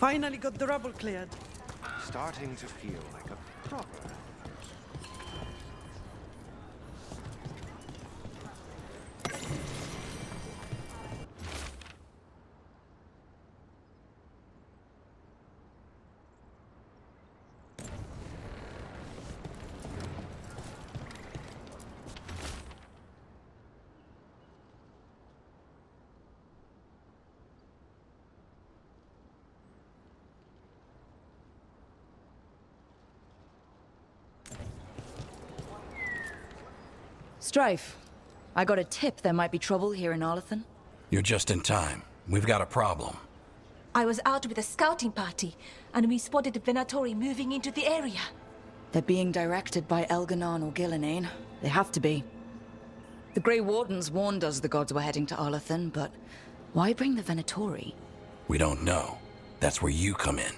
Finally got the rubble cleared. Starting to feel like a proper. Strife, I got a tip there might be trouble here in Arlathan. You're just in time. We've got a problem. I was out with a scouting party, and we spotted the Venatori moving into the area. They're being directed by Elganon or Gillenane. They have to be. The Grey Wardens warned us the gods were heading to Arlathan, but why bring the Venatori? We don't know. That's where you come in.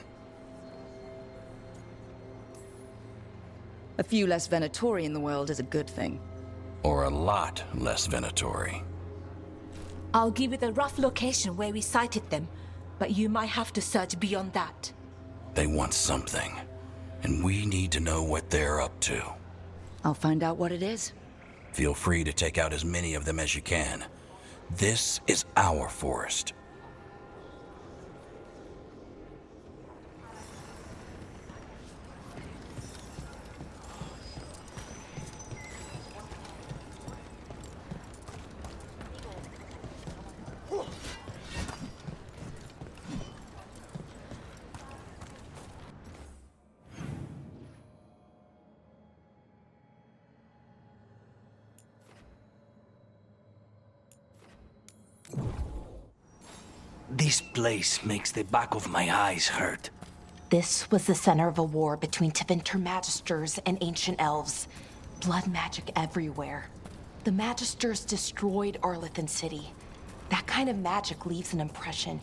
A few less Venatori in the world is a good thing. Or a lot less Venatori. I'll give you the rough location where we sighted them, but you might have to search beyond that. They want something, and we need to know what they're up to. I'll find out what it is. Feel free to take out as many of them as you can. This is our forest. This place makes the back of my eyes hurt. This was the center of a war between Tevinter Magisters and ancient elves. Blood magic everywhere. The Magisters destroyed Arlathan City. That kind of magic leaves an impression.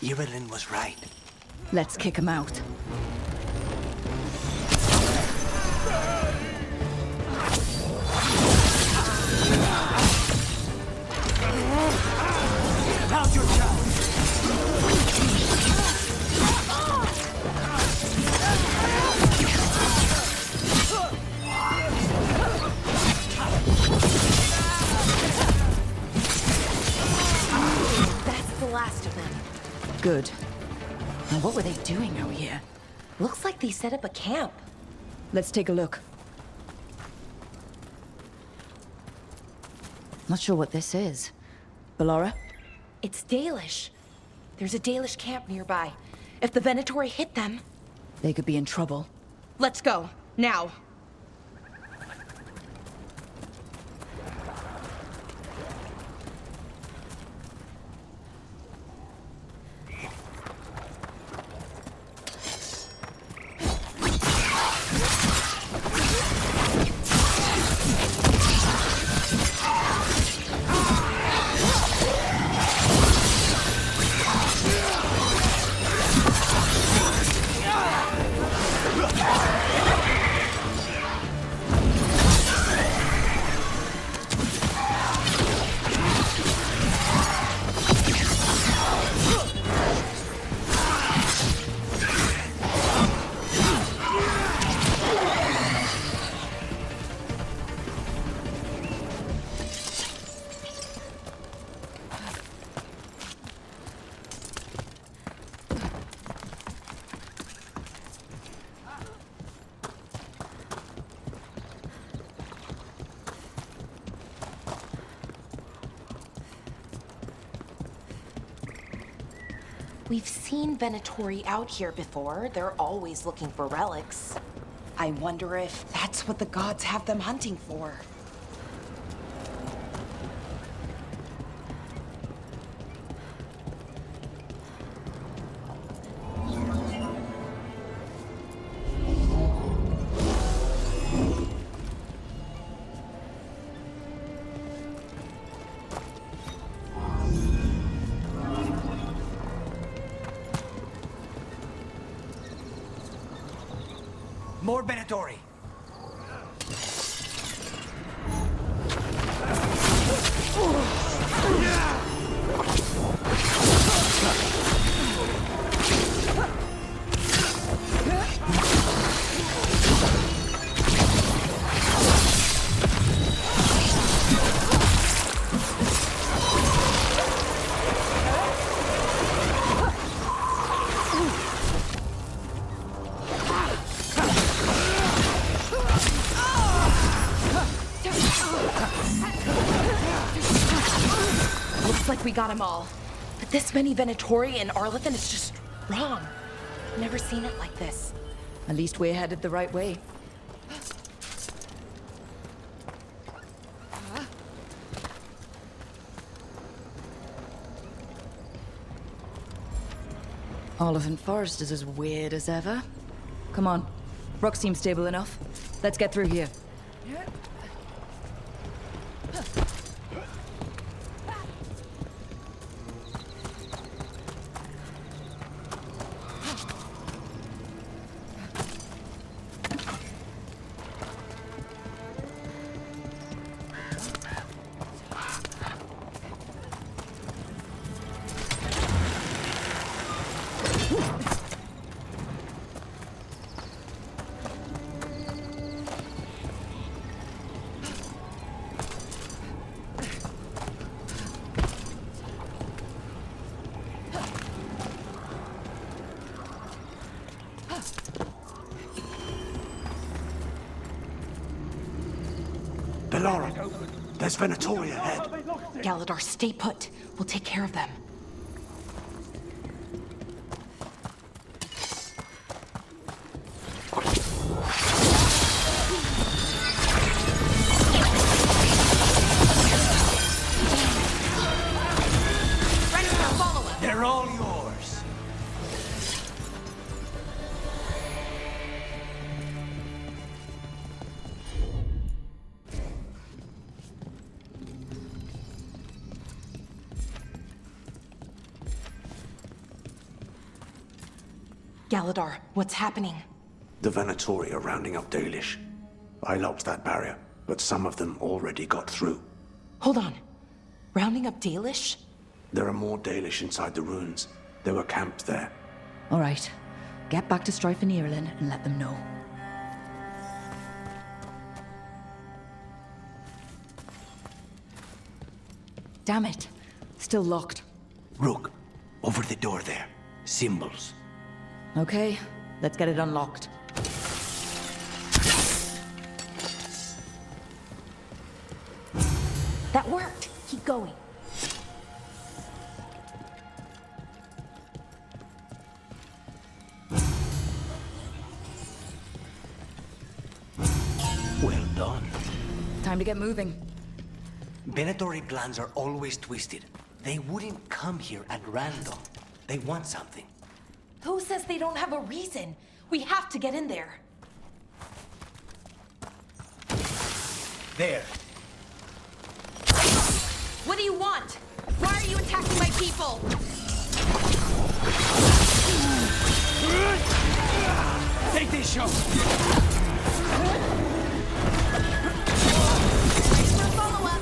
Evelyn was right. Let's kick him out. Now's your chance! That's the last of them. Good. Now what were they doing out here? Looks like they set up a camp. Let's take a look. Not sure what this is. Bellara? It's Dalish. There's a Dalish camp nearby. If the Venatori hit them... They could be in trouble. Let's go. Now. We've seen Venatori out here before. They're always looking for relics. I wonder if that's what the gods have them hunting for. More Venatori. Looks like we got them all. But this many Venatori in Arlathan is just wrong. Never seen it like this. At least we're headed the right way. Arlathan Forest is as weird as ever. Come on. Rook seems stable enough. Let's get through here. Bellara, there's Venatori ahead. Galadar, stay put. We'll take care of them. They're all yours. Galadar, what's happening? The Venatori are rounding up Dalish. I locked that barrier, but some of them already got through. Hold on. Rounding up Dalish? There are more Dalish inside the ruins. They were camped there. All right. Get back to Strife and Irulan and let them know. Damn it. Still locked. Rook, over the door there. Symbols. Okay, let's get it unlocked. That worked. Keep going. Well done. Time to get moving. Venatori plans are always twisted. They wouldn't come here at random. They want something. Who says they don't have a reason? We have to get in there. There. What do you want? Why are you attacking my people? Take this shot! Follow up.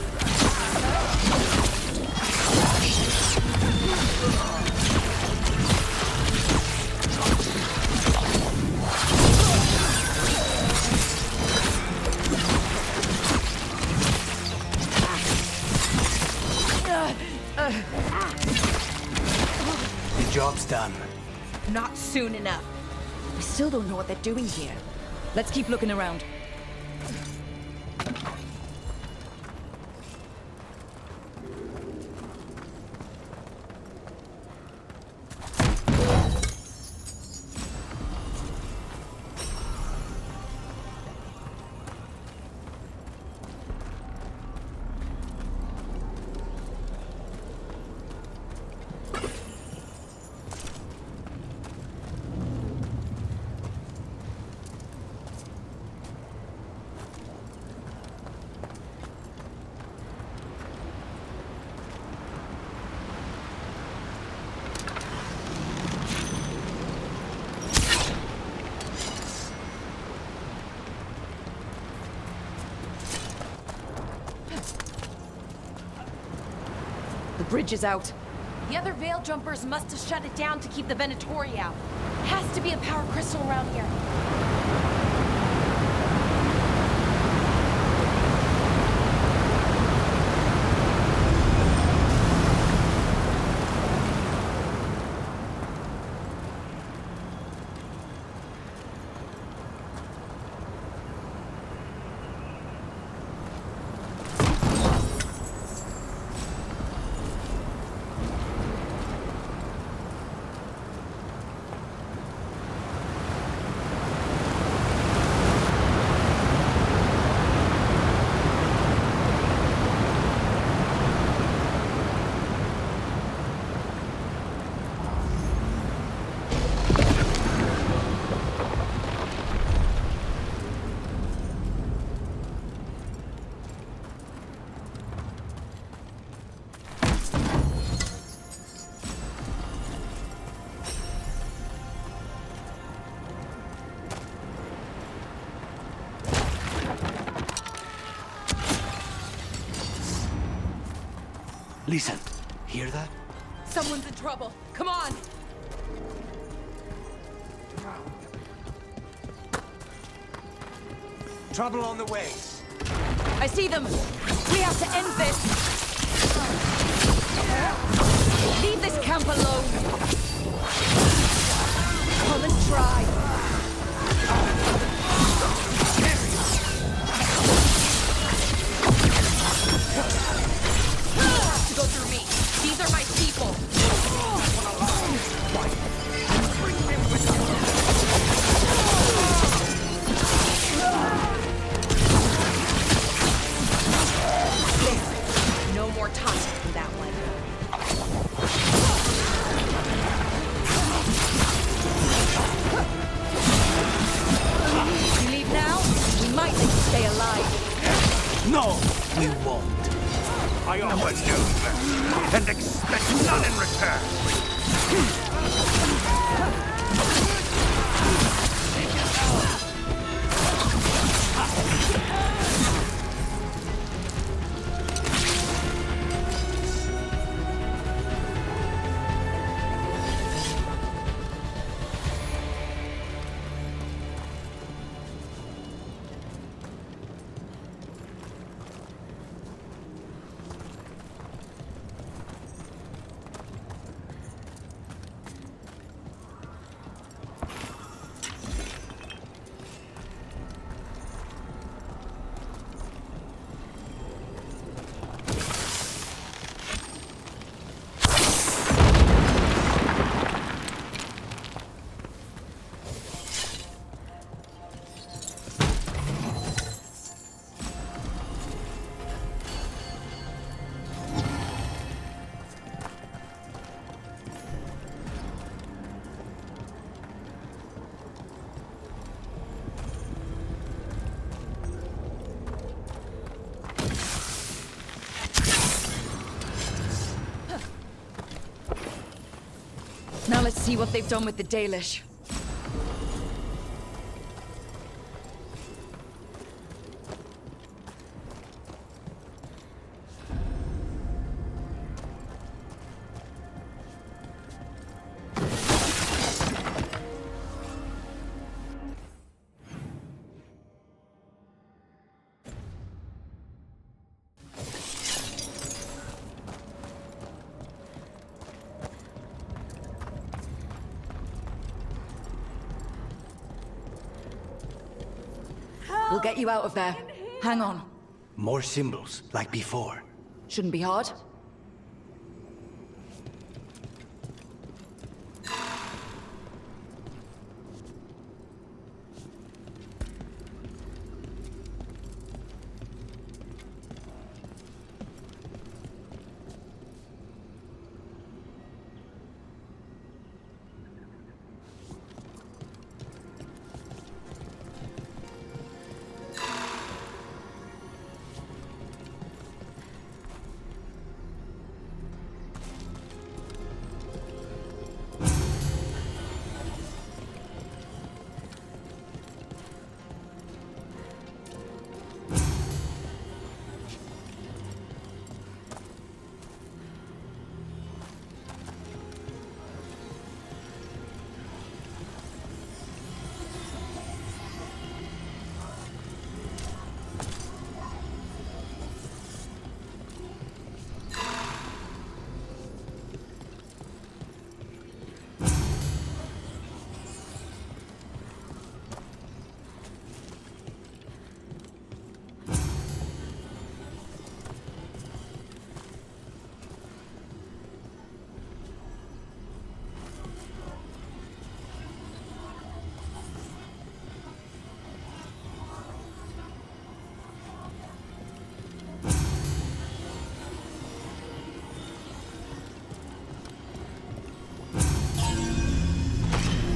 The job's done. Not soon enough. We still don't know what they're doing here. Let's keep looking around. bridge is out. The other Veil Jumpers must have shut it down to keep the Venatori out. Has to be a power crystal around here. Listen, hear that? Someone's in trouble. Come on! Trouble on the way. I see them! We have to end this! Leave this camp alone! Come and try! To go through me. These are my people. No more time for that one. You leave now? We might need to stay alive. No, we won't. I offered you, and expect none in return. Now let's see what they've done with the Dalish. We'll get you out of there. Hang on. More symbols, like before. Shouldn't be hard.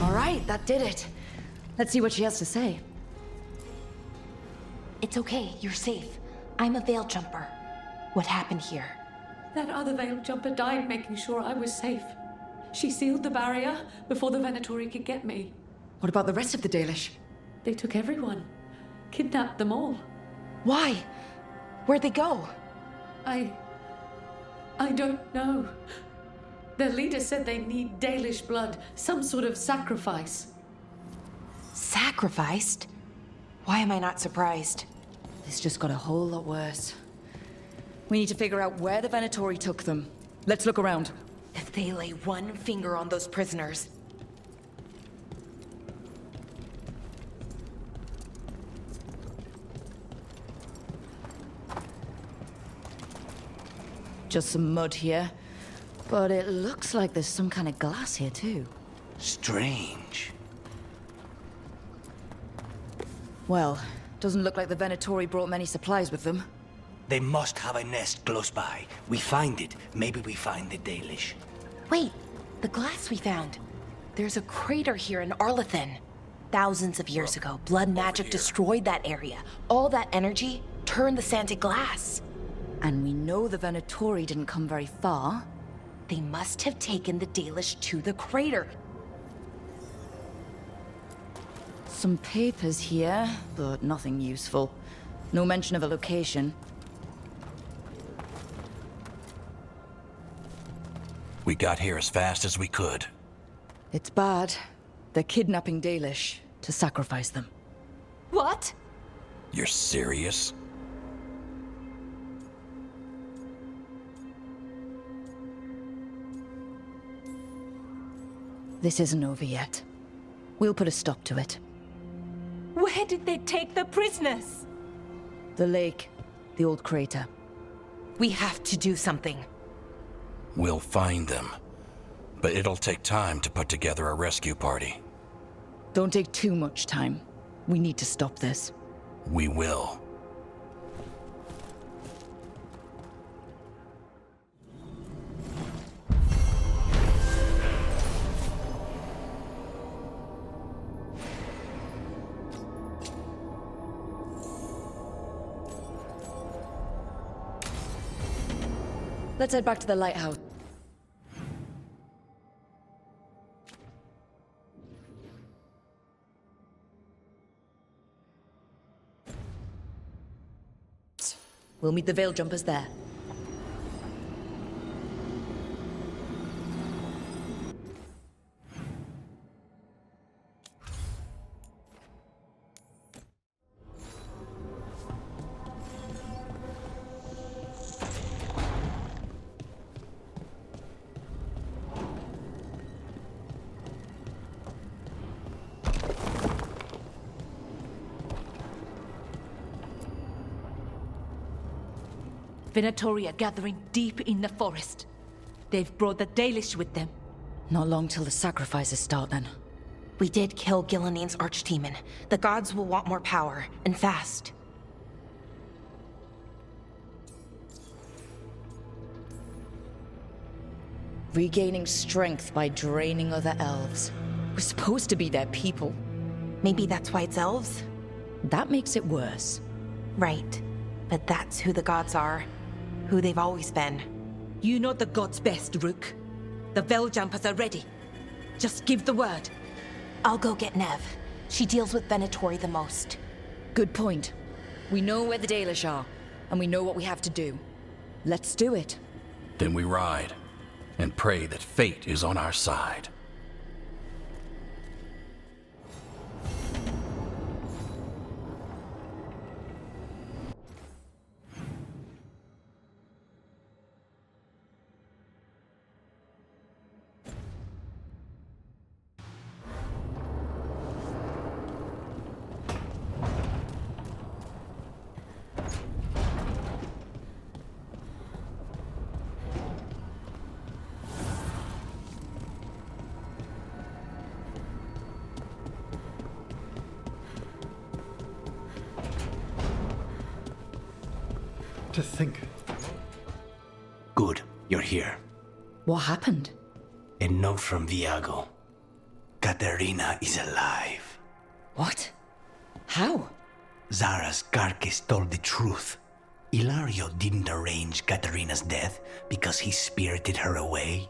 All right, that did it. Let's see what she has to say. It's okay, you're safe. I'm a veil jumper. What happened here? That other veil jumper died making sure I was safe. She sealed the barrier before the Venatori could get me. What about the rest of the Dalish? They took everyone. Kidnapped them all. Why? Where'd they go? I don't know. Their leader said they need Dalish blood, some sort of sacrifice. Sacrificed? Why am I not surprised? This just got a whole lot worse. We need to figure out where the Venatori took them. Let's look around. If they lay one finger on those prisoners... Just some mud here. But it looks like there's some kind of glass here too. Strange. Well, doesn't look like the Venatori brought many supplies with them. They must have a nest close by. We find it. Maybe we find the Dalish. Wait, the glass we found. There's a crater here in Arlathan. Thousands of years ago, blood magic destroyed that area. All that energy turned the sand to glass. And we know the Venatori didn't come very far. They must have taken the Dalish to the crater. Some papers here, but nothing useful. No mention of a location. We got here as fast as we could. It's bad. They're kidnapping Dalish to sacrifice them. What? You're serious? This isn't over yet. We'll put a stop to it. Where did they take the prisoners? The lake, the old crater. We have to do something. We'll find them. But it'll take time to put together a rescue party. Don't take too much time. We need to stop this. We will. Let's head back to the lighthouse. We'll meet the Veil Jumpers there. Venatori are gathering deep in the forest. They've brought the Dalish with them. Not long till the sacrifices start then. We did kill Gillening's archdemon. The gods will want more power, and fast. Regaining strength by draining other elves. We're supposed to be their people. Maybe that's why it's elves? That makes it worse. Right. But that's who the gods are. Who they've always been. You know the gods best, Rook. The Veil Jumpers are ready. Just give the word. I'll go get Neve. She deals with Venatori the most. Good point. We know where the Dalish are, and we know what we have to do. Let's do it. Then we ride, and pray that fate is on our side. To think. Good, you're here. What happened? A note from Viago. Got Katerina is alive. What? How? Zara's carcass told the truth. Ilario didn't arrange Katerina's death because he spirited her away.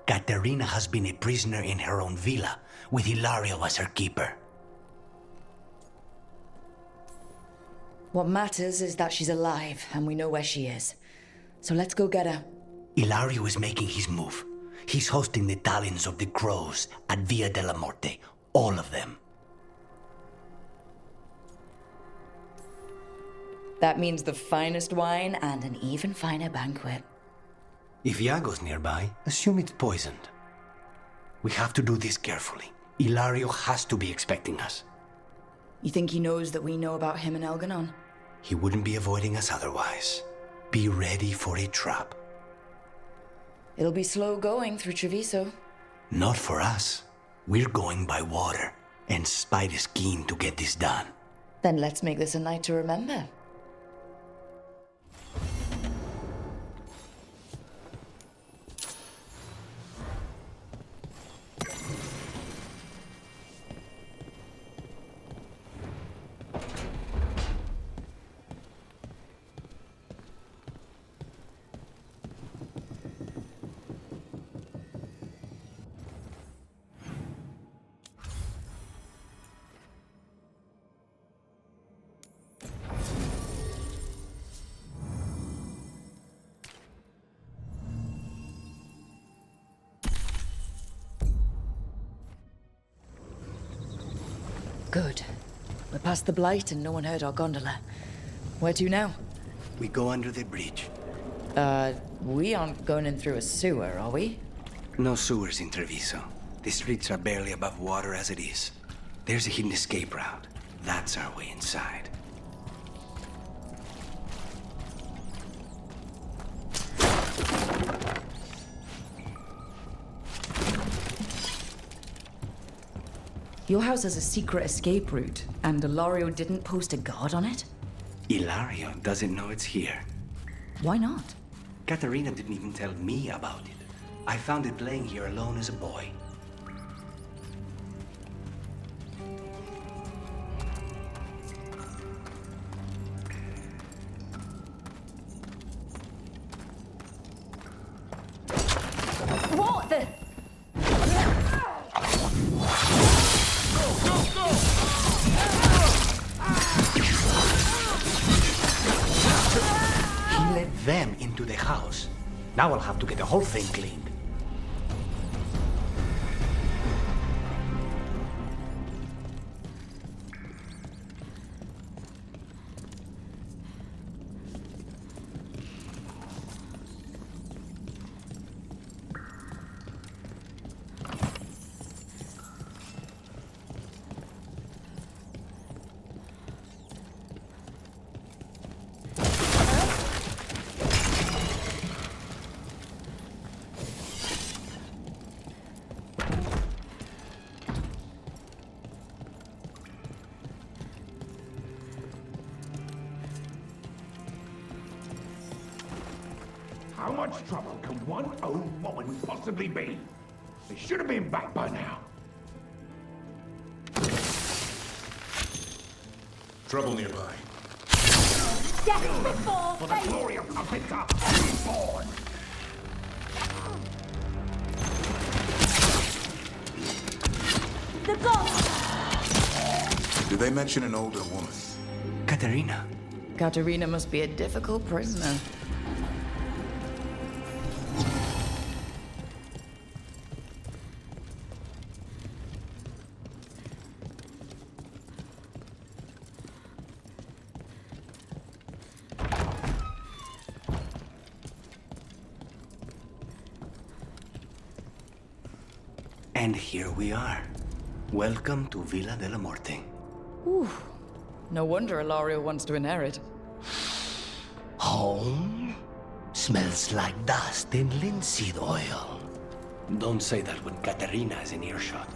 Katerina has been a prisoner in her own villa, with Ilario as her keeper. What matters is that she's alive, and we know where she is. So let's go get her. Ilario is making his move. He's hosting the talons of the crows at Via della Morte. All of them. That means the finest wine and an even finer banquet. If Iago's nearby, assume it's poisoned. We have to do this carefully. Ilario has to be expecting us. You think he knows that we know about him and Elganon? He wouldn't be avoiding us otherwise. Be ready for a trap. It'll be slow going through Treviso. Not for us. We're going by water, and Spite is keen to get this done. Then let's make this a night to remember. Good. We're past the Blight and no one heard our gondola. Where to now? We go under the bridge. We aren't going in through a sewer, are we? No sewers in Treviso. The streets are barely above water as it is. There's a hidden escape route. That's our way inside. Your house has a secret escape route, and Ilario didn't post a guard on it? Ilario doesn't know it's here. Why not? Katerina didn't even tell me about it. I found it playing here alone as a boy. What the? He let them into the house. Now I'll have to get the whole thing cleaned. How much trouble can one old woman possibly be? They should have been back by now. Trouble nearby. Death before for the glory of Cultist reborn! The ghost! Did they mention an older woman? Katerina. Katerina must be a difficult prisoner. And here we are. Welcome to Villa della Morte. Ooh. No wonder Ilario wants to inherit. Home? Smells like dust and linseed oil. Don't say that when Katerina is in earshot.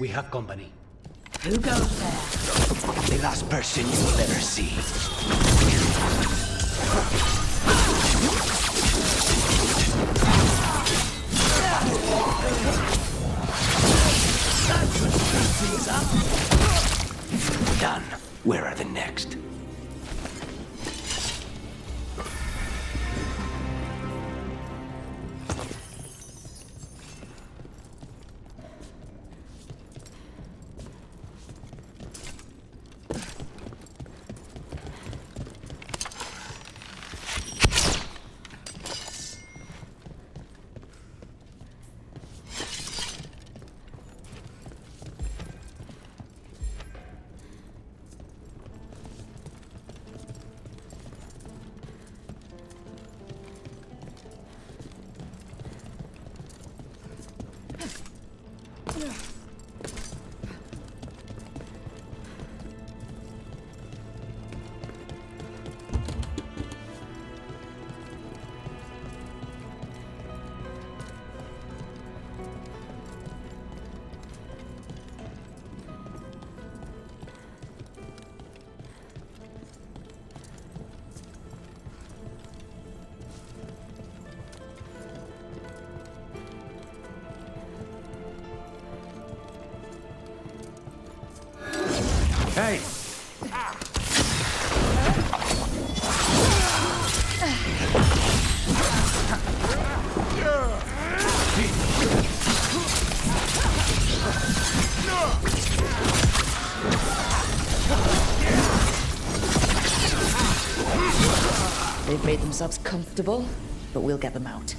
We have company. Who goes there? The last person you will ever see. Done. Where are the next? Hey! They've made themselves comfortable, but we'll get them out.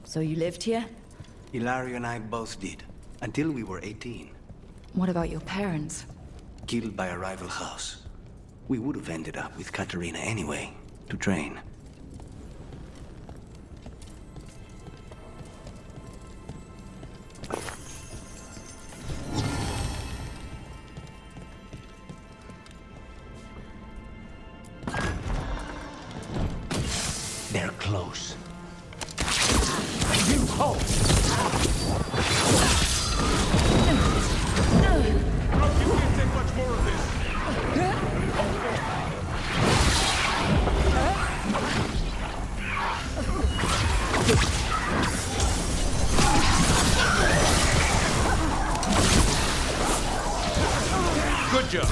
So you lived here? Hilario and I both did, until we were 18. What about your parents? Killed by a rival house. We would have ended up with Katarina anyway, to train. They're close. You hold! You can't take much more of this! Good job!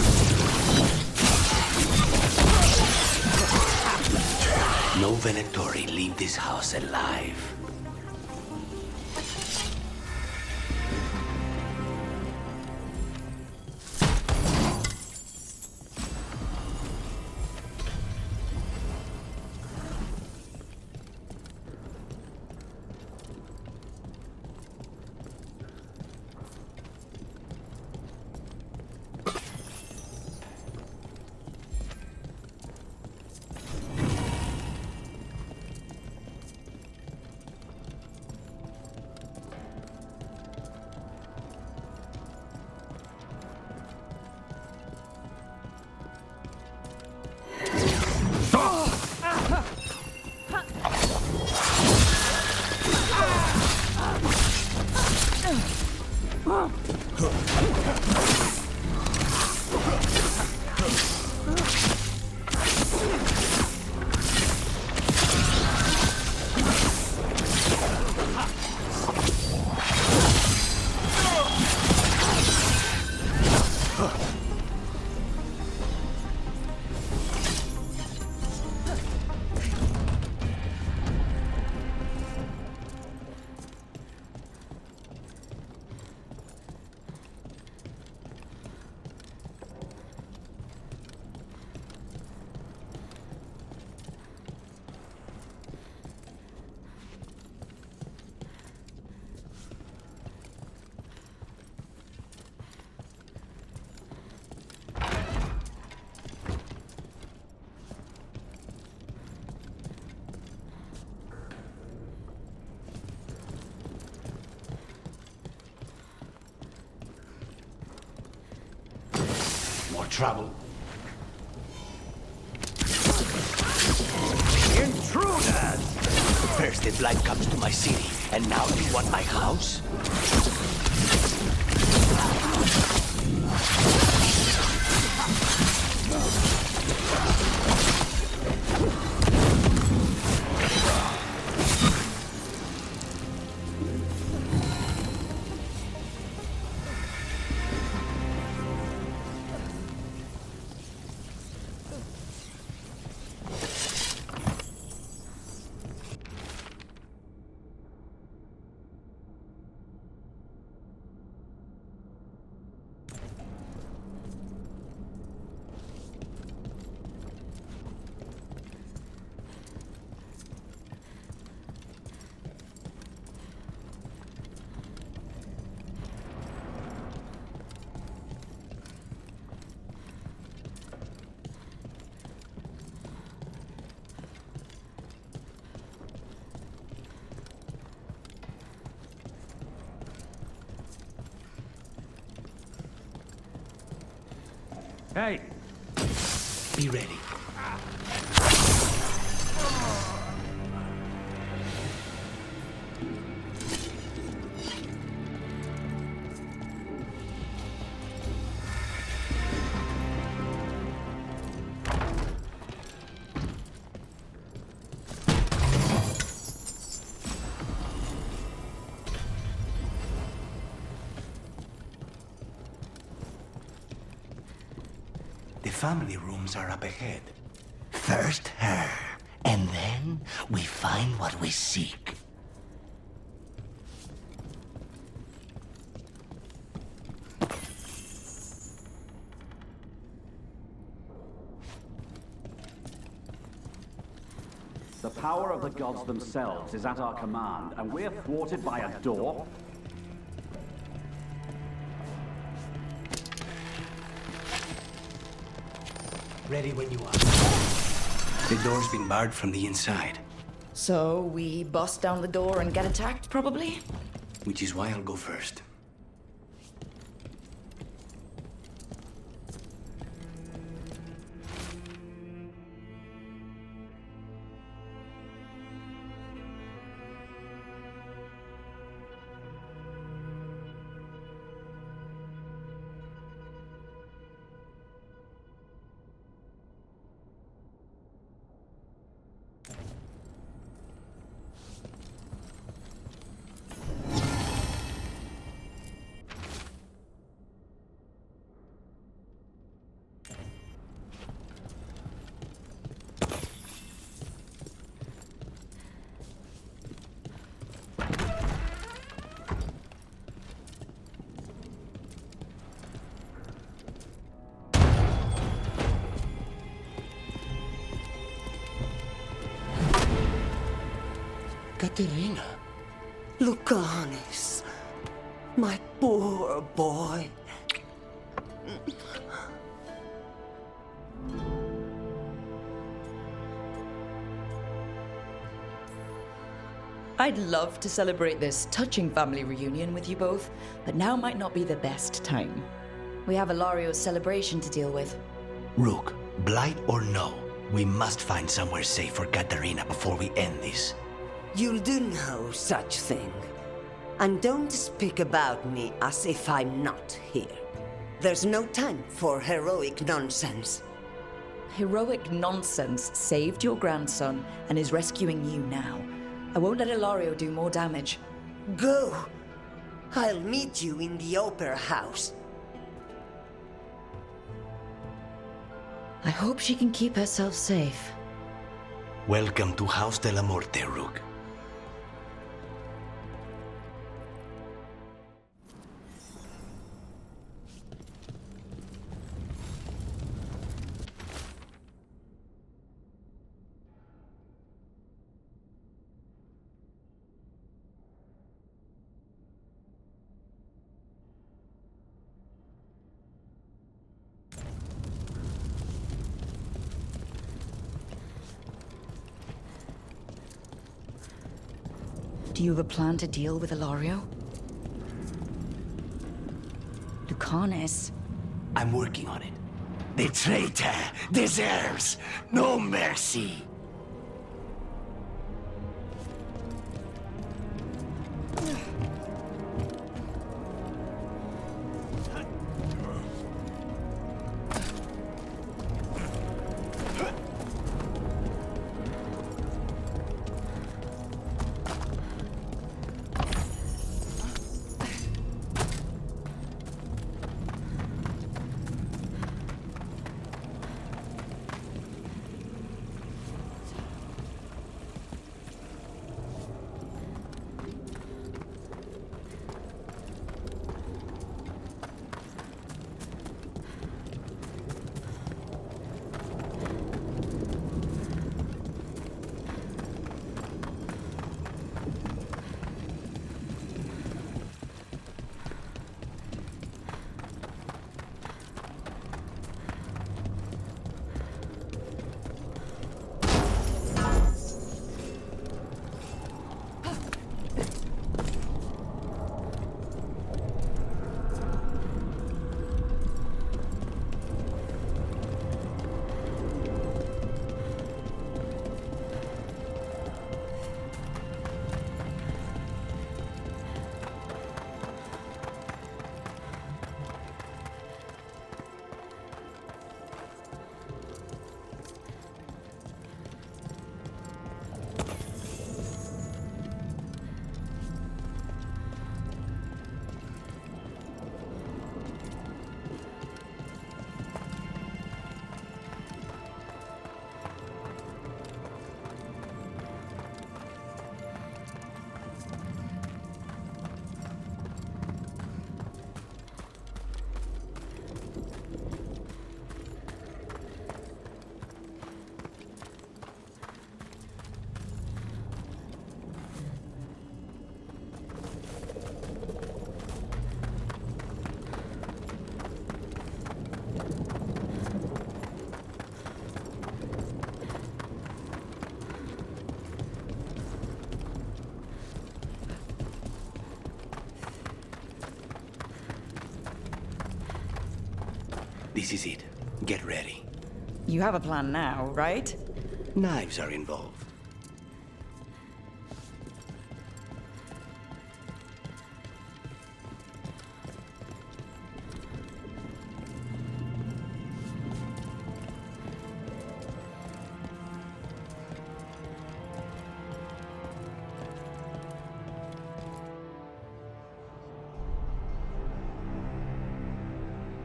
No Venatori leave this house alive. more trouble. Intruders! First the blight comes to my city, and now you want my house? Hey! Be ready. The family rooms are up ahead. First her, and then we find what we seek. The power of the gods themselves is at our command, and we're thwarted by a door? Ready when you are. The door's been barred from the inside. So we bust down the door and get attacked, probably? Which is why I'll go first. Katerina. Lucanis. My poor boy. I'd love to celebrate this touching family reunion with you both, but now might not be the best time. We have Ilario's celebration to deal with. Rook, blight or no, we must find somewhere safe for Katerina before we end this. You'll do no such thing. And don't speak about me as if I'm not here. There's no time for heroic nonsense. Heroic nonsense saved your grandson and is rescuing you now. I won't let Ilario do more damage. Go! I'll meet you in the opera house. I hope she can keep herself safe. Welcome to House de la Muerte, Rook. Do you have a plan to deal with Ilario? Lucanis? I'm working on it. The traitor deserves no mercy. This is it. Get ready. You have a plan now, right? Knives are involved.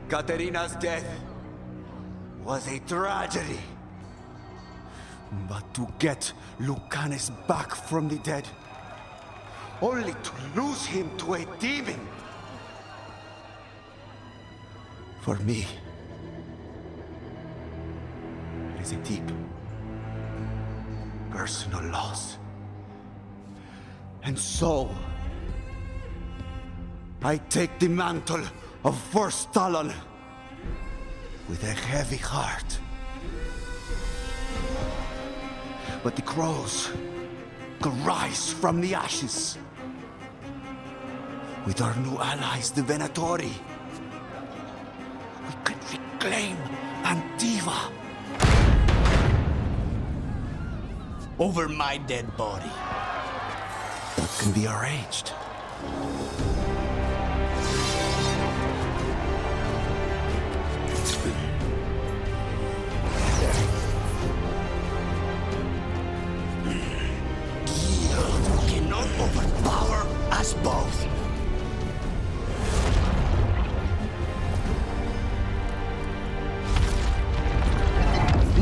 Katerina's death was a tragedy. But to get Lucanis back from the dead, only to lose him to a demon. For me, it is a deep, personal loss. And so, I take the mantle of First Talon with a heavy heart. But the crows could rise from the ashes. With our new allies, the Venatori, we could reclaim Antiva. Over my dead body. That can be arranged. Cannot overpower us both.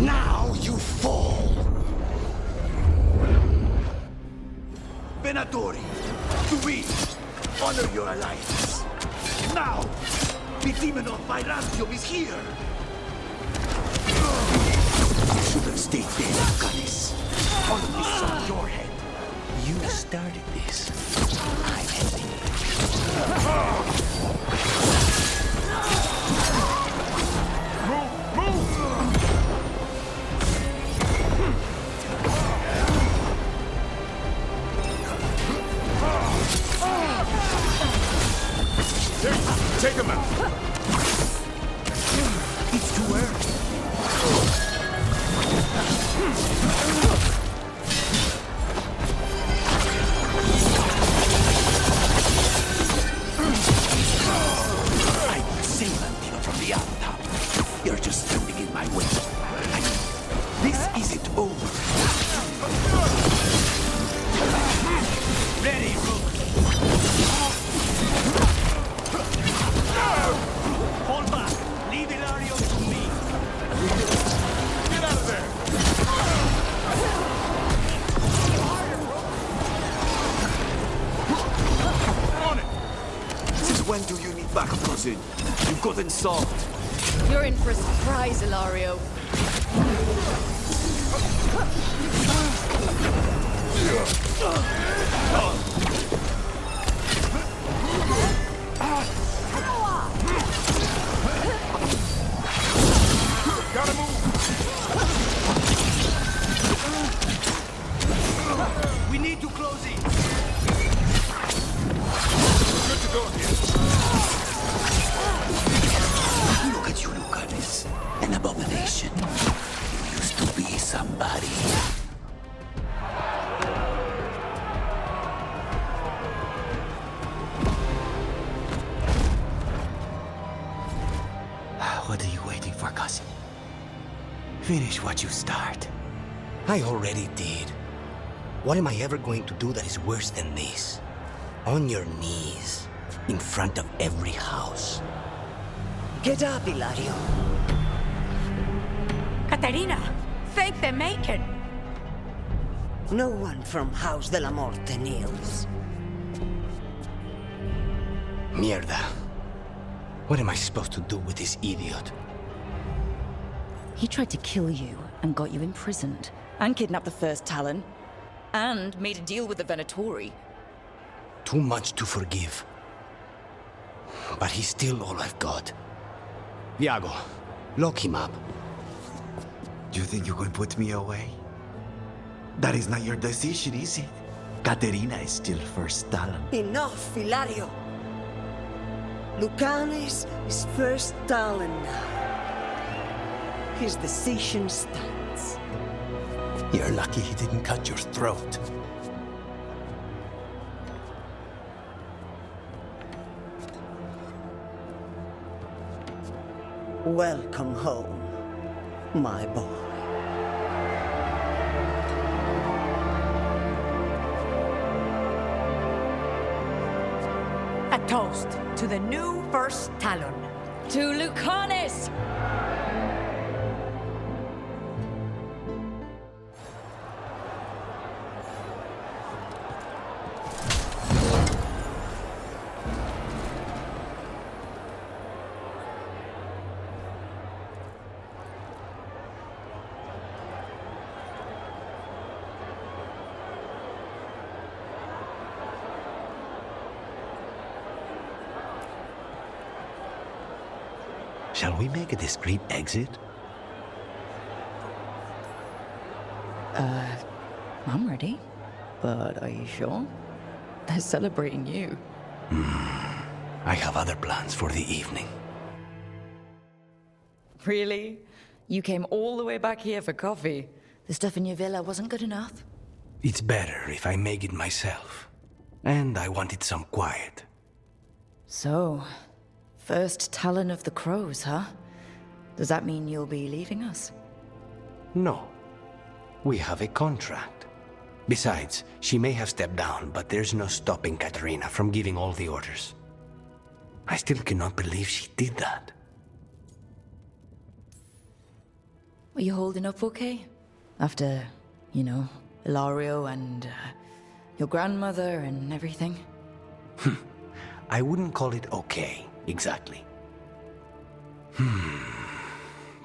Now you fall. Venatori, to me, honor your alliance. Now, the demon of Byzantium is here. You should have stayed dead, Lucanis. All of this on your head. You started this. I'm ending it. Take him out. It's too early. When do you need backup, cousin? You couldn't solve. You're in for a surprise, Ilario. Gotta move! We need to close it. Good to go here. Look at you, Lucanis. An abomination. You used to be somebody. What are you waiting for, cousin? Finish what you start. I already did. What am I ever going to do that is worse than this? On your knees, in front of every house. Get up, Ilario. Caterina, fake the making. No one from House de la Morte kneels. Mierda. What am I supposed to do with this idiot? He tried to kill you and got you imprisoned, and kidnapped the first Talon, and made a deal with the Venatori. Too much to forgive. But he's still all I've got. Iago, lock him up. You think you can put me away? That is not your decision, is it? Caterina is still first Talon. Enough, Ilario. Lucanis is first Talon now. His decision stands. You're lucky he didn't cut your throat. Welcome home, my boy. A toast to the new first Talon. To Lucanis! Shall we make a discreet exit? I'm ready. But are you sure? They're celebrating you. I have other plans for the evening. Really? You came all the way back here for coffee? The stuff in your villa wasn't good enough? It's better if I make it myself. And I wanted some quiet. So, first Talon of the Crows, huh? Does that mean you'll be leaving us? No. We have a contract. Besides, she may have stepped down, but there's no stopping Caterina from giving all the orders. I still cannot believe she did that. Are you holding up okay? After, you know, Ilario and your grandmother and everything? I wouldn't call it okay, exactly.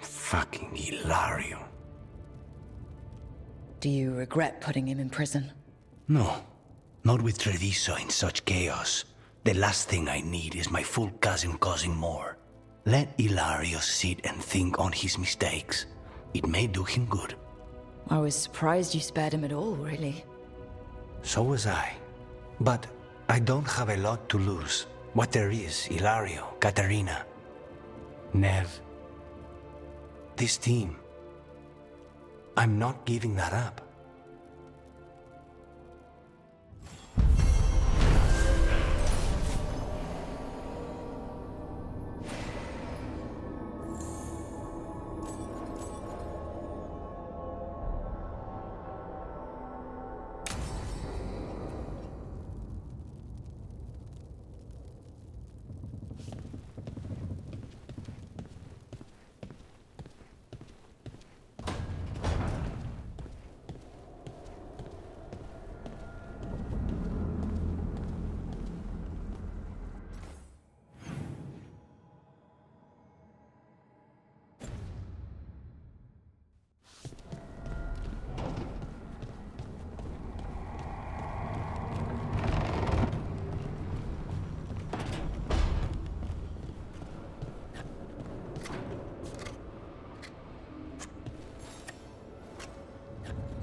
Fucking Ilario. Do you regret putting him in prison? No, not with Treviso in such chaos. The last thing I need is my full cousin causing more. Let Ilario sit and think on his mistakes. It may do him good. I was surprised you spared him at all, really. So was I. But I don't have a lot to lose. What there is, Ilario, Caterina, Neve. This team. I'm not giving that up.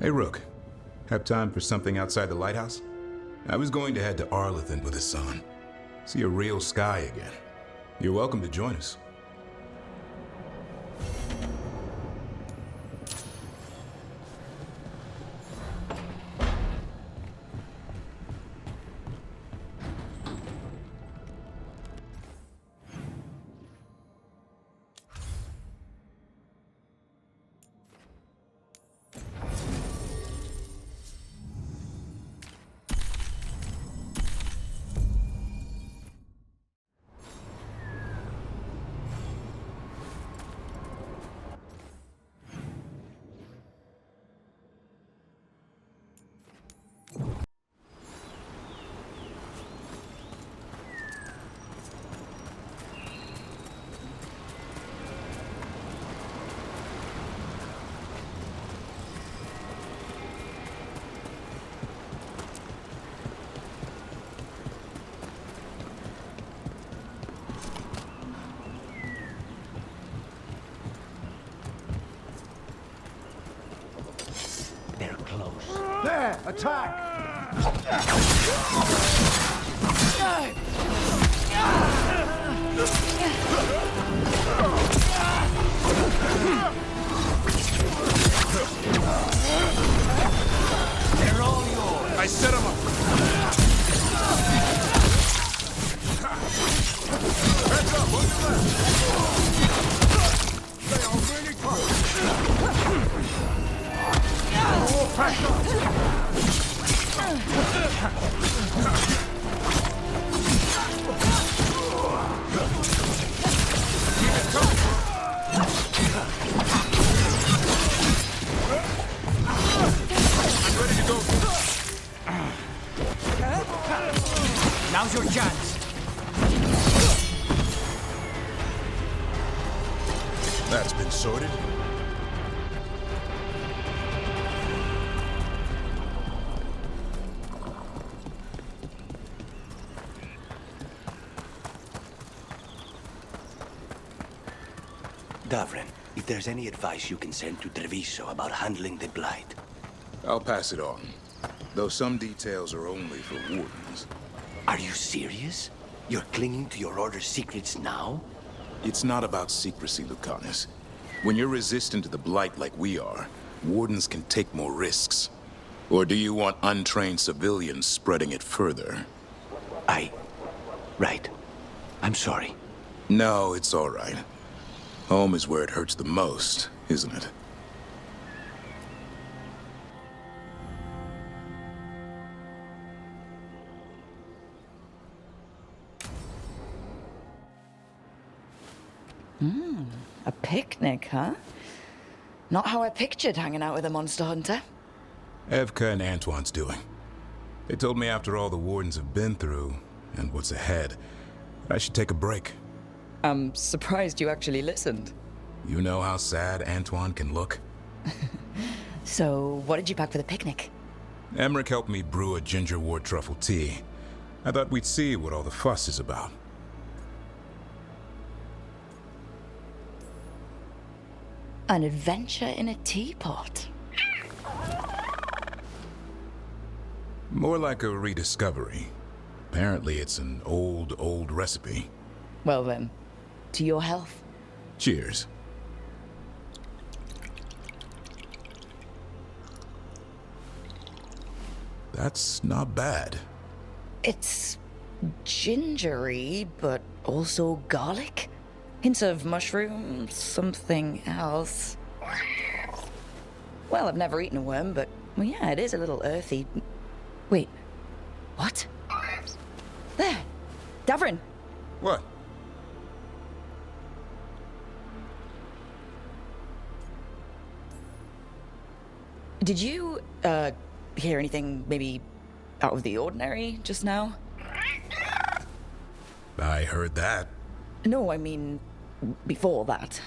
Hey, Rook. Have time for something outside the lighthouse? I was going to head to Arlathan with the sun. See a real sky again. You're welcome to join us. They're close. There! Attack! They're all yours. I set them up. Heads up, on your left. They are really close. More pressure. Now's your chance. That's been sorted. Davrin, if there's any advice you can send to Treviso about handling the blight. I'll pass it on. Though some details are only for wardens. Are you serious? You're clinging to your order's secrets now? It's not about secrecy, Lucanis. When you're resistant to the blight like we are, wardens can take more risks. Or do you want untrained civilians spreading it further? Right. I'm sorry. No, it's all right. Home is where it hurts the most, isn't it? A picnic, huh? Not how I pictured hanging out with a monster hunter. Evka and Antoine's doing. They told me after all the wardens have been through, and what's ahead, I should take a break. I'm surprised you actually listened. You know how sad Antoine can look? So, what did you pack for the picnic? Emmerich helped me brew a ginger wort truffle tea. I thought we'd see what all the fuss is about. An adventure in a teapot. More like a rediscovery. Apparently it's an old recipe. Well then, to your health. Cheers. That's not bad. It's gingery, but also garlic. Hints of mushroom, something else. Well, I've never eaten a worm, but well, yeah, it is a little earthy. Wait, what? There, Davrin. What? Did you, hear anything maybe out of the ordinary just now? I heard that. No, I mean, before that.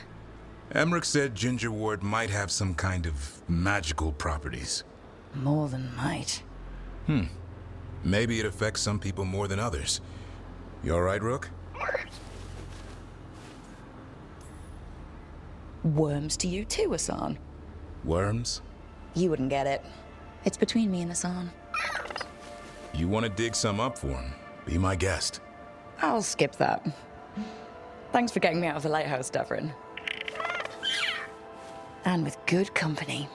Emmerich said ginger wort might have some kind of magical properties. More than might. Maybe it affects some people more than others. You all right, Rook? Worms to you too, Hassan. Worms? You wouldn't get it. It's between me and Hassan. You want to dig some up for him? Be my guest. I'll skip that. Thanks for getting me out of the lighthouse, Davrin. And with good company.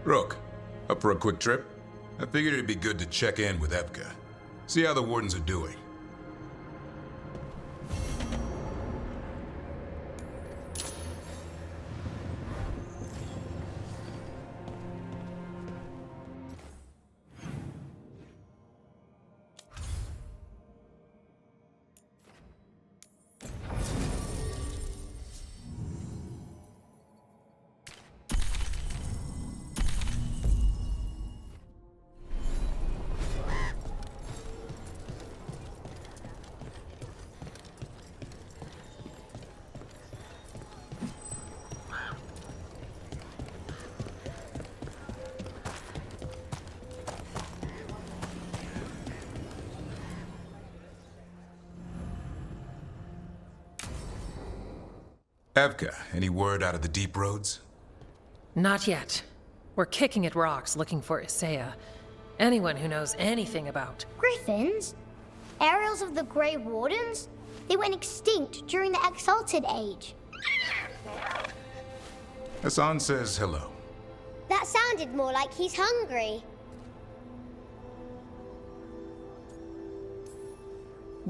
Rook, up for a quick trip? I figured it'd be good to check in with Evka. See how the Wardens are doing. Evka, any word out of the deep roads? Not yet. We're kicking at rocks looking for Isaiah. Anyone who knows anything about... Griffins? Aerials of the Grey Wardens? They went extinct during the Exalted Age. Hassan says hello. That sounded more like he's hungry.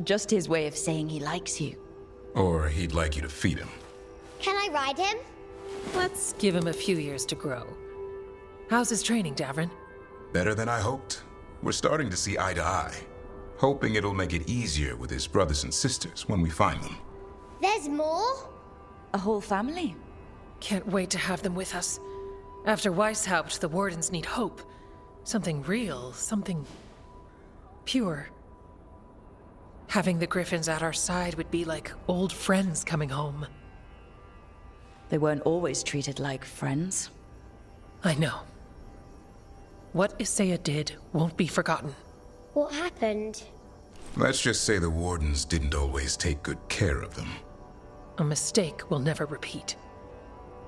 Just his way of saying he likes you. Or he'd like you to feed him. Can I ride him? Let's give him a few years to grow. How's his training, Davrin? Better than I hoped. We're starting to see eye to eye. Hoping it'll make it easier with his brothers and sisters when we find them. There's more? A whole family? Can't wait to have them with us. After Weishaupt, the Wardens need hope. Something real, something... pure. Having the Griffins at our side would be like old friends coming home. They weren't always treated like friends. I know. What Isaiah did won't be forgotten. What happened? Let's just say the Wardens didn't always take good care of them. A mistake will never repeat.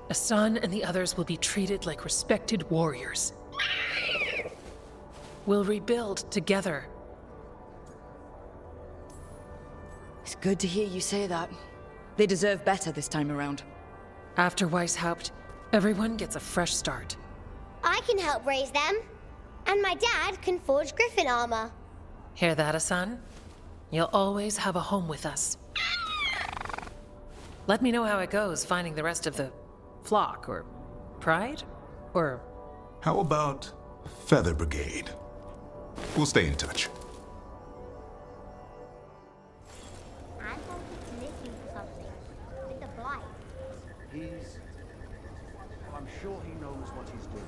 Hassan and the others will be treated like respected warriors. We'll rebuild together. It's good to hear you say that. They deserve better this time around. After Weishaupt, everyone gets a fresh start. I can help raise them. And my dad can forge Griffin armor. Hear that, Hassan? You'll always have a home with us. Let me know how it goes finding the rest of the flock, or pride, or... How about Feather Brigade? We'll stay in touch. I thought he's listening to something. With the blight. I'm sure he knows what he's doing.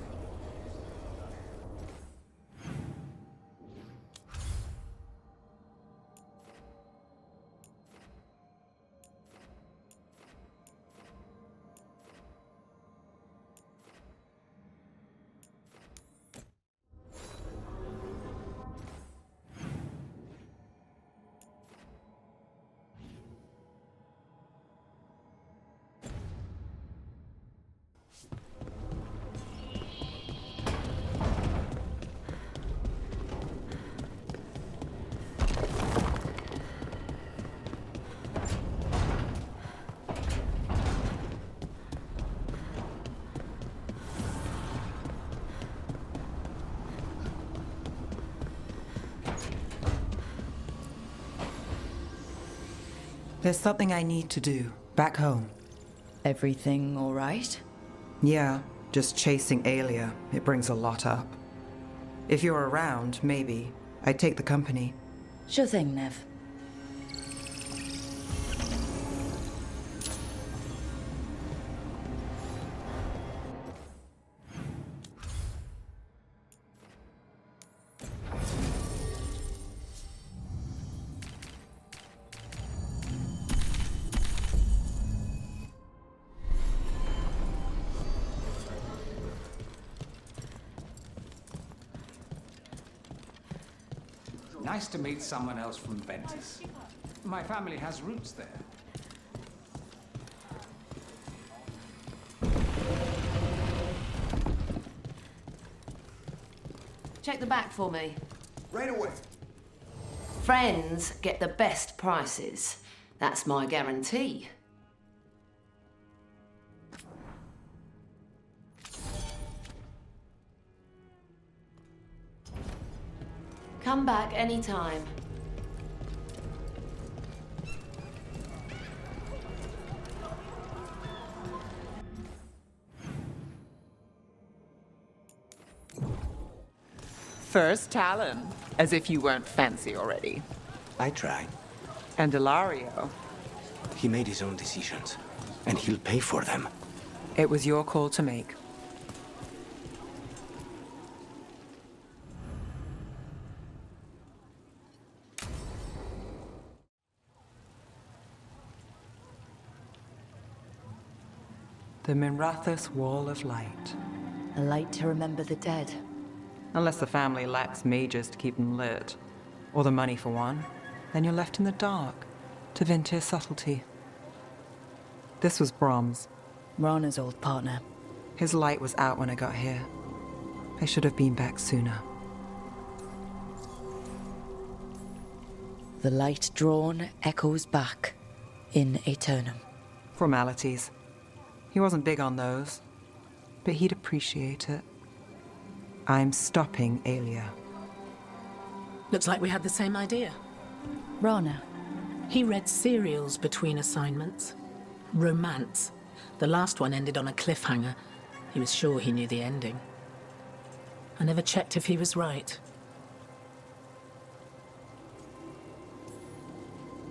There's something I need to do, back home. Everything all right? Yeah, just chasing Aelia. It brings a lot up. If you're around, maybe. I'd take the company. Sure thing, Neve. Nice to meet someone else from Ventus. My family has roots there. Check the back for me. Right away. Friends get the best prices. That's my guarantee. Come back anytime. First Talon, as if you weren't fancy already. I tried. And Ilario. He made his own decisions, and he'll pay for them. It was your call to make. The Minrathous Wall of Light. A light to remember the dead. Unless the family lacks mages to keep them lit, or the money for one, then you're left in the dark to Ventir subtlety. This was Brom's. Rana's old partner. His light was out when I got here. I should have been back sooner. The light drawn echoes back in Aeternum. Formalities. He wasn't big on those, but he'd appreciate it. I'm stopping Aelia. Looks like we had the same idea. Rana. He read serials between assignments. Romance. The last one ended on a cliffhanger. He was sure he knew the ending. I never checked if he was right.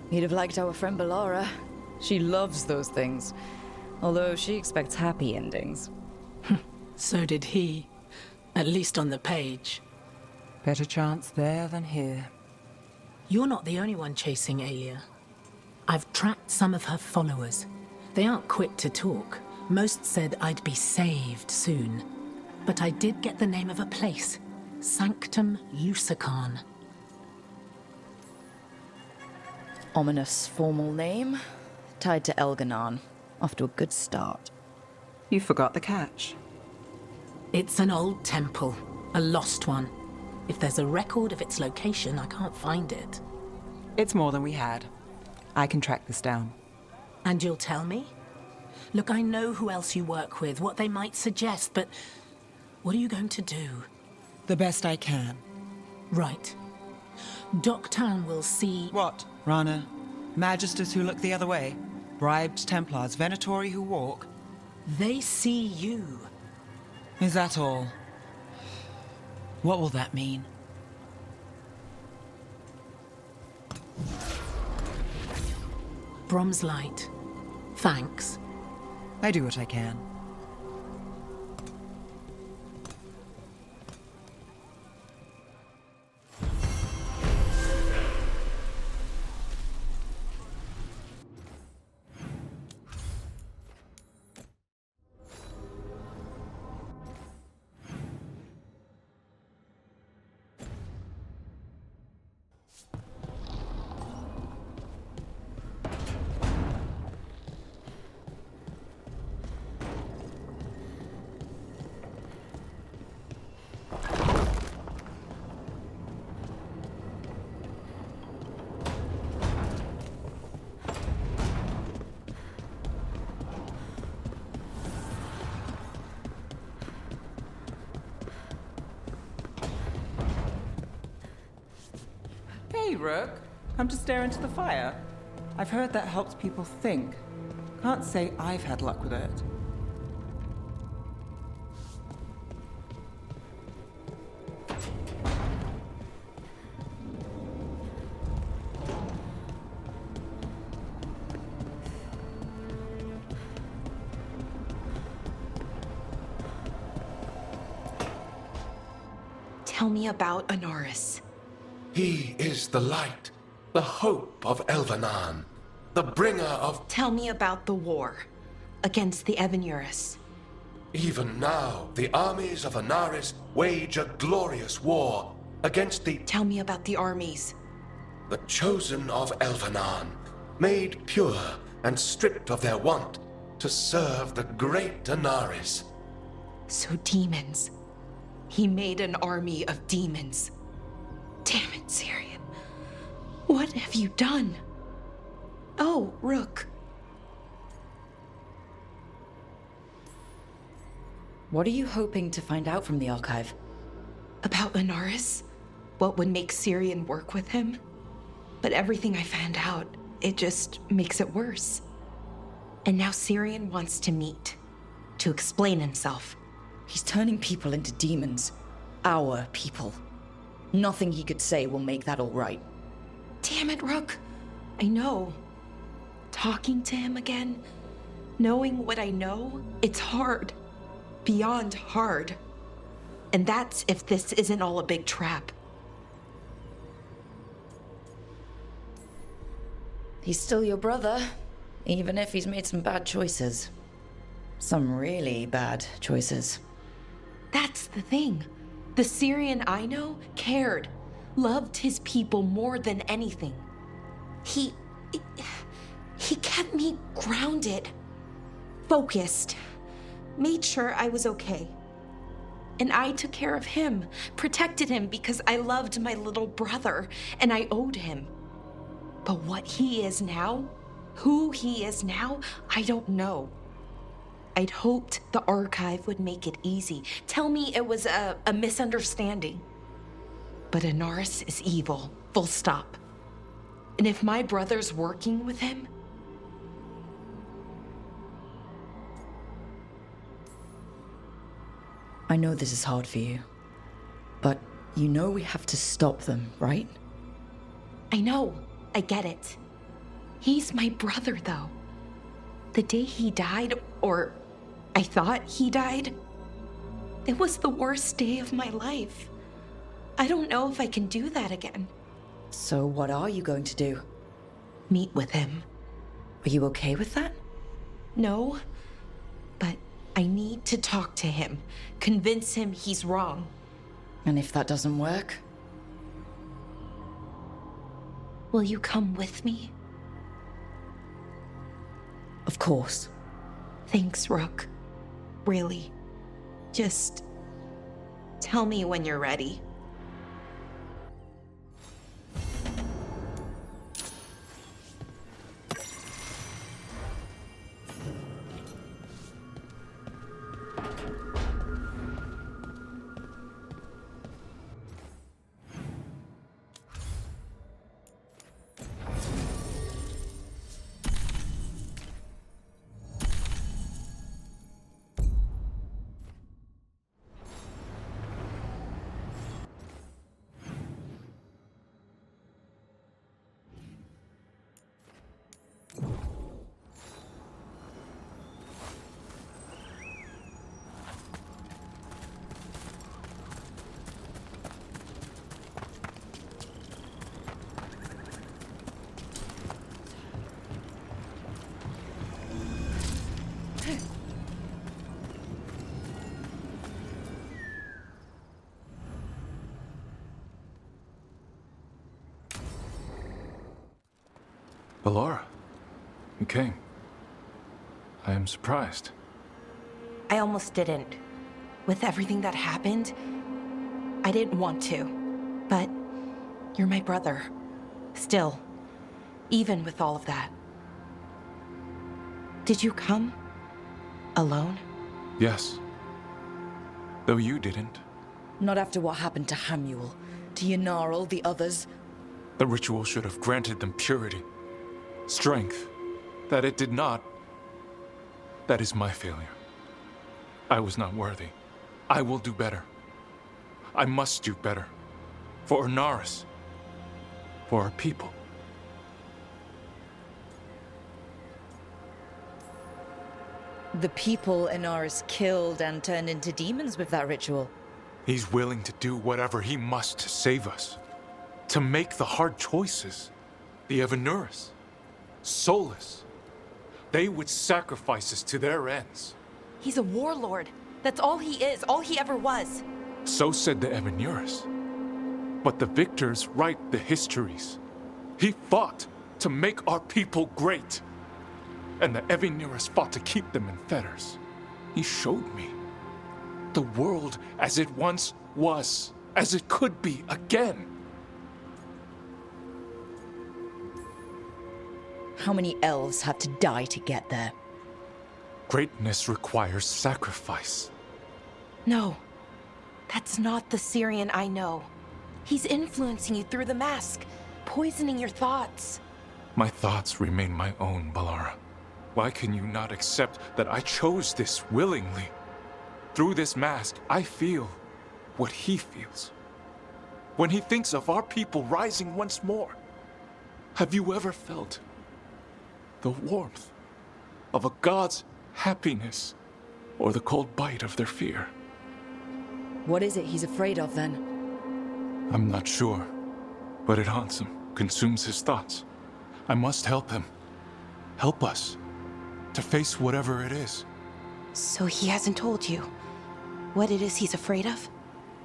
He'd have liked our friend Bellara. She loves those things. Although she expects happy endings. So did he. At least on the page. Better chance there than here. You're not the only one chasing Aelia. I've tracked some of her followers. They aren't quick to talk. Most said I'd be saved soon. But I did get the name of a place. Sanctum Lucanis. Ominous formal name. Tied to Elganon. Off to a good start. You forgot the catch. It's an old temple. A lost one. If there's a record of its location, I can't find it. It's more than we had. I can track this down. And you'll tell me? Look, I know who else you work with, what they might suggest, but what are you going to do? The best I can. Right. Doctown will see... What, Rana? Magisters who look the other way? Bribed Templars, Venatori who walk? They see you. Is that all? What will that mean? Brom's light. Thanks. I do what I can. Hey, Rook. Come to stare into the fire. I've heard that helps people think. Can't say I've had luck with it. Tell me about Anaris. He is the light, the hope of Elvenan, the bringer of... Tell me about the war against the Evenuris. Even now, the armies of Anaris wage a glorious war against the... Tell me about the armies. The chosen of Elvenan, made pure and stripped of their want to serve the great Anaris. So demons. He made an army of demons. Damn it, Syrian. What have you done? Oh, Rook. What are you hoping to find out from the archive? About Anaris? What would make Syrian work with him? But everything I found out, it just makes it worse. And now Syrian wants to meet, to explain himself. He's turning people into demons. Our people. Nothing he could say will make that all right. Damn it, Rook. I know. Talking to him again, knowing what I know, it's hard. Beyond hard. And that's if this isn't all a big trap. He's still your brother, even if he's made some bad choices. Some really bad choices. That's the thing. The Syrian I know cared, loved his people more than anything. He kept me grounded, focused, made sure I was okay. And I took care of him, protected him because I loved my little brother and I owed him. But what he is now, who he is now, I don't know. I'd hoped the archive would make it easy. Tell me it was a misunderstanding. But Anaris is evil, full stop. And if my brother's working with him... I know this is hard for you, but you know we have to stop them, right? I know, I get it. He's my brother, though. The day he died, or I thought he died, it was the worst day of my life. I don't know if I can do that again. So what are you going to do? Meet with him. Are you okay with that? No, but I need to talk to him, convince him he's wrong. And if that doesn't work? Will you come with me? Of course. Thanks, Rook. Really. Just tell me when you're ready. Bellara, you came. I am surprised. I almost didn't. With everything that happened, I didn't want to. But you're my brother. Still. Even with all of that. Did you come? Alone? Yes. Though you didn't. Not after what happened to Hamuel, to Yanarl, the others. The ritual should have granted them purity. strength, that it did not. That is my failure. I was not worthy. I will do better. I must do better. For Inaris. For our people. The people Inaris killed and turned into demons with that ritual. He's willing to do whatever he must to save us. To make the hard choices. The Evanuris. Soulless. They would sacrifice us to their ends. He's a warlord. That's all he is, all he ever was. So said the Evanuris. But the victors write the histories. He fought to make our people great. And the Evanuris fought to keep them in fetters. He showed me the world as it once was, as it could be again. How many elves have to die to get there? Greatness requires sacrifice. No, that's not the Syrian I know. He's influencing you through the mask, poisoning your thoughts. My thoughts remain my own, Bellara. Why can you not accept that I chose this willingly? Through this mask, I feel what he feels. When he thinks of our people rising once more, have you ever felt the warmth of a god's happiness or the cold bite of their fear? What is it he's afraid of then? I'm not sure, but it haunts him, consumes his thoughts. I must help him. Help us to face whatever it is. So he hasn't told you what it is he's afraid of?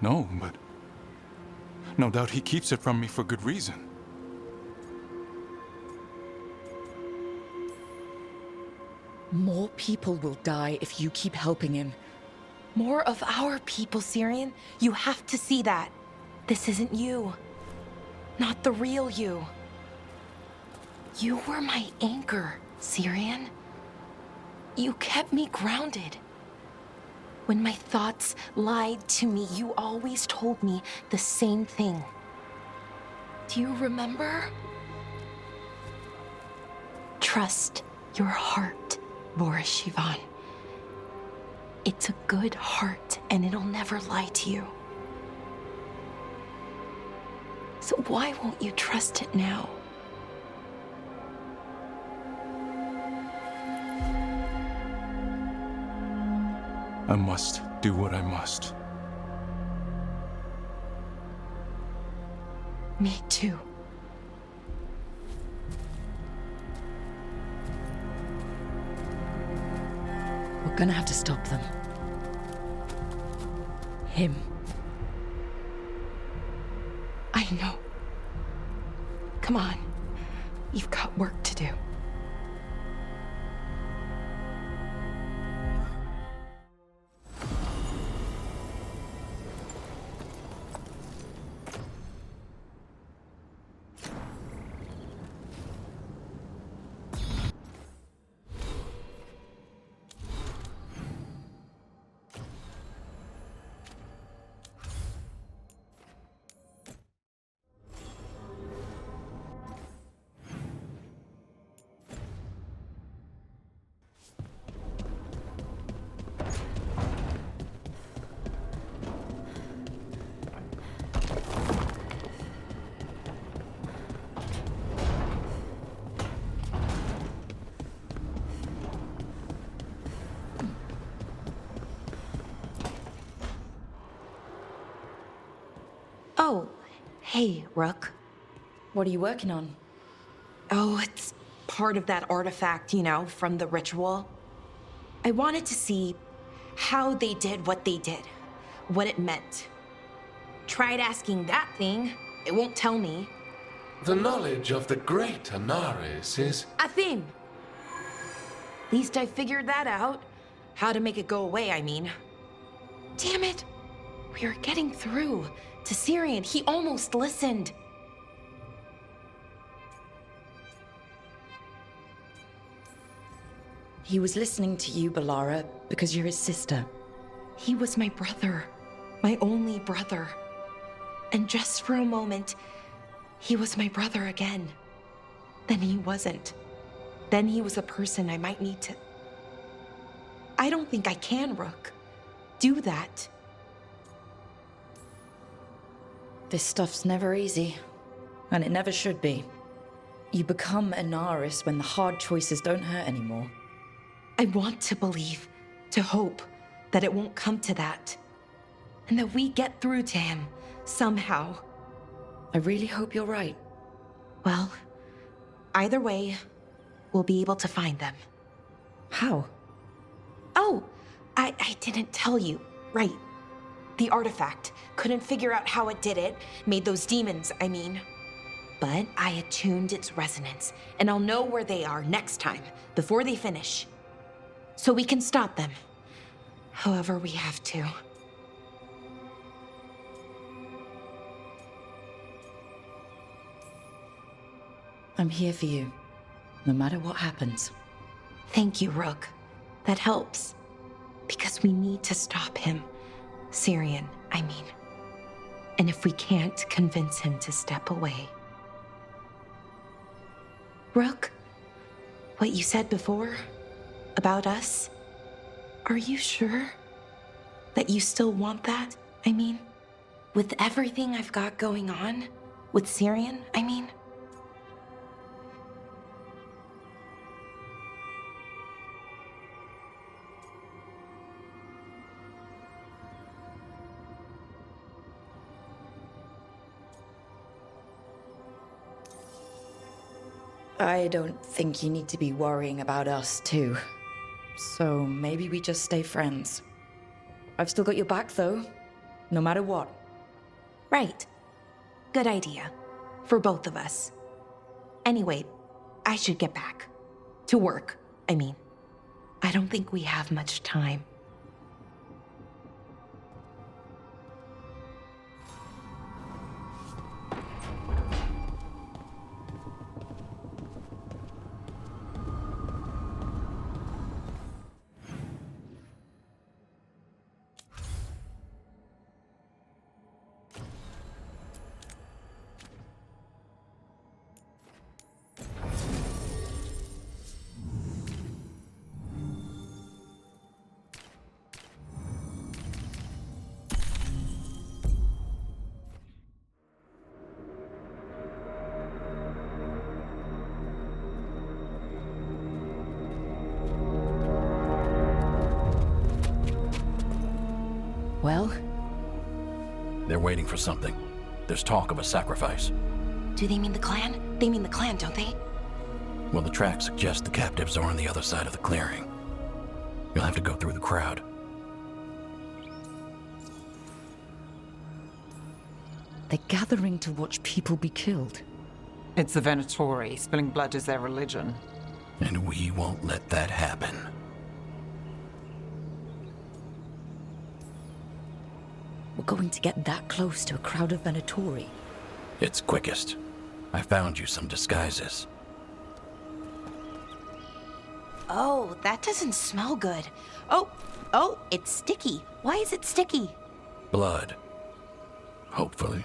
No, but no doubt he keeps it from me for good reason. More people will die if you keep helping him. More of our people, Syrian. You have to see that. This isn't you. Not the real you. You were my anchor, Syrian. You kept me grounded. When my thoughts lied to me, you always told me the same thing. Do you remember? Trust your heart, Boris Shivan. It's a good heart, and it'll never lie to you. So why won't you trust it now? I must do what I must. Me too. We're gonna have to stop them. Him. I know. Come on. You've got work to do. Oh, hey, Rook. What are you working on? Oh, it's part of that artifact, you know, from the ritual. I wanted to see how they did what they did, what it meant. Tried asking that thing, it won't tell me. The knowledge of the great Inaris is... A thing! At least I figured that out. How to make it go away, I mean. Damn it! We were getting through. To Syrian, he almost listened. He was listening to you, Bellara, because you're his sister. He was my brother. My only brother. And just for a moment, he was my brother again. Then he wasn't. then he was a person I might need to... I don't think I can, Rook. Do that. This stuff's never easy, and it never should be. You become Inaris when the hard choices don't hurt anymore. I want to believe, to hope, that it won't come to that. And that we get through to him, somehow. I really hope you're right. Well, either way, we'll be able to find them. How? Oh, I didn't tell you. Right. The artifact. Couldn't figure out how it did it. Made those demons, I mean. But I attuned its resonance, and I'll know where they are next time, before they finish. So we can stop them. However we have to. I'm here for you, no matter what happens. Thank you, Rook. That helps. Because we need to stop him. Syrian, I mean. And if we can't convince him to step away... Rook, what you said before about us, are you sure that you still want that? I mean, with everything I've got going on, with Syrian, I mean? I don't think you need to be worrying about us, too. So maybe we just stay friends. I've still got your back, though, no matter what. Right. Good idea. For both of us. Anyway, I should get back. To work, I mean. I don't think we have much time. Well? They're waiting for something. There's talk of a sacrifice. Do they mean the clan? They mean the clan, don't they? Well, the tracks suggest the captives are on the other side of the clearing. You'll have to go through the crowd. They're gathering to watch people be killed. It's the Venatori. Spilling blood is their religion. And we won't let that happen. We're going to get that close to a crowd of Venatori. It's quickest. I found you some disguises. Oh, that doesn't smell good. Oh, it's sticky. Why is it sticky? Blood. Hopefully.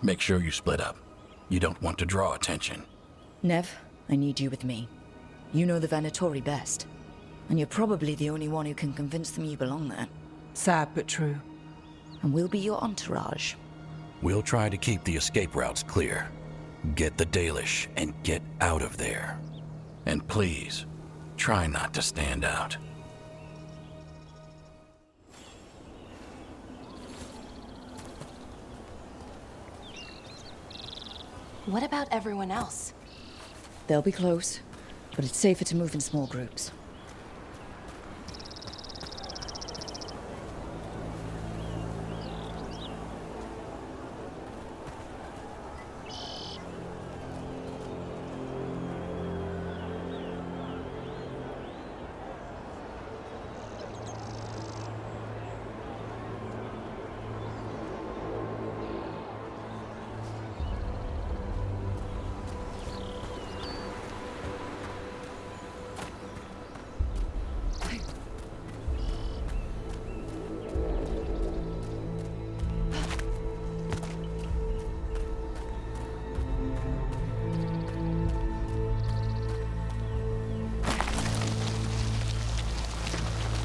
Make sure you split up. You don't want to draw attention. Neve, I need you with me. You know the Venatori best. And you're probably the only one who can convince them you belong there. Sad but true. And we'll be your entourage. We'll try to keep the escape routes clear. Get the Dalish and get out of there. And please, try not to stand out. What about everyone else? They'll be close, but it's safer to move in small groups.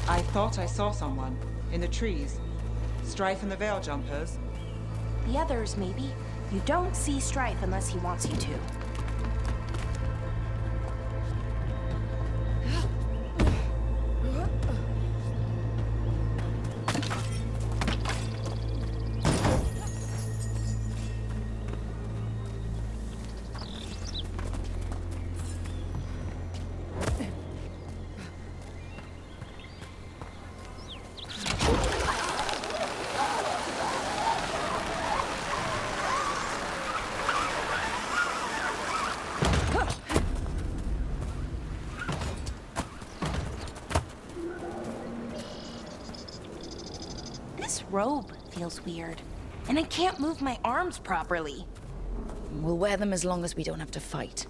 I thought I saw someone. In the trees. Strife and the Veil Jumpers. The others, maybe. You don't see Strife unless he wants you to. Robe feels weird, and I can't move my arms properly. We'll wear them as long as we don't have to fight.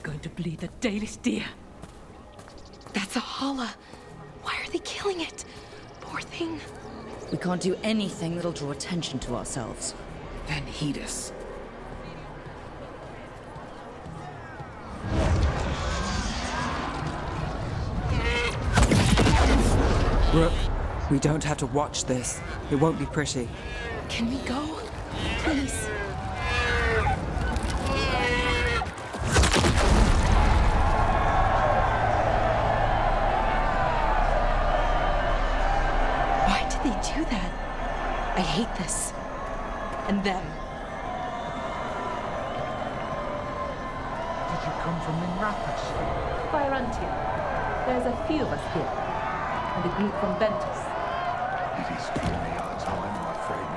Going to bleed the Dalish deer. That's a holla. Why are they killing it? Poor thing. We can't do anything that'll draw attention to ourselves. Then heed us. Rook, we don't have to watch this. It won't be pretty. Can we go? Please. Do that. I hate this. And them. Did you come from Minrapas? Virantia. There's a few of us here. And a group from Ventus. It is truly our time, my friend.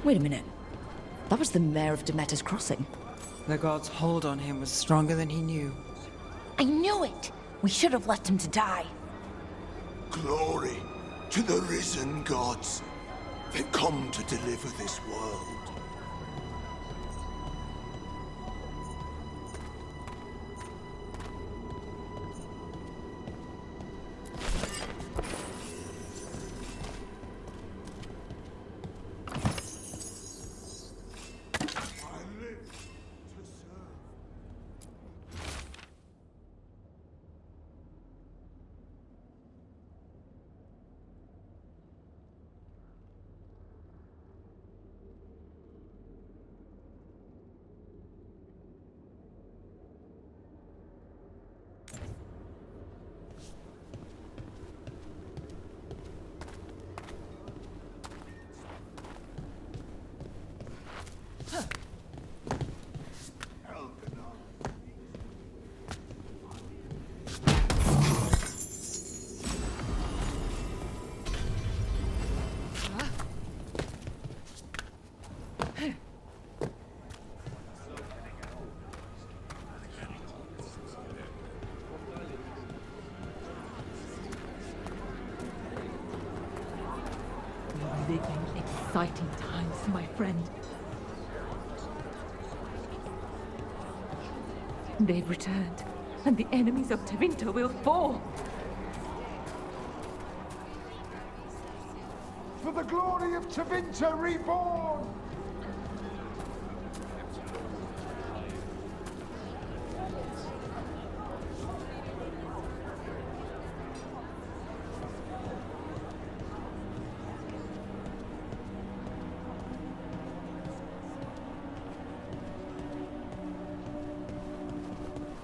Wait a minute. That was the mayor of Demeter's Crossing. The god's hold on him was stronger than he knew. I knew it! We should have left him to die. Glory to the risen gods. They come to deliver this world. Living exciting times, my friend. They've returned, and the enemies of Tevinter will fall. For the glory of Tevinter reborn!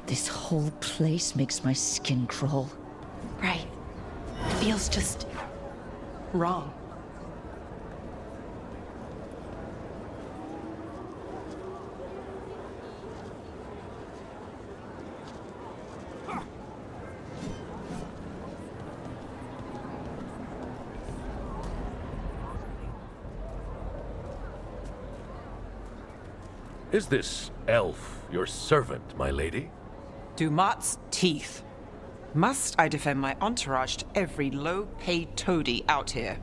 This whole place makes my skin crawl. Right. It feels just wrong. Is this elf your servant, my lady? Dumat's teeth. Must I defend my entourage to every low-paid toady out here?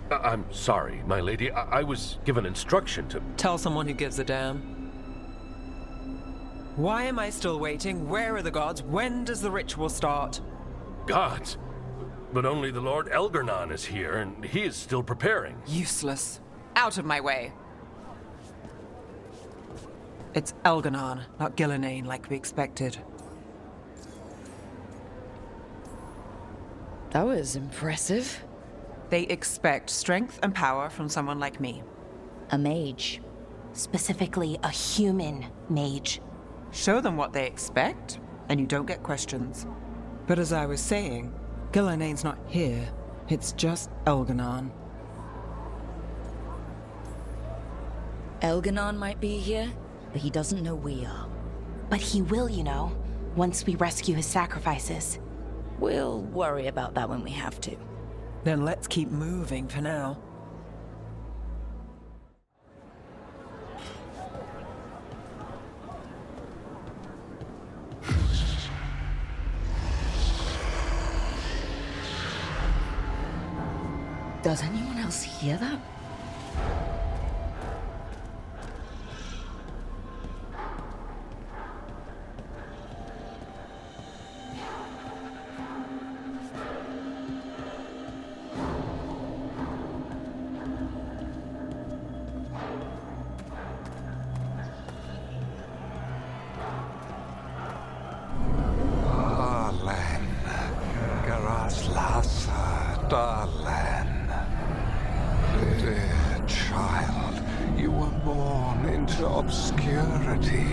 I'm sorry, my lady. I was given instruction to... Tell someone who gives a damn. Why am I still waiting? Where are the gods? When does the ritual start? Gods? But only the Lord Elgarnon is here, and he is still preparing. Useless. Out of my way. It's Elgarnon, not Gillenane like we expected. That was impressive. They expect strength and power from someone like me. A mage. Specifically, a human mage. Show them what they expect, and you don't get questions. But as I was saying, Gillenane's not here. It's just Elgarnon. Elgarnon might be here, but he doesn't know we are. But he will, you know, once we rescue his sacrifices. We'll worry about that when we have to. Then let's keep moving for now. Does anyone else hear that? Dear child, you were born into obscurity.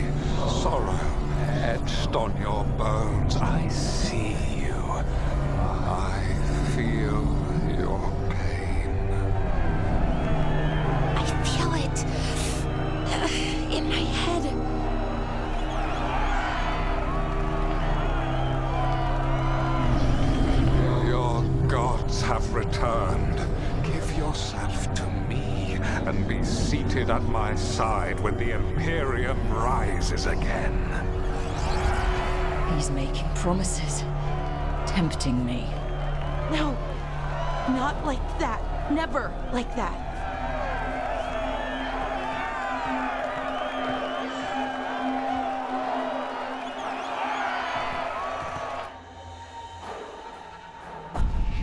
Sorrow etched on your bones. I see you. I feel your pain. I feel it in my head. Your gods have returned. Give yourself to me and be seated at my side when the Imperium rises again. He's making promises, tempting me. No, not like that. Never like that.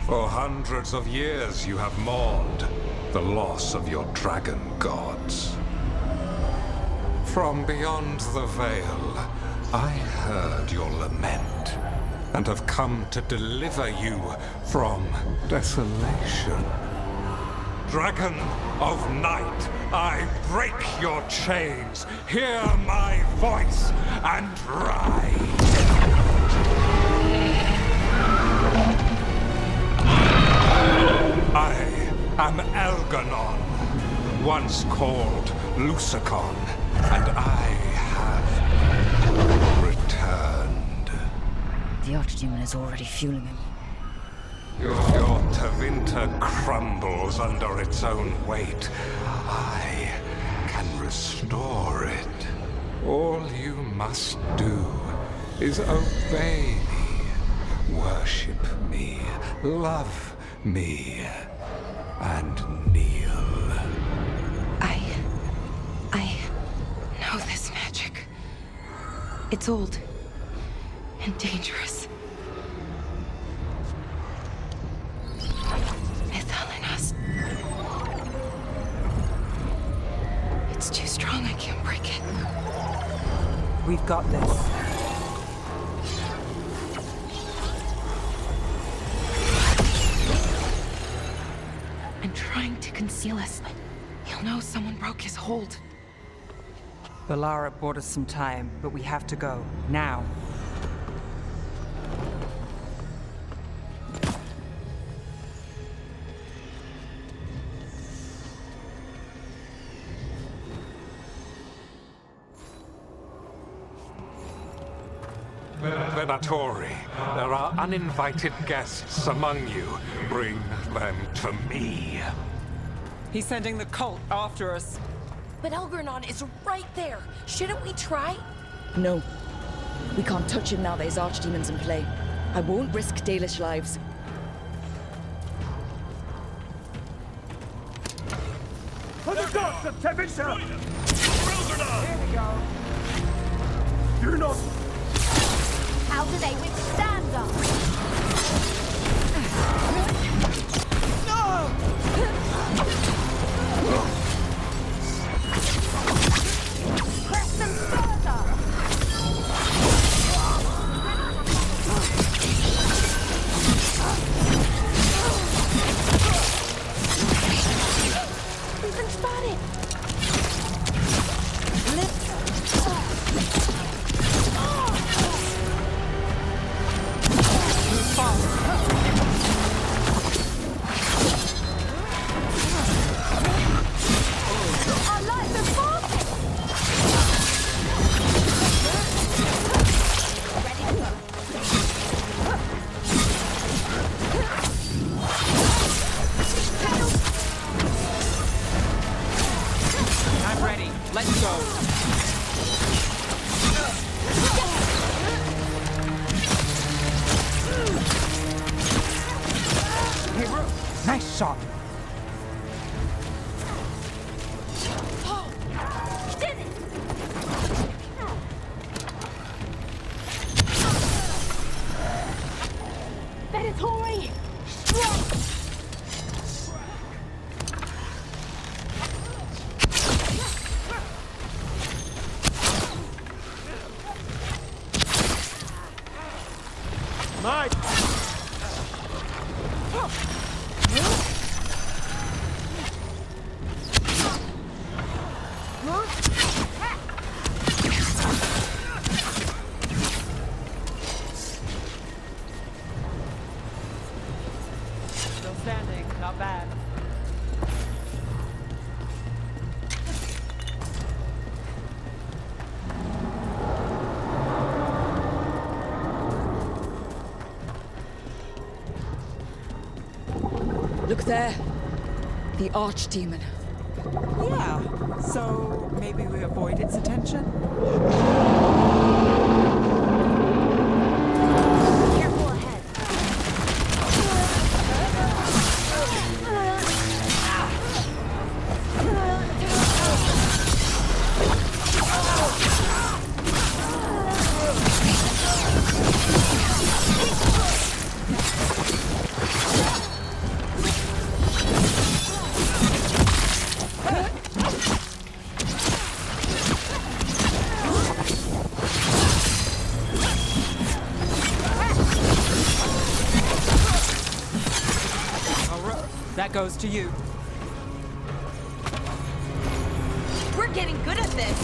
For hundreds of years you have mourned the loss of your dragon gods. From beyond the veil, I heard your lament and have come to deliver you from desolation. Dragon of night, I break your chains. Hear my voice and rise. I am Elgarnon, once called Lucicon, and I have returned. The Archdemon is already fueling him. Your Tevinter crumbles under its own weight. I can restore it. All you must do is obey me, worship me, love me, and kneel. I know this magic. It's old. and dangerous. It's telling us. It's too strong, I can't break it. We've got this. I'm trying to conceal us, but he'll know someone broke his hold. Bellara bought us some time, but we have to go. Now. Venatori, there are uninvited guests among you. Bring them to me. He's sending the cult after us. But Elgernon is right there. Shouldn't we try? No. We can't touch him now that his archdemons in play. I won't risk Dalish lives. For the gods of Tevinter! Here we go. Do not... How do they withstand us? Press them further! We've been spotted! I'm ready. Let's go. Hey, Rook. Nice shot. Did it! Venatori! Strike! Mike! Still standing. Not bad. Look there. The archdemon. Yeah. So maybe we avoid its attention? Careful ahead. That goes to you. We're getting good at this.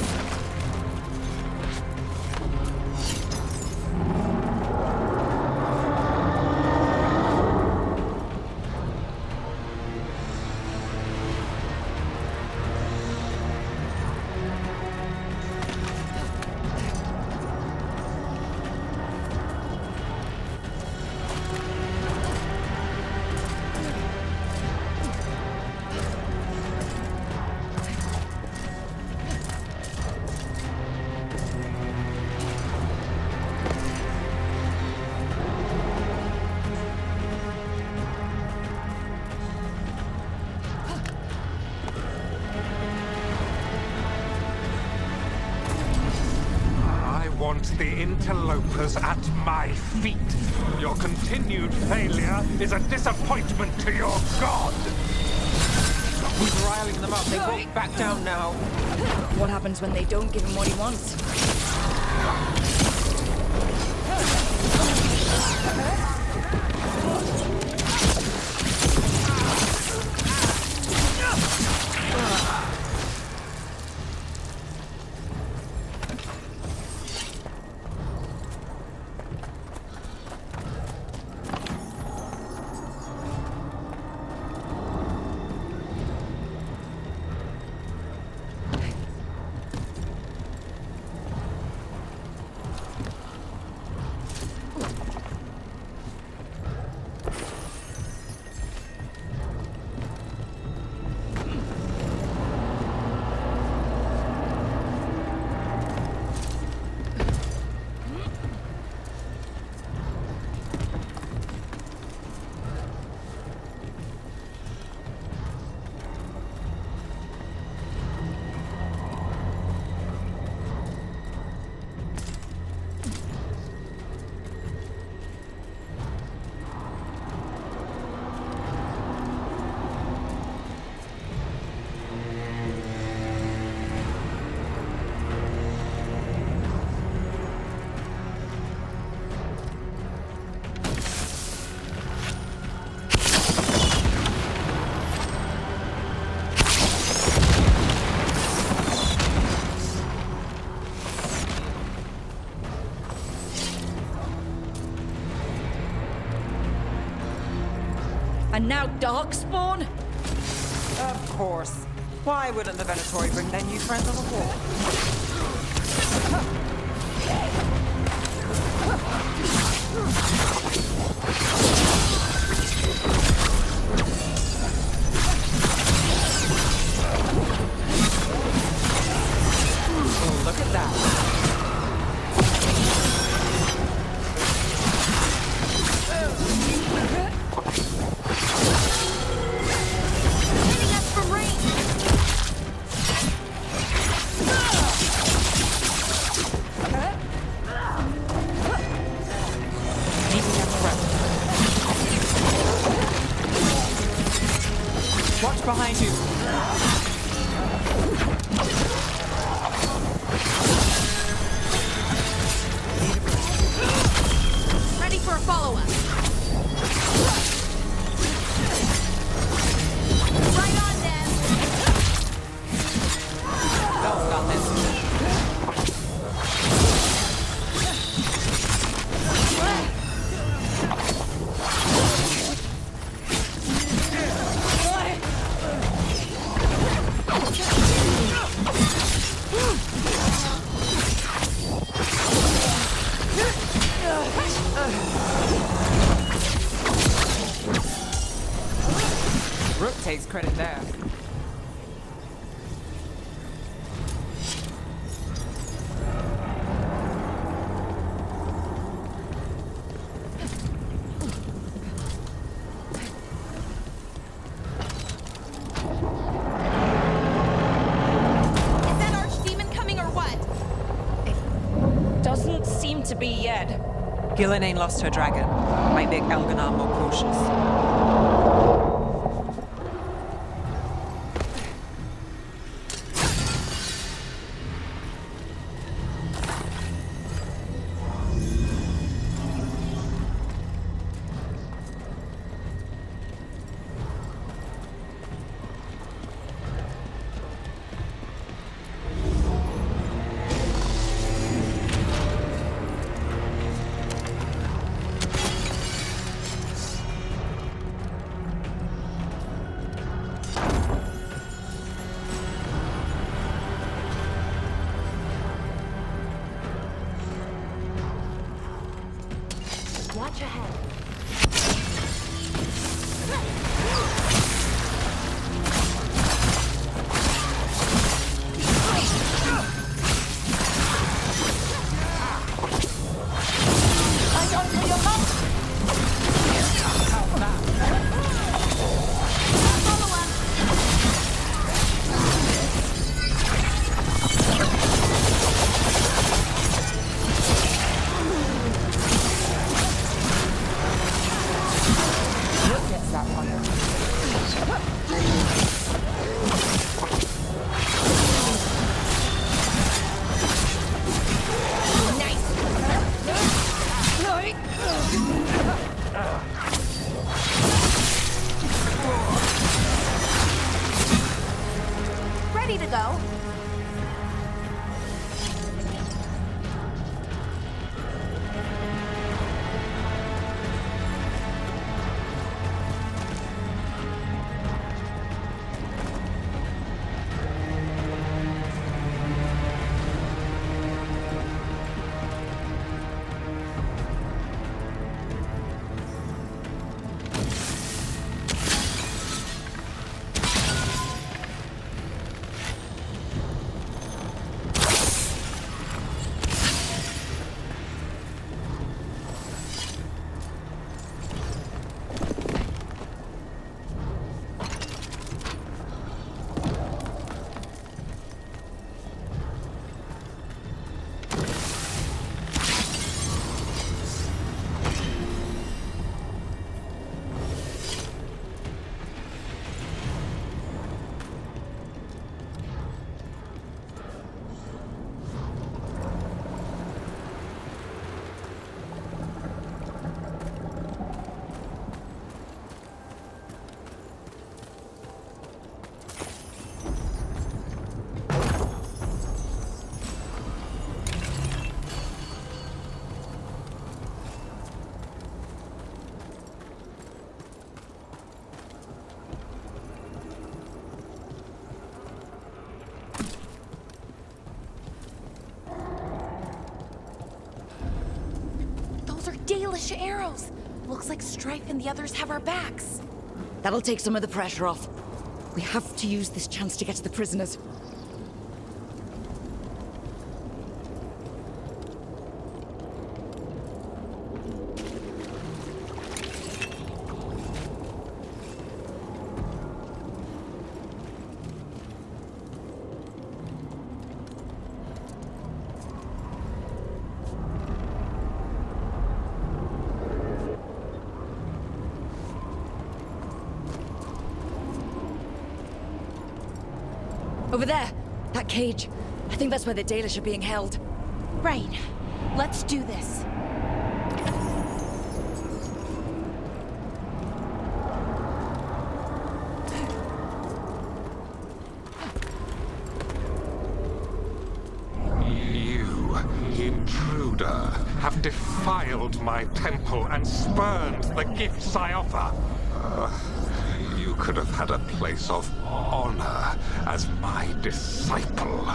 want the interlopers at my feet. Your continued failure is a disappointment to your god. He's riling them up. They won't back down now. What happens when they don't give him what he wants? And now Darkspawn? Of course. Why wouldn't the Venatori bring their new friends on the wall? Oh, look at that. Watch behind you. Ready for a follow-up. Right on, then. Bel's got this. Rook takes credit there. Is that archdemon coming or what? Doesn't seem to be yet. Gillen ain't lost her dragon. Might make Elganar more cautious. Dalish arrows. Looks like Strife and the others have our backs. That'll take some of the pressure off. We have to use this chance to get to the prisoners. Over there! That cage. I think that's where the Dalish are being held. Right. Let's do this. You, intruder, have defiled my temple and spurned the gifts I offer. You could have had a place of honor as my disciple.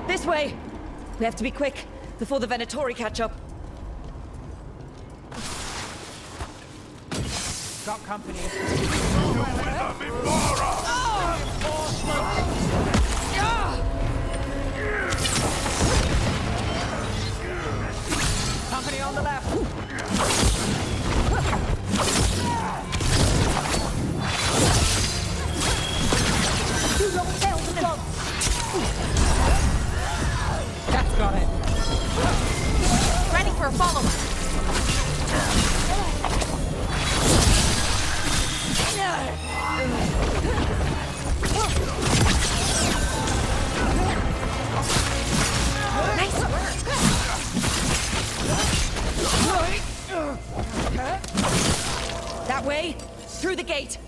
This way! We have to be quick, before the Venatori catch up. Got company. Company on the left. Do not fail the gods. That's got it. Ready for a follow-up. Nice work. That way, through the gate.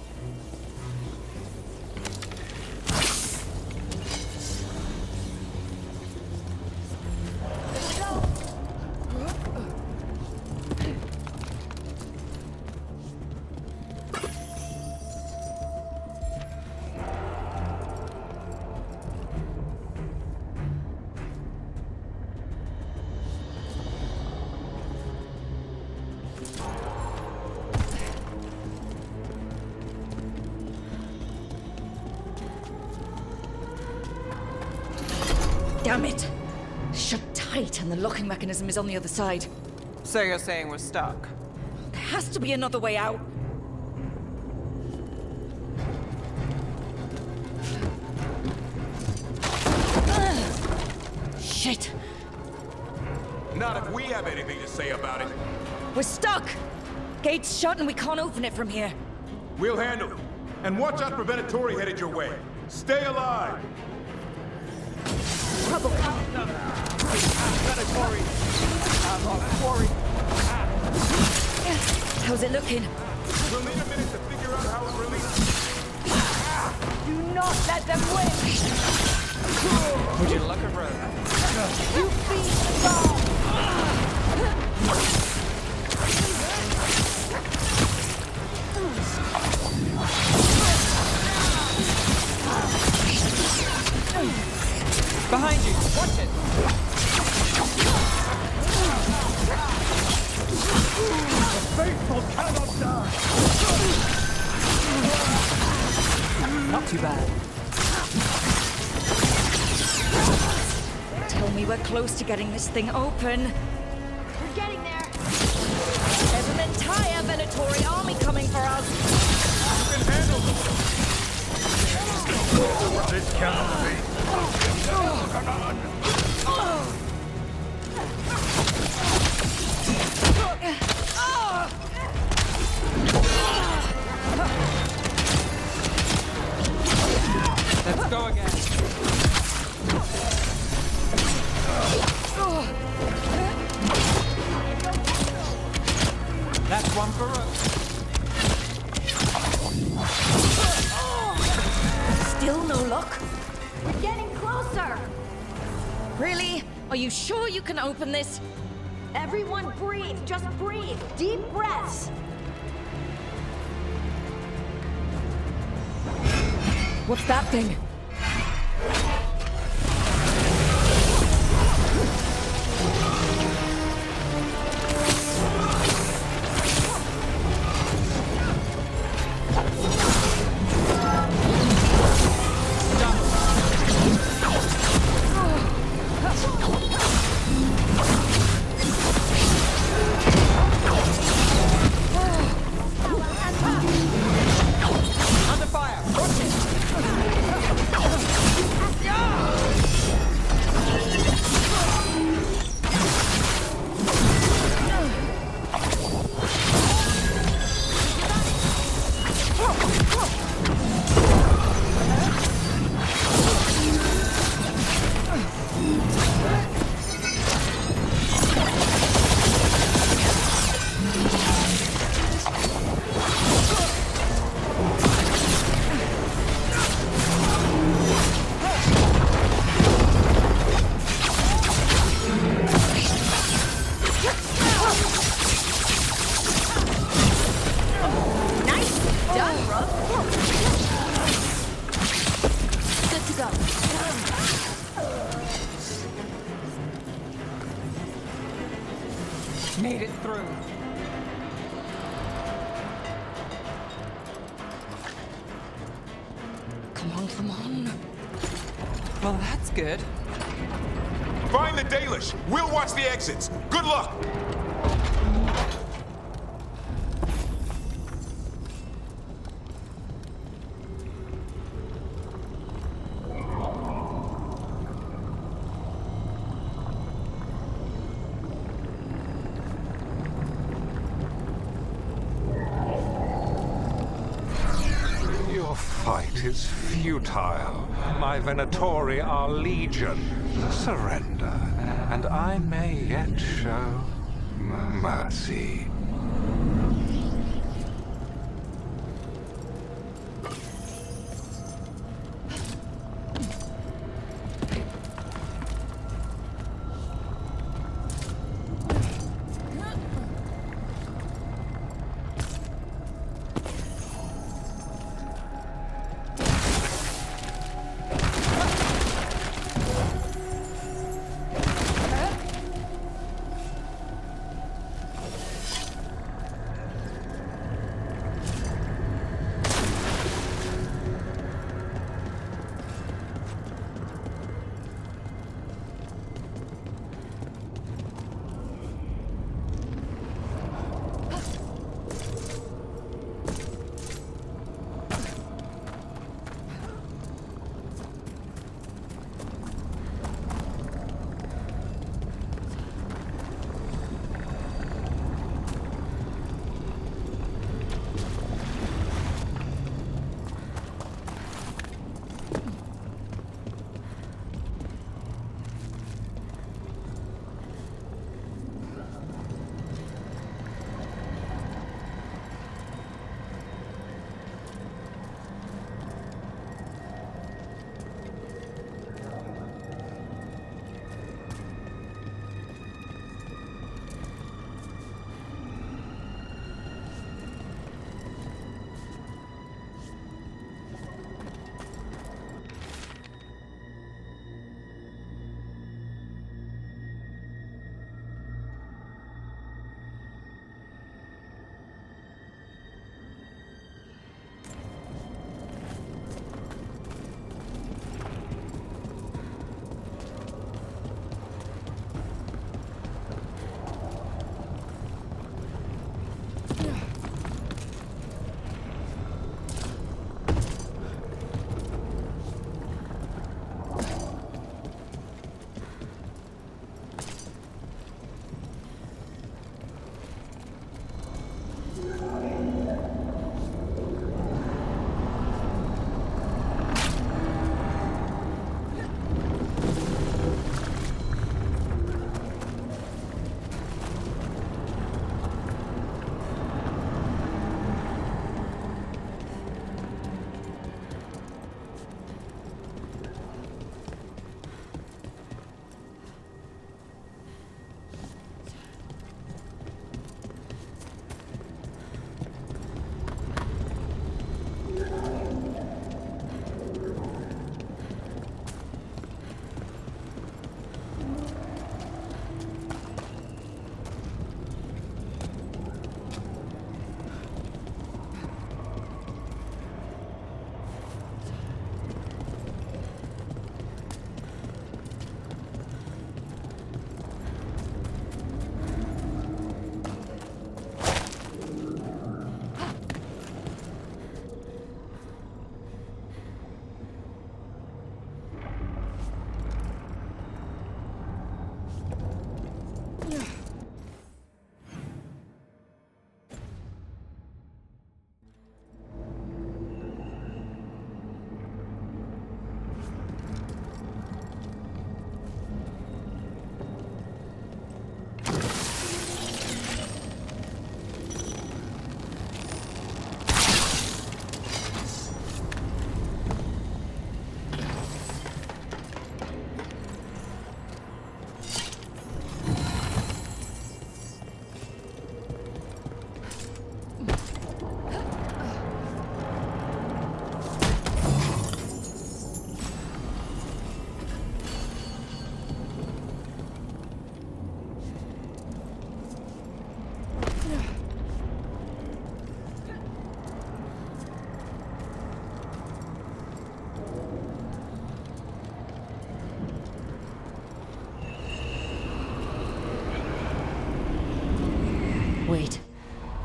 Damn it! Shut tight, and the locking mechanism is on the other side. So you're saying we're stuck? There has to be another way out. Shit! Not if we have anything to say about it. We're stuck! Gate's shut and we can't open it from here. We'll handle it. And watch out for Venatori headed your way. Stay alive! Trouble coming. Venatori. I'm on quarry. How's it looking? We'll need a minute to figure out how it releases. Do not let them win. Would you look at Rook? You feed the god. Behind you! Watch it! The faithful cannot die! Not too bad. Tell me we're close to getting this thing open. We're getting there. There's an entire Venatori army coming for us. You can handle them. This cannot be. Let's go again. That's one for Rook. Still no luck? We're getting closer. Really? Are you sure you can open this? Everyone breathe. Just breathe. Deep breaths. What's that thing? Under fire! Made it through. Come on, come on. Well, that's good. Find the Dalish. We'll watch the exits. Good luck. Your fight is futile. My Venatori are legion. Surrender, and I may yet show mercy.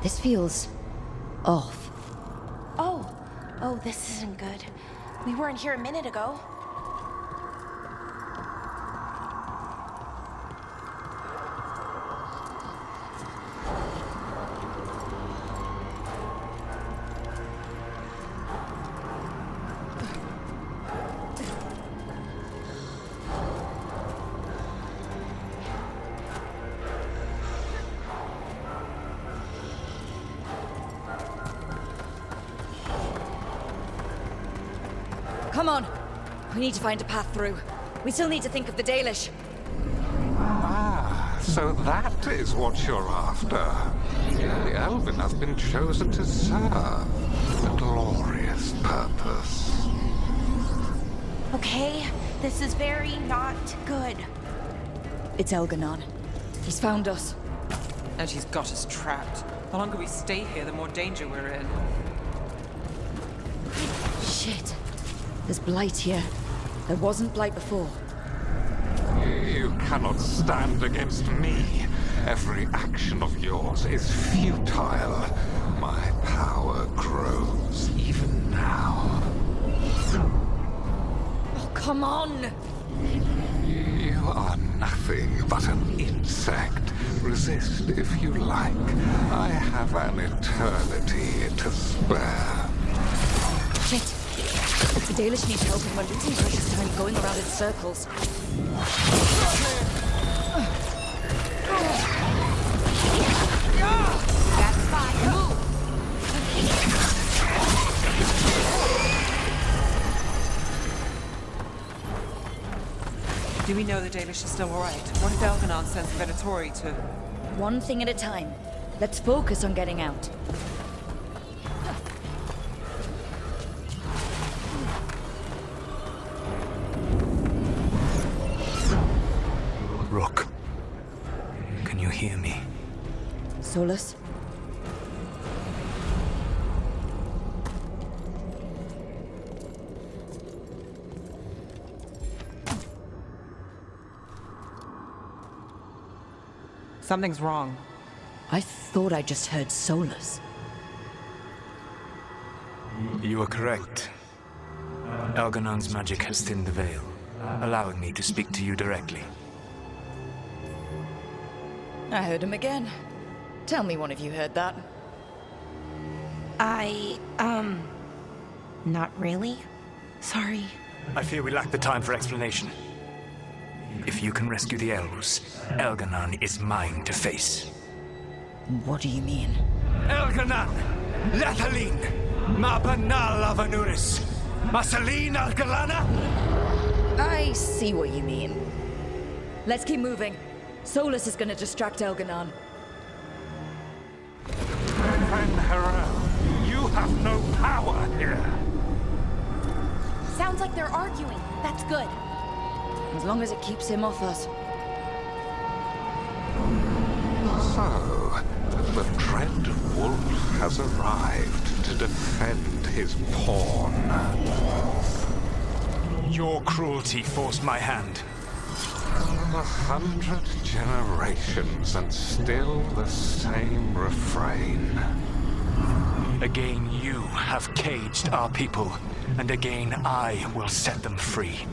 This feels off. Oh, this isn't good. We weren't here a minute ago. Come on! We need to find a path through. We still need to think of the Dalish. Ah, so that is what you're after. The Elven have been chosen to serve a glorious purpose. Okay, this is very not good. It's Elganon. He's found us. And he's got us trapped. The longer we stay here, the more danger we're in. Shit. There's blight here. There wasn't blight before. You cannot stand against me. Every action of yours is futile. My power grows even now. Oh, come on! You are nothing but an insect. Resist if you like. I have an eternity to spare. Shit! The Dalish need help and we're losing precious time going around in circles. That's fine. Move! Do we know the Dalish is still alright? What if Elganon sends Venatori to... One thing at a time. Let's focus on getting out. Rook, can you hear me? Solus? Something's wrong. I thought I just heard Solus. You are correct. Elganon's magic has thinned the veil, allowing me to speak to you directly. I heard him again. Tell me one of you heard that. Not really. Sorry. I fear we lack the time for explanation. If you can rescue the elves, Elganon is mine to face. What do you mean? Elganon! Lethalin! Mabanal Avanuris! Masalin Algalana! I see what you mean. Let's keep moving. Solus is gonna distract Elganon. Fen'Harel, you have no power here. Sounds like they're arguing. That's good. As long as it keeps him off us. So, the Dread Wolf has arrived to defend his pawn. Your cruelty forced my hand. 100 generations and still the same refrain. Again you have caged our people, and again I will set them free.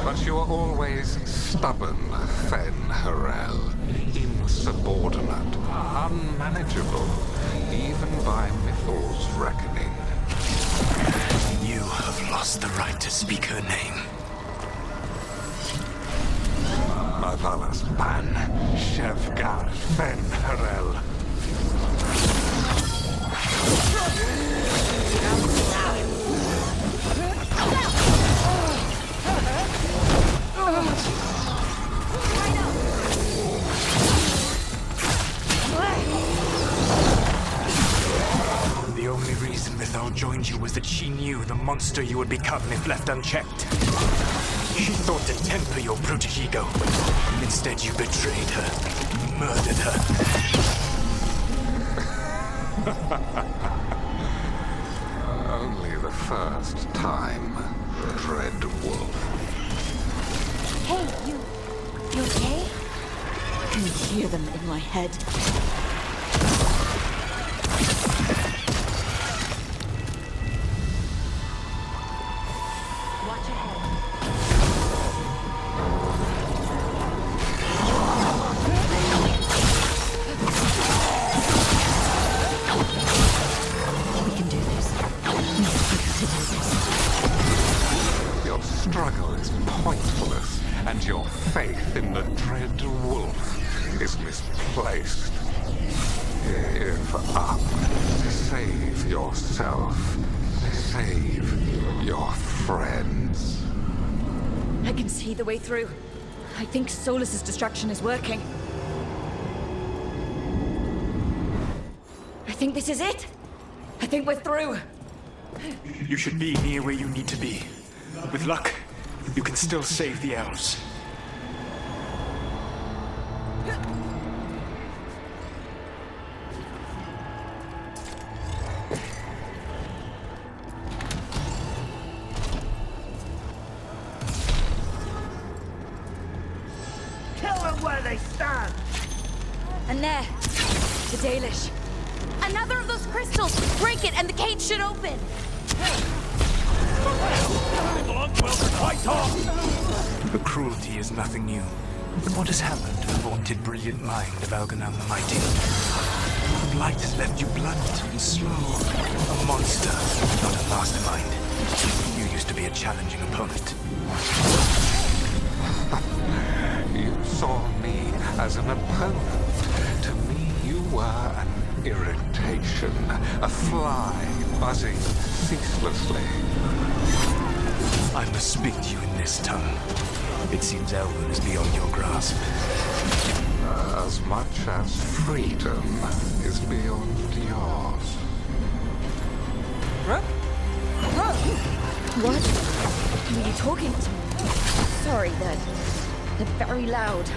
But you are always stubborn, Fen'Harel. Insubordinate, unmanageable, even by Mythal's reckoning. You have lost the right to speak her name. Mavalas Ban, Shevgar Fen'Harel. The only reason Mythal joined you was that she knew the monster you would become if left unchecked. She thought to temper your brutish ego. Instead, you betrayed her, murdered her. Only the first time, Dread Wolf. Hey, you okay? hear them in my head. Watch ahead. We can do this. We have to do this. Your struggle is pointless, and your faith in the dread wolf is misplaced. Give up. Save yourself. Save your friends. I can see the way through. I think Solus's distraction is working. I think this is it. I think we're through. You should be near where you need to be. With luck, you can still save the elves. Kill them where they stand! And there, the Dalish. Another of those crystals! Break it and the cage should open! The cruelty is nothing new. But what has happened to the vaunted brilliant mind of Elganon the Mighty? The blight has left you blunt and slow. A monster, not a mastermind. You used to be a challenging opponent. You saw me as an opponent. To me, you were an irritation, a fly buzzing ceaselessly. I must speak to you in this tongue. It seems Elven is beyond your grasp. As much as freedom is beyond yours. Rook? What? Who are you talking to? Sorry, they're very loud.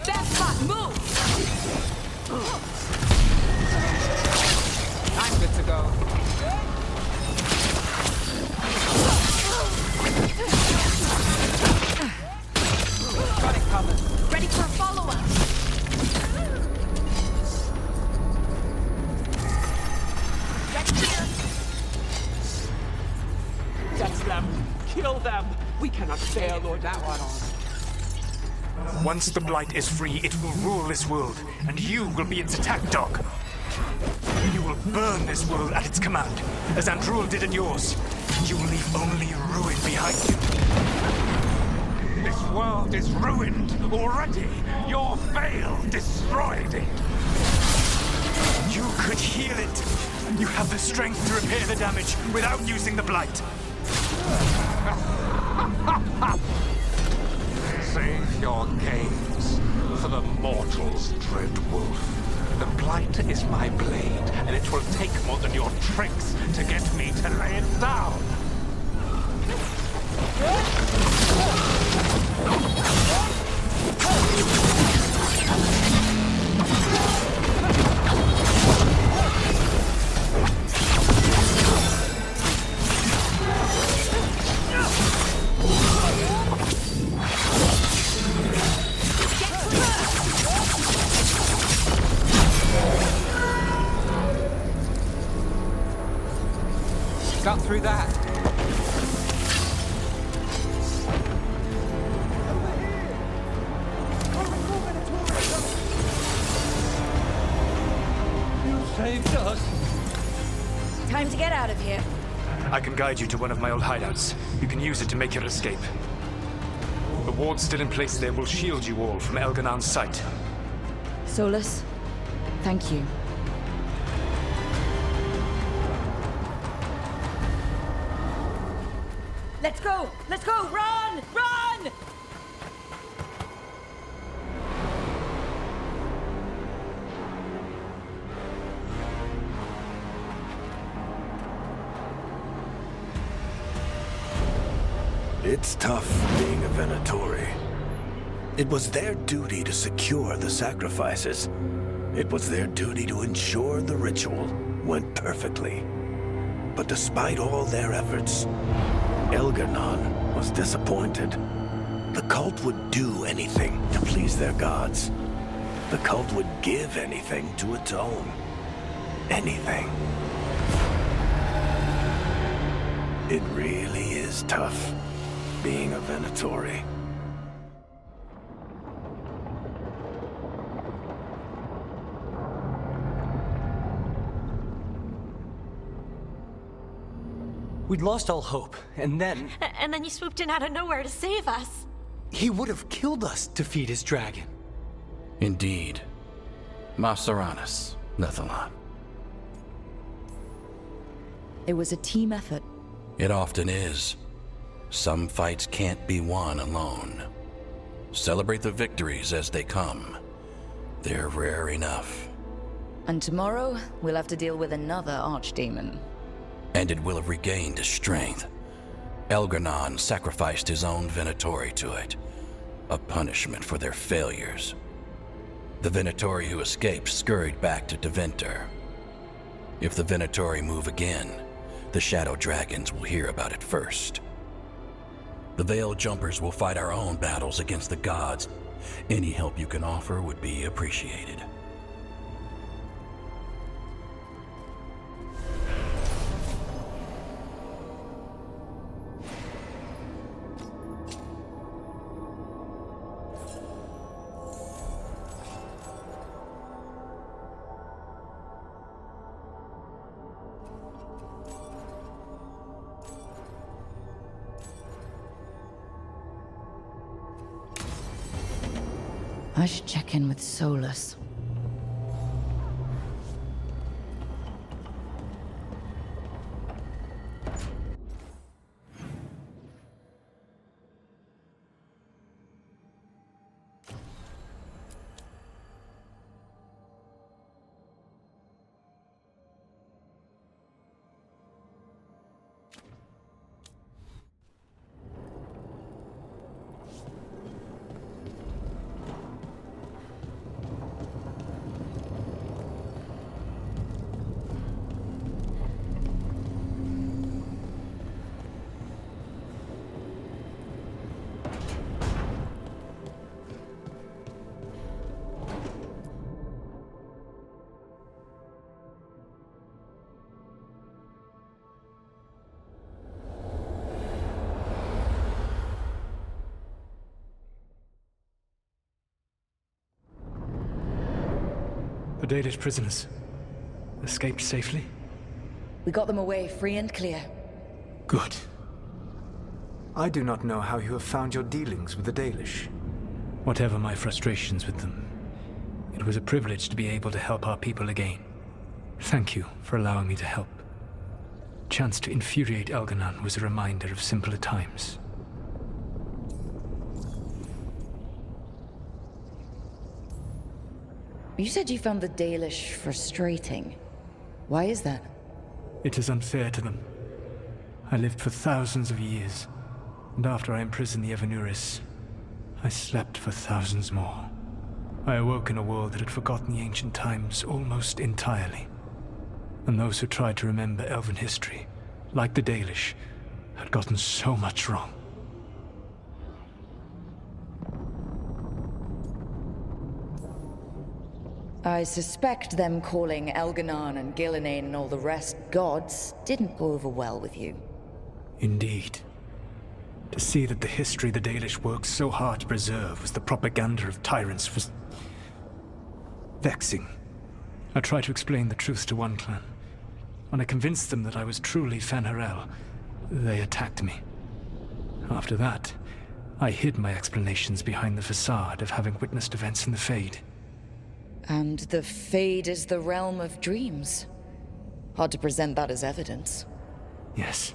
Back spot, move! I'm good to go. Got it covered. Ready for a follow-up! Get here! That's them. Kill them. We cannot fail, Lord. That one on. Once the blight is free, it will rule this world, and you will be its attack dog. You will burn this world at its command, as Andrul did at yours. You will leave only ruin behind you. This world is ruined already. Your veil destroyed it. You could heal it. You have the strength to repair the damage without using the blight. Save your games for the mortals, dread wolf. The blight is my blade, and it will take more than your tricks to get me to lay it down. Got through that. You saved us! Time to get out of here. I can guide you to one of my old hideouts. You can use it to make your escape. The ward still in place there will shield you all from Elganon's sight. Solus, thank you. Let's go! Let's go! Run! Run! It's tough being a Venatori. It was their duty to secure the sacrifices. It was their duty to ensure the ritual went perfectly. But despite all their efforts, Elganon was disappointed. The cult would do anything to please their gods. The cult would give anything to atone. Anything. It really is tough, being a Venatori. We'd lost all hope, and then... And then you swooped in out of nowhere to save us. He would have killed us to feed his dragon. Indeed. Masaranis, Nethalon. It was a team effort. It often is. Some fights can't be won alone. Celebrate the victories as they come. They're rare enough. And tomorrow, we'll have to deal with another archdemon. And it will have regained its strength. Elgar'nan sacrificed his own Venatori to it. A punishment for their failures. The Venatori who escaped scurried back to Tevinter. If the Venatori move again, the Shadow Dragons will hear about it first. The Veil Jumpers will fight our own battles against the gods. Any help you can offer would be appreciated. I should check in with Solus. The Dalish prisoners escaped safely? We got them away free and clear. Good. I do not know how you have found your dealings with the Dalish. Whatever my frustrations with them, it was a privilege to be able to help our people again. Thank you for allowing me to help. Chance to infuriate Elgar'nan was a reminder of simpler times. You said you found the Dalish frustrating. Why is that? It is unfair to them. I lived for thousands of years, and after I imprisoned the Evanuris, I slept for thousands more. I awoke in a world that had forgotten the ancient times almost entirely. And those who tried to remember Elven history, like the Dalish, had gotten so much wrong. I suspect them calling Elgar'nan and Gillenane and all the rest gods didn't go over well with you. Indeed. To see that the history the Dalish worked so hard to preserve was the propaganda of tyrants was vexing. I tried to explain the truth to one clan. When I convinced them that I was truly Fen'Harel, they attacked me. After that, I hid my explanations behind the facade of having witnessed events in the Fade. And the Fade is the realm of dreams. Hard to present that as evidence. Yes.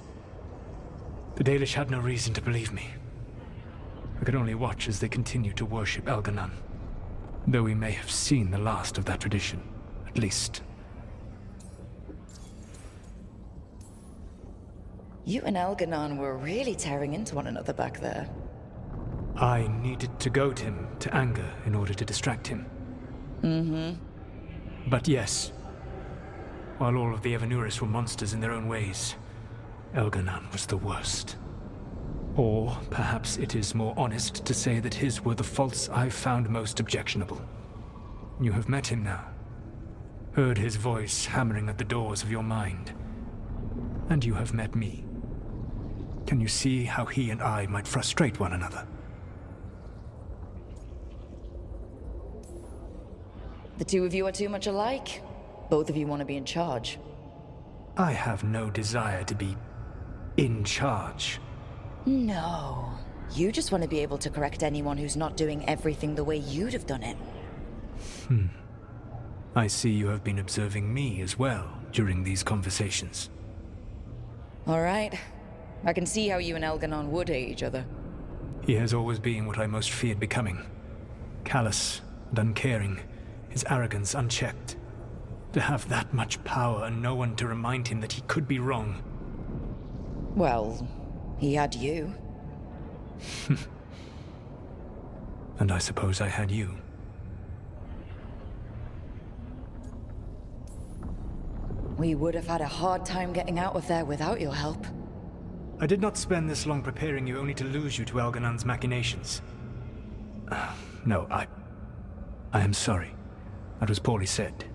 The Dalish had no reason to believe me. I could only watch as they continued to worship Elgar'nan. Though we may have seen the last of that tradition, at least. You and Elgar'nan were really tearing into one another back there. I needed to goad him to anger in order to distract him. But yes, while all of the Evanuris were monsters in their own ways, Elgar'nan was the worst. Or perhaps it is more honest to say that his were the faults I've found most objectionable. You have met him now. Heard his voice hammering at the doors of your mind. And you have met me. Can you see how he and I might frustrate one another? The two of you are too much alike. Both of you want to be in charge. I have no desire to be in charge. No. You just want to be able to correct anyone who's not doing everything the way you'd have done it. I see you have been observing me as well during these conversations. All right. I can see how you and Elganon would hate each other. He has always been what I most feared becoming. Callous and uncaring, his arrogance unchecked. To have that much power and no one to remind him that he could be wrong. Well, he had you. And I suppose I had you. We would have had a hard time getting out of there without your help. I did not spend this long preparing you only to lose you to Elganon's machinations. No, I am sorry. That was poorly said.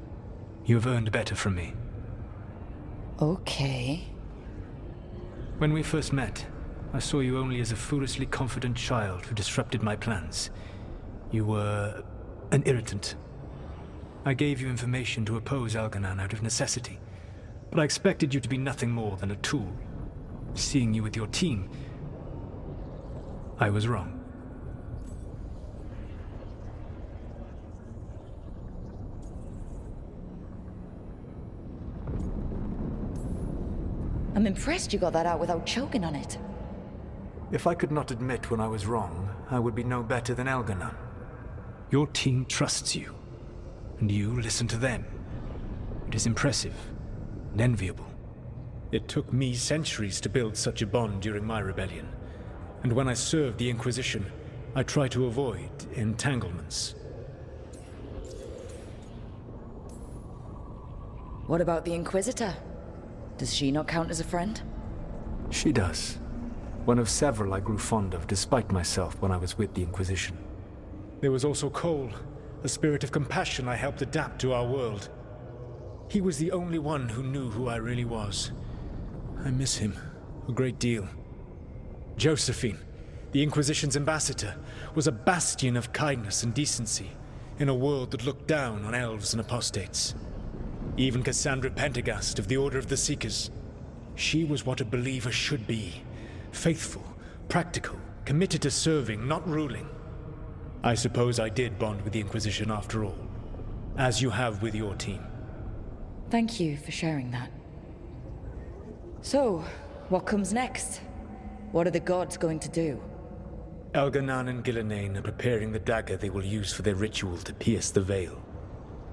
You have earned better from me. Okay. When we first met, I saw you only as a foolishly confident child who disrupted my plans. You were an irritant. I gave you information to oppose Elganon out of necessity, but I expected you to be nothing more than a tool. Seeing you with your team, I was wrong. I'm impressed you got that out without choking on it. If I could not admit when I was wrong, I would be no better than Elganon. Your team trusts you, and you listen to them. It is impressive and enviable. It took me centuries to build such a bond during my rebellion, and when I served the Inquisition, I tried to avoid entanglements. What about the Inquisitor? Does she not count as a friend? She does. One of several I grew fond of despite myself when I was with the Inquisition. There was also Cole, a spirit of compassion I helped adapt to our world. He was the only one who knew who I really was. I miss him a great deal. Josephine, the Inquisition's ambassador, was a bastion of kindness and decency in a world that looked down on elves and apostates. Even Cassandra Pendergast of the Order of the Seekers. She was what a believer should be. Faithful, practical, committed to serving, not ruling. I suppose I did bond with the Inquisition after all, as you have with your team. Thank you for sharing that. So, what comes next? What are the gods going to do? Elganon and Gillenane are preparing the dagger they will use for their ritual to pierce the veil.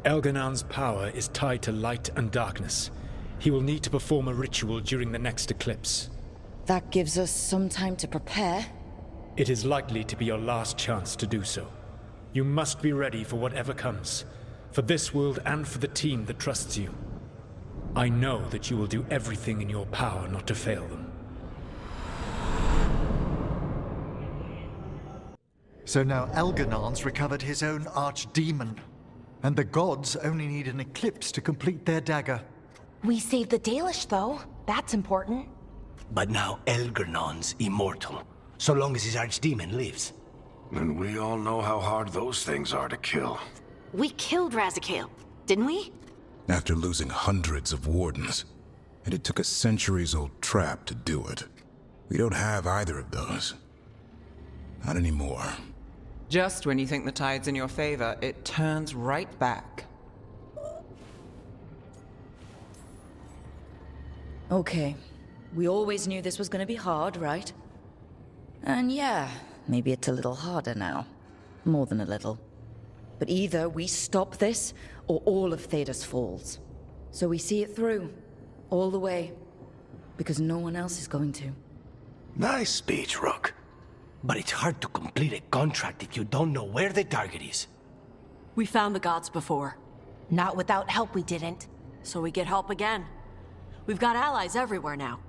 Elganon's power is tied to light and darkness. He will need to perform a ritual during the next eclipse. That gives us some time to prepare. It is likely to be your last chance to do so. You must be ready for whatever comes, for this world and for the team that trusts you. I know that you will do everything in your power not to fail them. So now Elganon's recovered his own archdemon, and the gods only need an eclipse to complete their dagger. We saved the Dalish, though. That's important. But now Elganon's immortal, so long as his archdemon lives. And we all know how hard those things are to kill. We killed Razikale, didn't we? After losing hundreds of wardens, and it took a centuries-old trap to do it. We don't have either of those. Not anymore. Just when you think the tide's in your favor, it turns right back. Okay. We always knew this was going to be hard, right? And yeah, maybe it's a little harder now. More than a little. But either we stop this, or all of Thedas falls. So we see it through. All the way. Because no one else is going to. Nice speech, Rook. But it's hard to complete a contract if you don't know where the target is. We found the gods before. Not without help, we didn't. So we get help again. We've got allies everywhere now.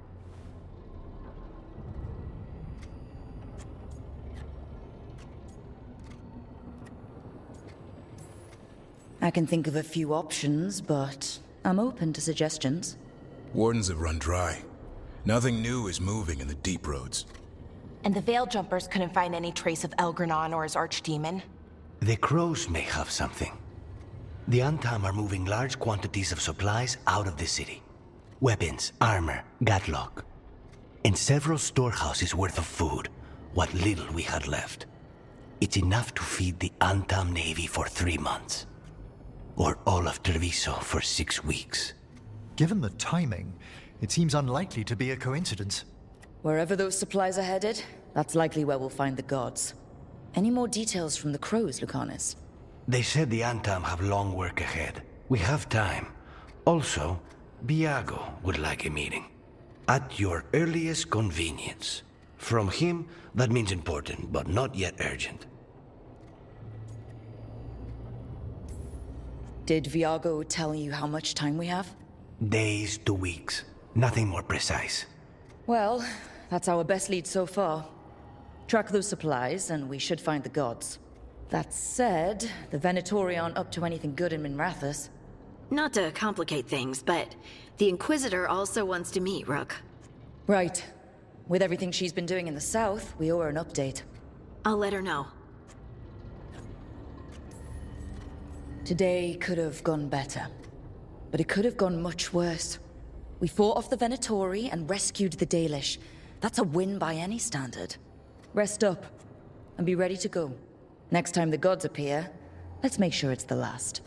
I can think of a few options, but I'm open to suggestions. Wardens have run dry. Nothing new is moving in the deep roads. And the Veil Jumpers couldn't find any trace of Elgranon or his archdemon? The crows may have something. The Untam are moving large quantities of supplies out of the city. Weapons, armor, gatlock. And several storehouses worth of food, what little we had left. It's enough to feed the Untam Navy for 3 months. Or all of Treviso for 6 weeks. Given the timing, it seems unlikely to be a coincidence. Wherever those supplies are headed, that's likely where we'll find the gods. Any more details from the crows, Lucanis? They said the Untam have long work ahead. We have time. Also, Biago would like a meeting. At your earliest convenience. From him, that means important, but not yet urgent. Did Viago tell you how much time we have? Days to weeks. Nothing more precise. Well, that's our best lead so far. Track those supplies, and we should find the gods. That said, the Venatori aren't up to anything good in Minrathous. Not to complicate things, but the Inquisitor also wants to meet Rook. Right. With everything she's been doing in the south, we owe her an update. I'll let her know. Today could have gone better. But it could have gone much worse. We fought off the Venatori and rescued the Dalish. That's a win by any standard. Rest up, and be ready to go. Next time the gods appear, let's make sure it's the last.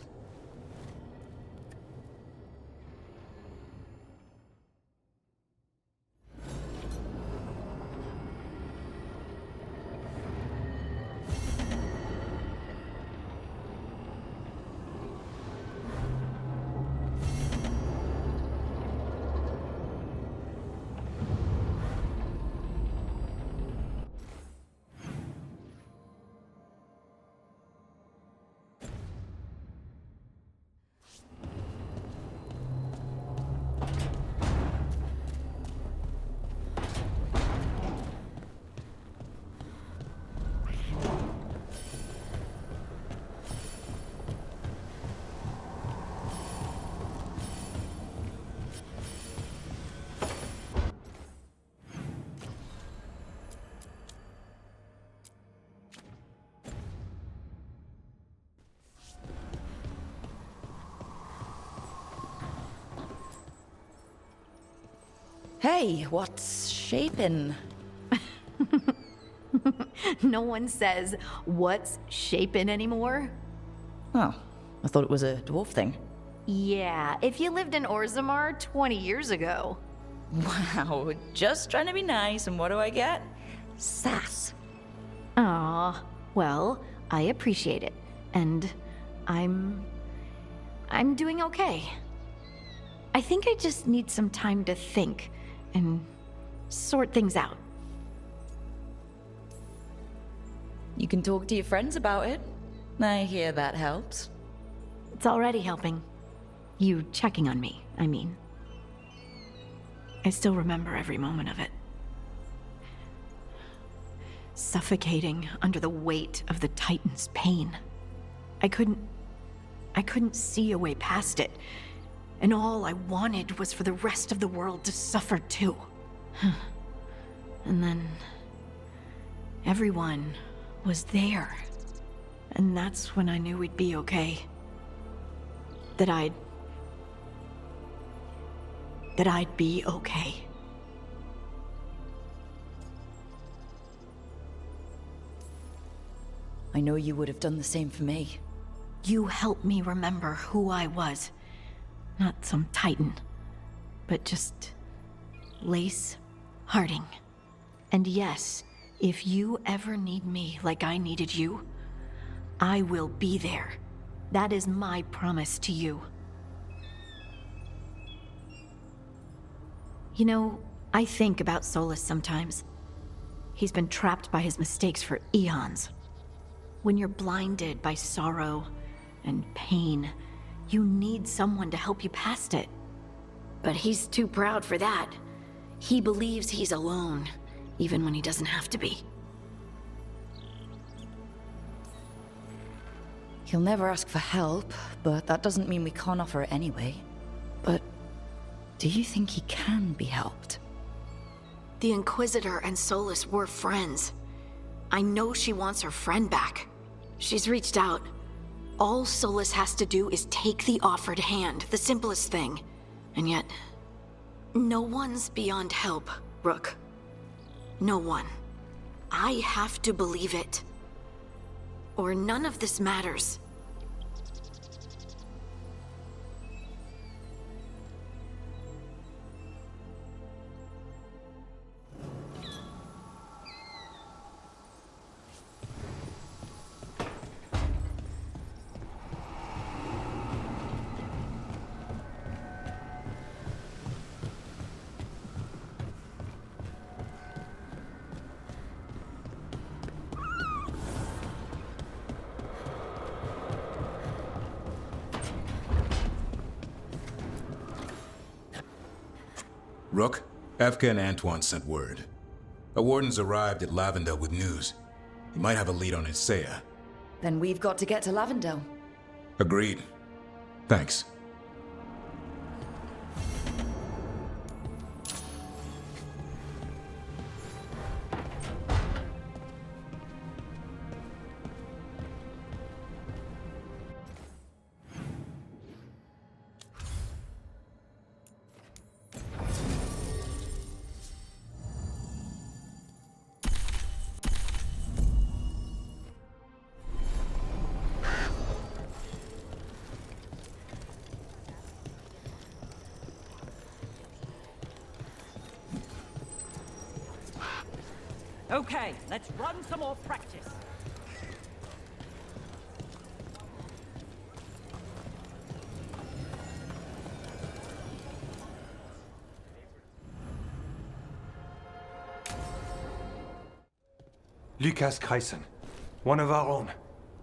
Hey, what's shaping? No one says, what's shaping anymore? Oh, I thought it was a dwarf thing. Yeah, if you lived in Orzammar 20 years ago. Wow, just trying to be nice, and what do I get? Sass. Aw, well, I appreciate it. And I'm doing okay. I think I just need some time to think and sort things out. You can talk to your friends about it. I hear that helps. It's already helping. You checking on me, I mean. I still remember every moment of it. Suffocating under the weight of the Titan's pain. I couldn't see a way past it. And all I wanted was for the rest of the world to suffer too. And then everyone was there. And that's when I knew we'd be okay. That I'd be okay. I know you would have done the same for me. You helped me remember who I was. Not some titan, but just Lace Harding. And yes, if you ever need me like I needed you, I will be there. That is my promise to you. You know, I think about Solus sometimes. He's been trapped by his mistakes for eons. When you're blinded by sorrow and pain, you need someone to help you past it. But he's too proud for that. He believes he's alone, even when he doesn't have to be. He'll never ask for help, but that doesn't mean we can't offer it anyway. But do you think he can be helped? The Inquisitor and Solus were friends. I know she wants her friend back. She's reached out. All Solus has to do is take the offered hand, the simplest thing. And yet, no one's beyond help, Rook. No one. I have to believe it. Or none of this matters. Rook, Efka and Antoine sent word. A warden's arrived at Lavendel with news. He might have a lead on Isaiah. Then we've got to get to Lavendel. Agreed. Thanks. Okay, let's run some more practice. Lucas Kryson, one of our own.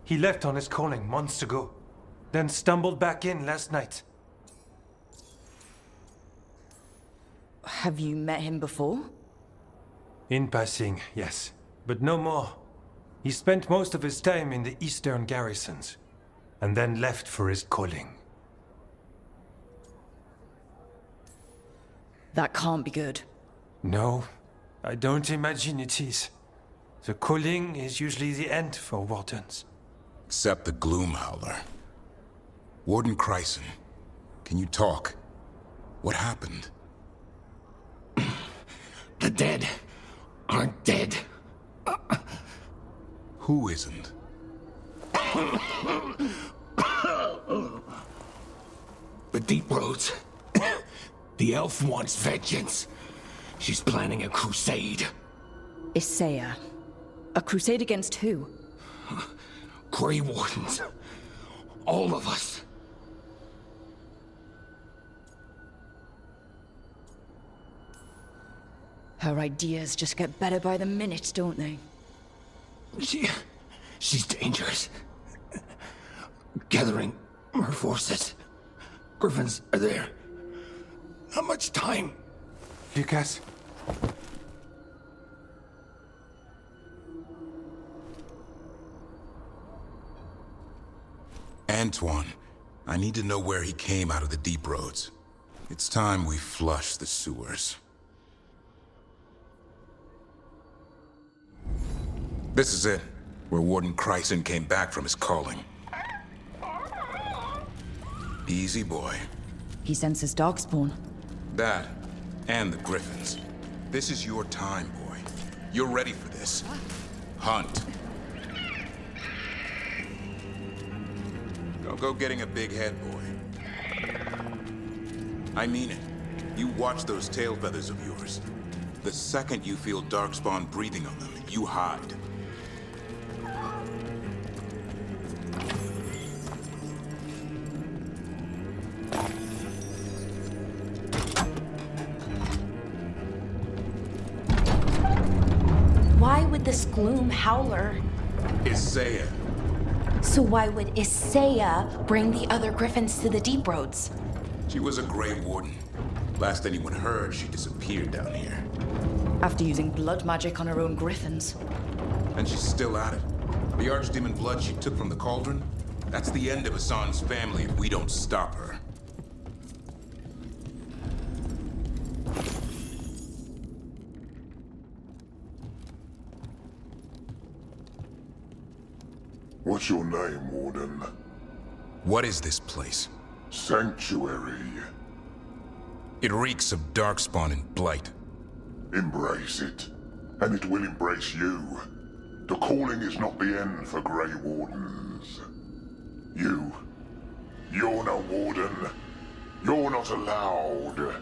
He left on his calling months ago, then stumbled back in last night. Have you met him before? In passing, yes, but no more. He spent most of his time in the eastern garrisons, and then left for his calling. That can't be good. No, I don't imagine it is. The calling is usually the end for wardens. Except the Gloom Howler. Warden Kryson, can you talk? What happened? The dead aren't dead. Who isn't? The Deep Roads. The elf wants vengeance. She's planning a crusade. Isaiah. A crusade against who? Grey Wardens. All of us. Her ideas just get better by the minute, don't they? She's dangerous. Gathering her forces. Griffons are there. Not much time. Lucas. Antoine, I need to know where he came out of the Deep Roads. It's time we flush the sewers. This is it, where Warden Kryson came back from his calling. Easy, boy. He senses Darkspawn. That, and the Griffins. This is your time, boy. You're ready for this. Hunt. Don't go getting a big head, boy. I mean it. You watch those tail feathers of yours. The second you feel Darkspawn breathing on them, you hide. Why would this Gloom Howler... Isaiah. So why would Isaiah bring the other Griffins to the Deep Roads? She was a Grey Warden. Last anyone heard, she disappeared down here. After using blood magic on her own Griffins. And she's still at it. The Archdemon blood she took from the cauldron, That's the end of Hassan's family if we don't stop her. What's your name, Warden? What is this place? Sanctuary. It reeks of darkspawn and blight. Embrace it, and it will embrace you. The calling is not the end for Grey Wardens. You're no Warden. You're not allowed.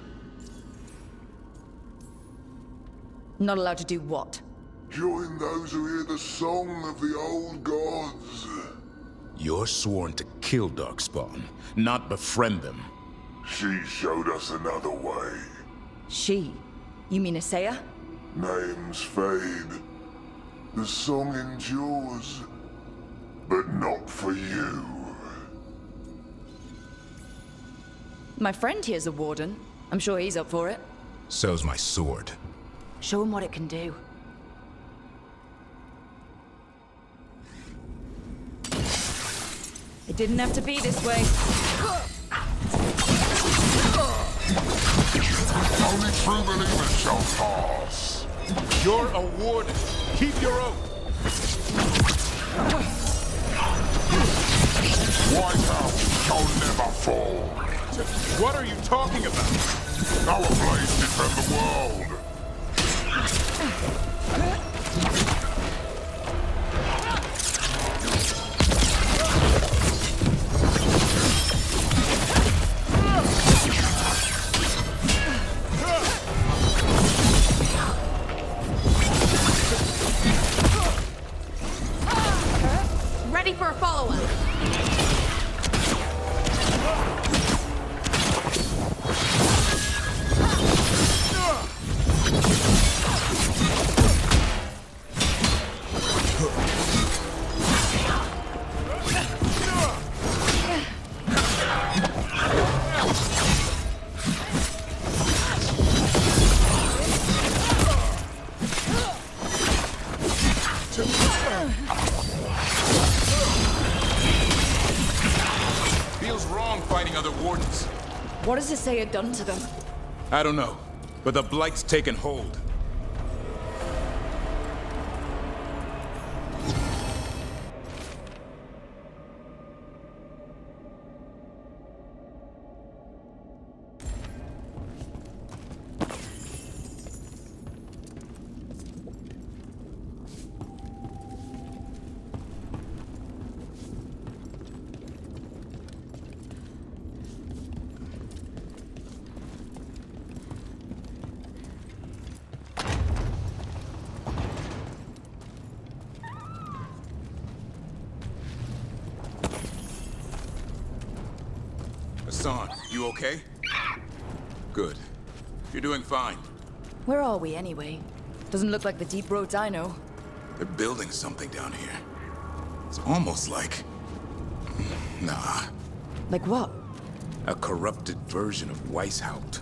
Not allowed to do what? Join those who hear the song of the old gods. You're sworn to kill Darkspawn, not befriend them. She showed us another way. She? You mean Isaiah? Names fade. The song endures. But not for you. My friend here's a warden. I'm sure he's up for it. So's my sword. Show him what it can do. It didn't have to be this way. Only true believers shall pass. You're a warden. Keep your oath. White House shall never fall. What are you talking about? Our blades defend the world. Ready for a follow-up. Feels wrong fighting other wardens. What has Isaiah done to them? I don't know, but the blight's taken hold. Hassan, you okay? Good. You're doing fine. Where are we anyway? Doesn't look like the deep roads I know. They're building something down here. It's almost like... Nah. Like what? A corrupted version of Weishaupt.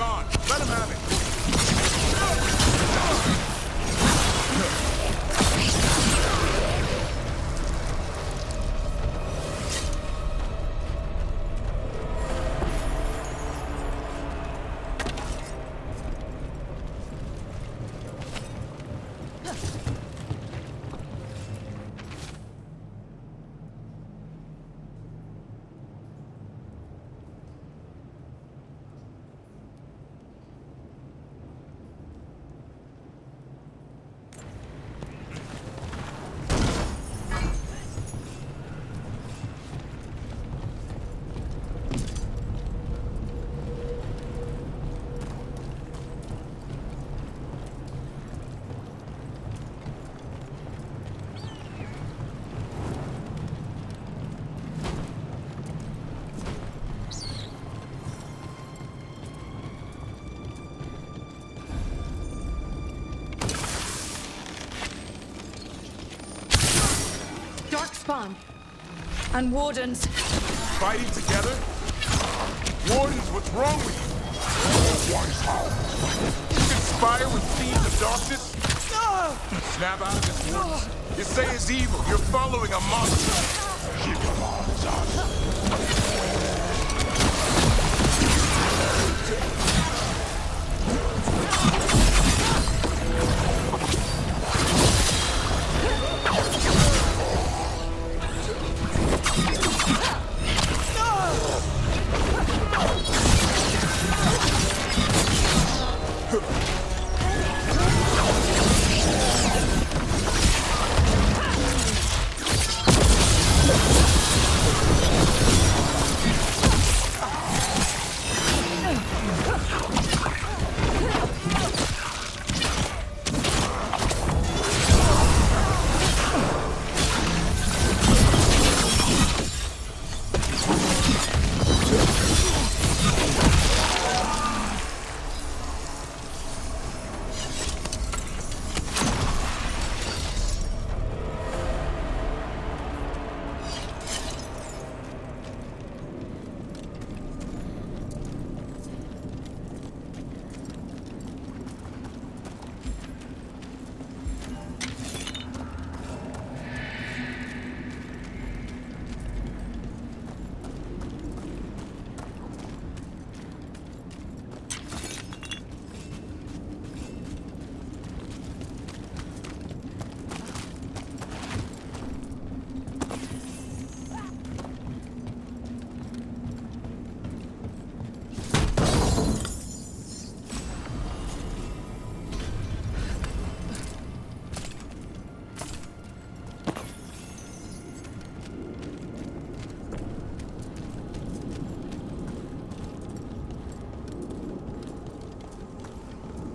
on. Let him have it. Spawn. And Wardens. Fighting together? Wardens, what's wrong with you? You conspire with fiends of darkness? Snap out of this wardens. You say it's evil. You're following a monster.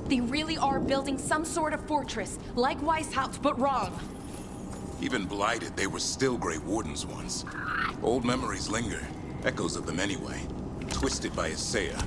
They really are building some sort of fortress, like Weishaupt, but wrong. Even blighted, they were still Grey Wardens once. Old memories linger, echoes of them anyway, twisted by Isaiah.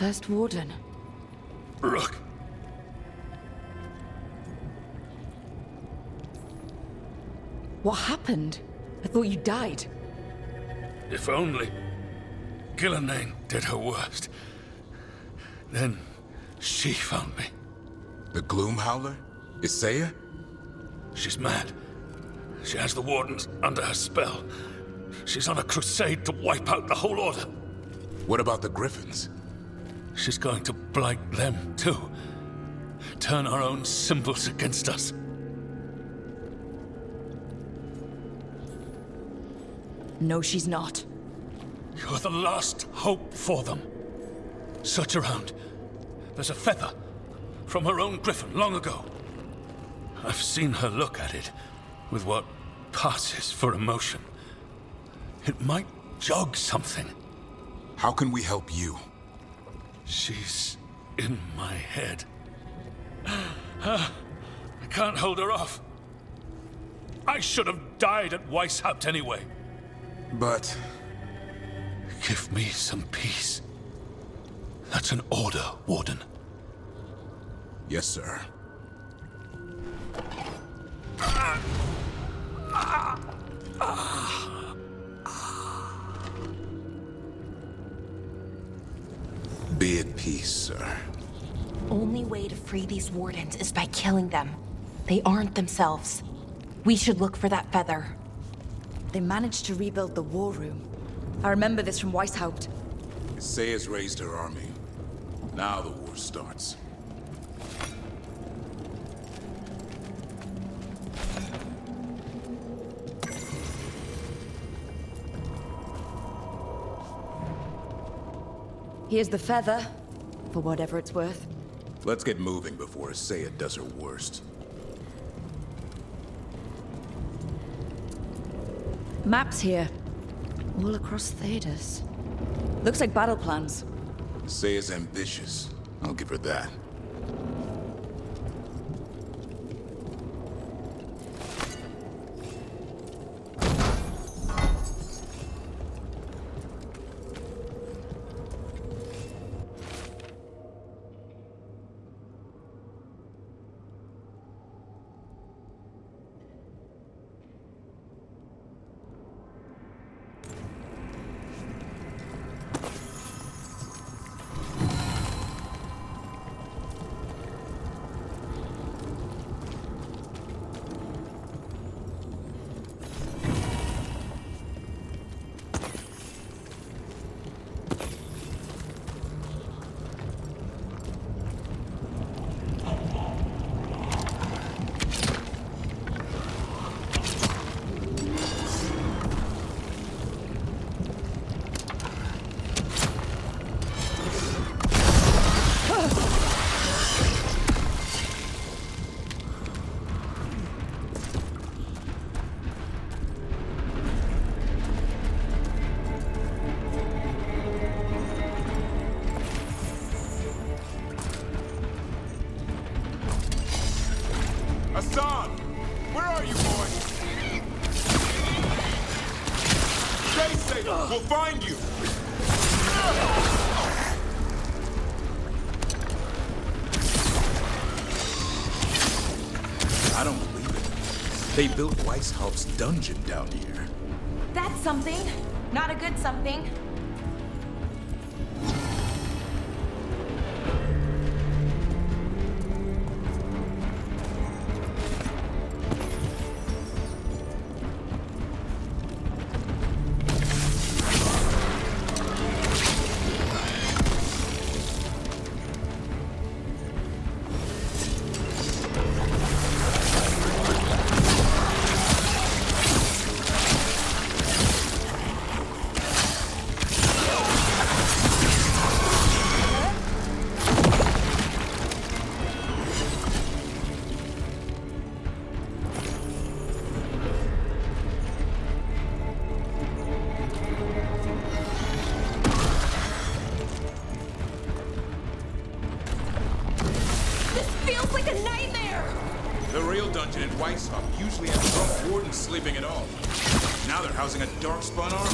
First Warden. Rook. What happened? I thought you died. If only Gillenane did her worst. Then she found me. The Gloom Howler? Isaiah? She's mad. She has the Wardens under her spell. She's on a crusade to wipe out the whole Order. What about the Griffons? She's going to blight them, too. Turn our own symbols against us. No, she's not. You're the last hope for them. Search around. There's a feather from her own Griffon long ago. I've seen her look at it with what passes for emotion. It might jog something. How can we help you? She's in my head. I can't hold her off. I should have died at Weishaupt anyway. But... Give me some peace. That's an order, Warden. Yes, sir. Be at peace, sir. Only way to free these wardens is by killing them. They aren't themselves. We should look for that feather. They managed to rebuild the war room. I remember this from Weishaupt. Saya's raised her army. Now the war starts. Here's the feather, for whatever it's worth. Let's get moving before Saya does her worst. Maps here. All across Thedas. Looks like battle plans. Saya's ambitious. I'll give her that. Hassan! Where are you, boy? Stay safe! We'll find you! I don't believe it. They built Weishaupt's dungeon down here. That's something. Not a good something. Usually have drunk wardens sleeping at all. Now they're housing a darkspawn army.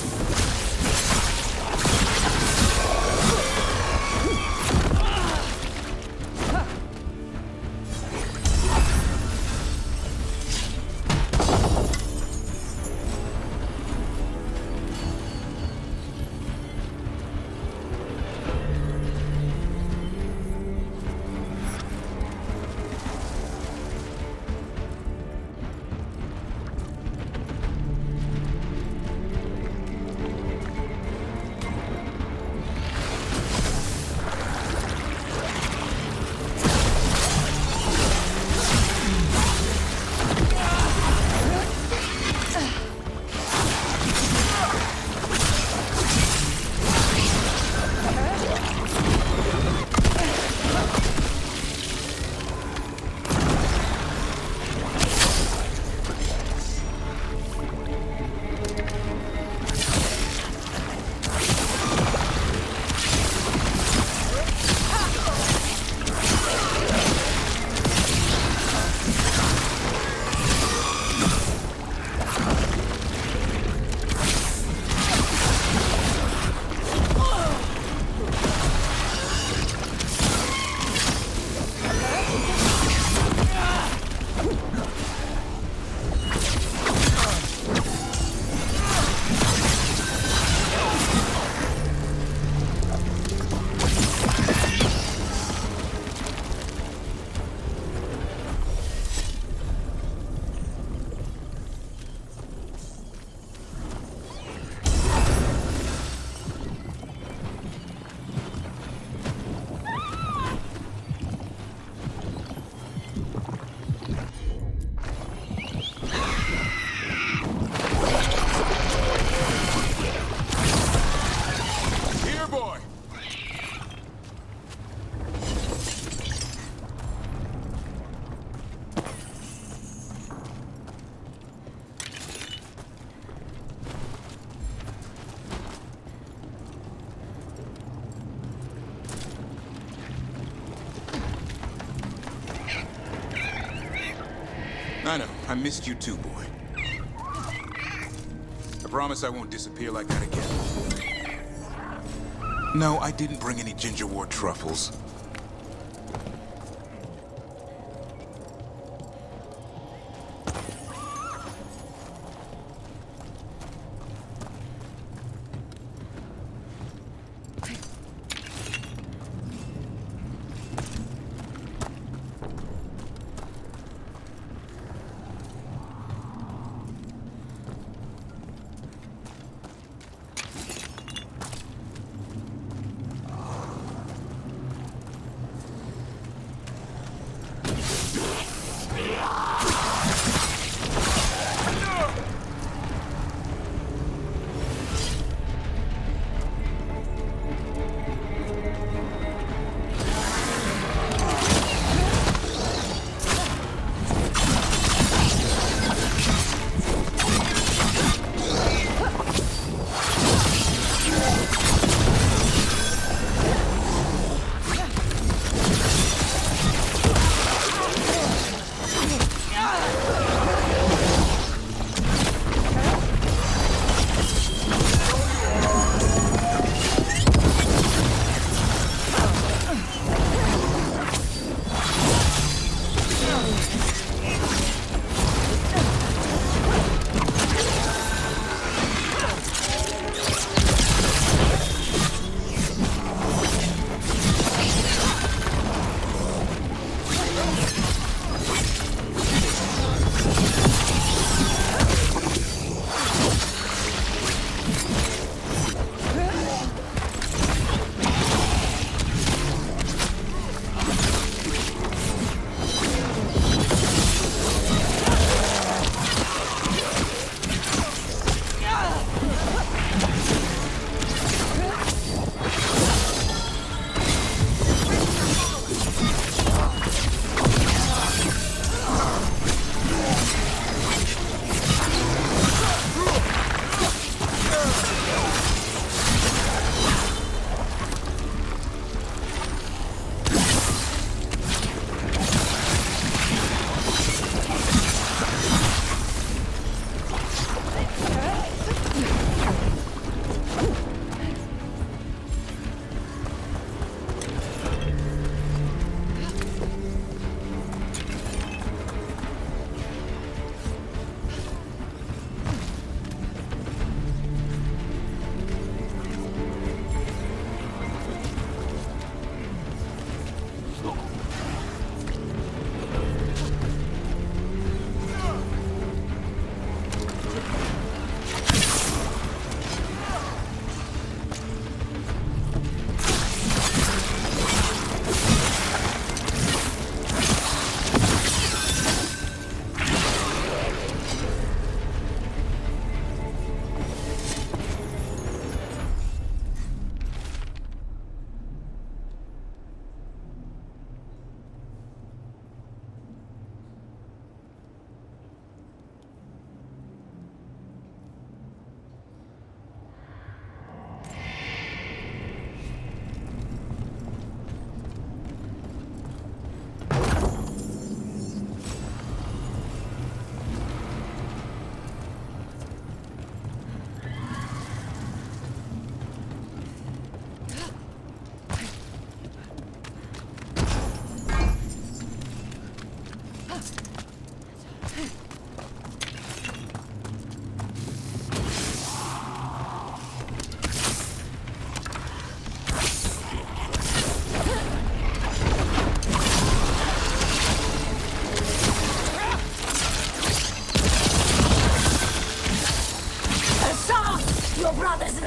I know. I missed you too, boy. I promise I won't disappear like that again. No, I didn't bring any gingerwort truffles.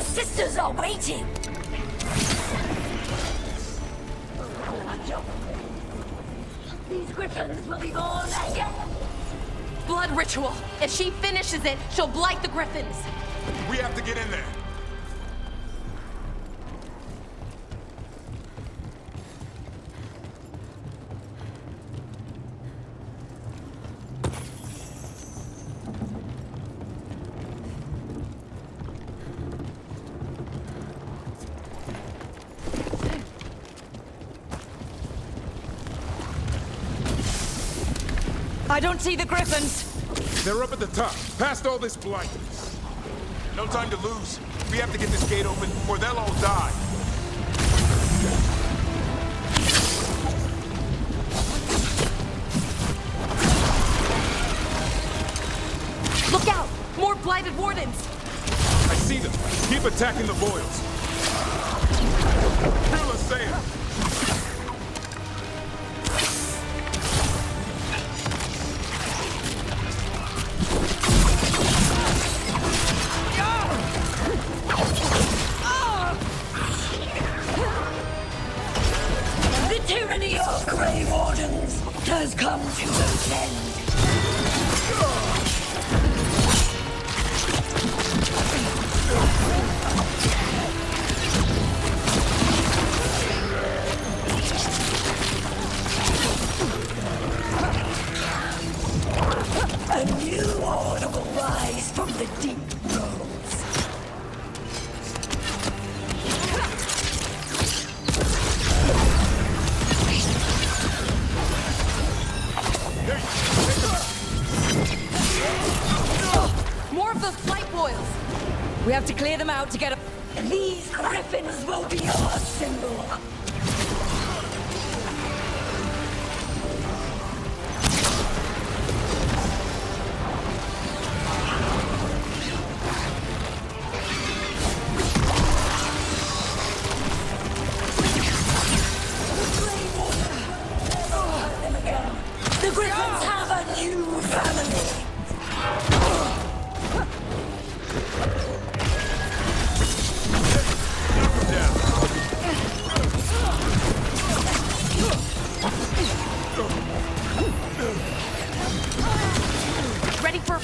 Sisters are waiting! These griffins will be born again! Blood ritual! If she finishes it, she'll blight the griffins! We have to get in there! I don't see the Griffons. They're up at the top, past all this blighting. No time to lose. We have to get this gate open, or they'll all die. Look out! More blighted wardens! I see them. Keep attacking the boils. Fearless sail. The tyranny of Grey Wardens has come to its end. A new order will rise from the deep roads. More of those blight boils! We have to clear them out to get a... These griffins will be our symbol. The griffins have a new family. Ready for...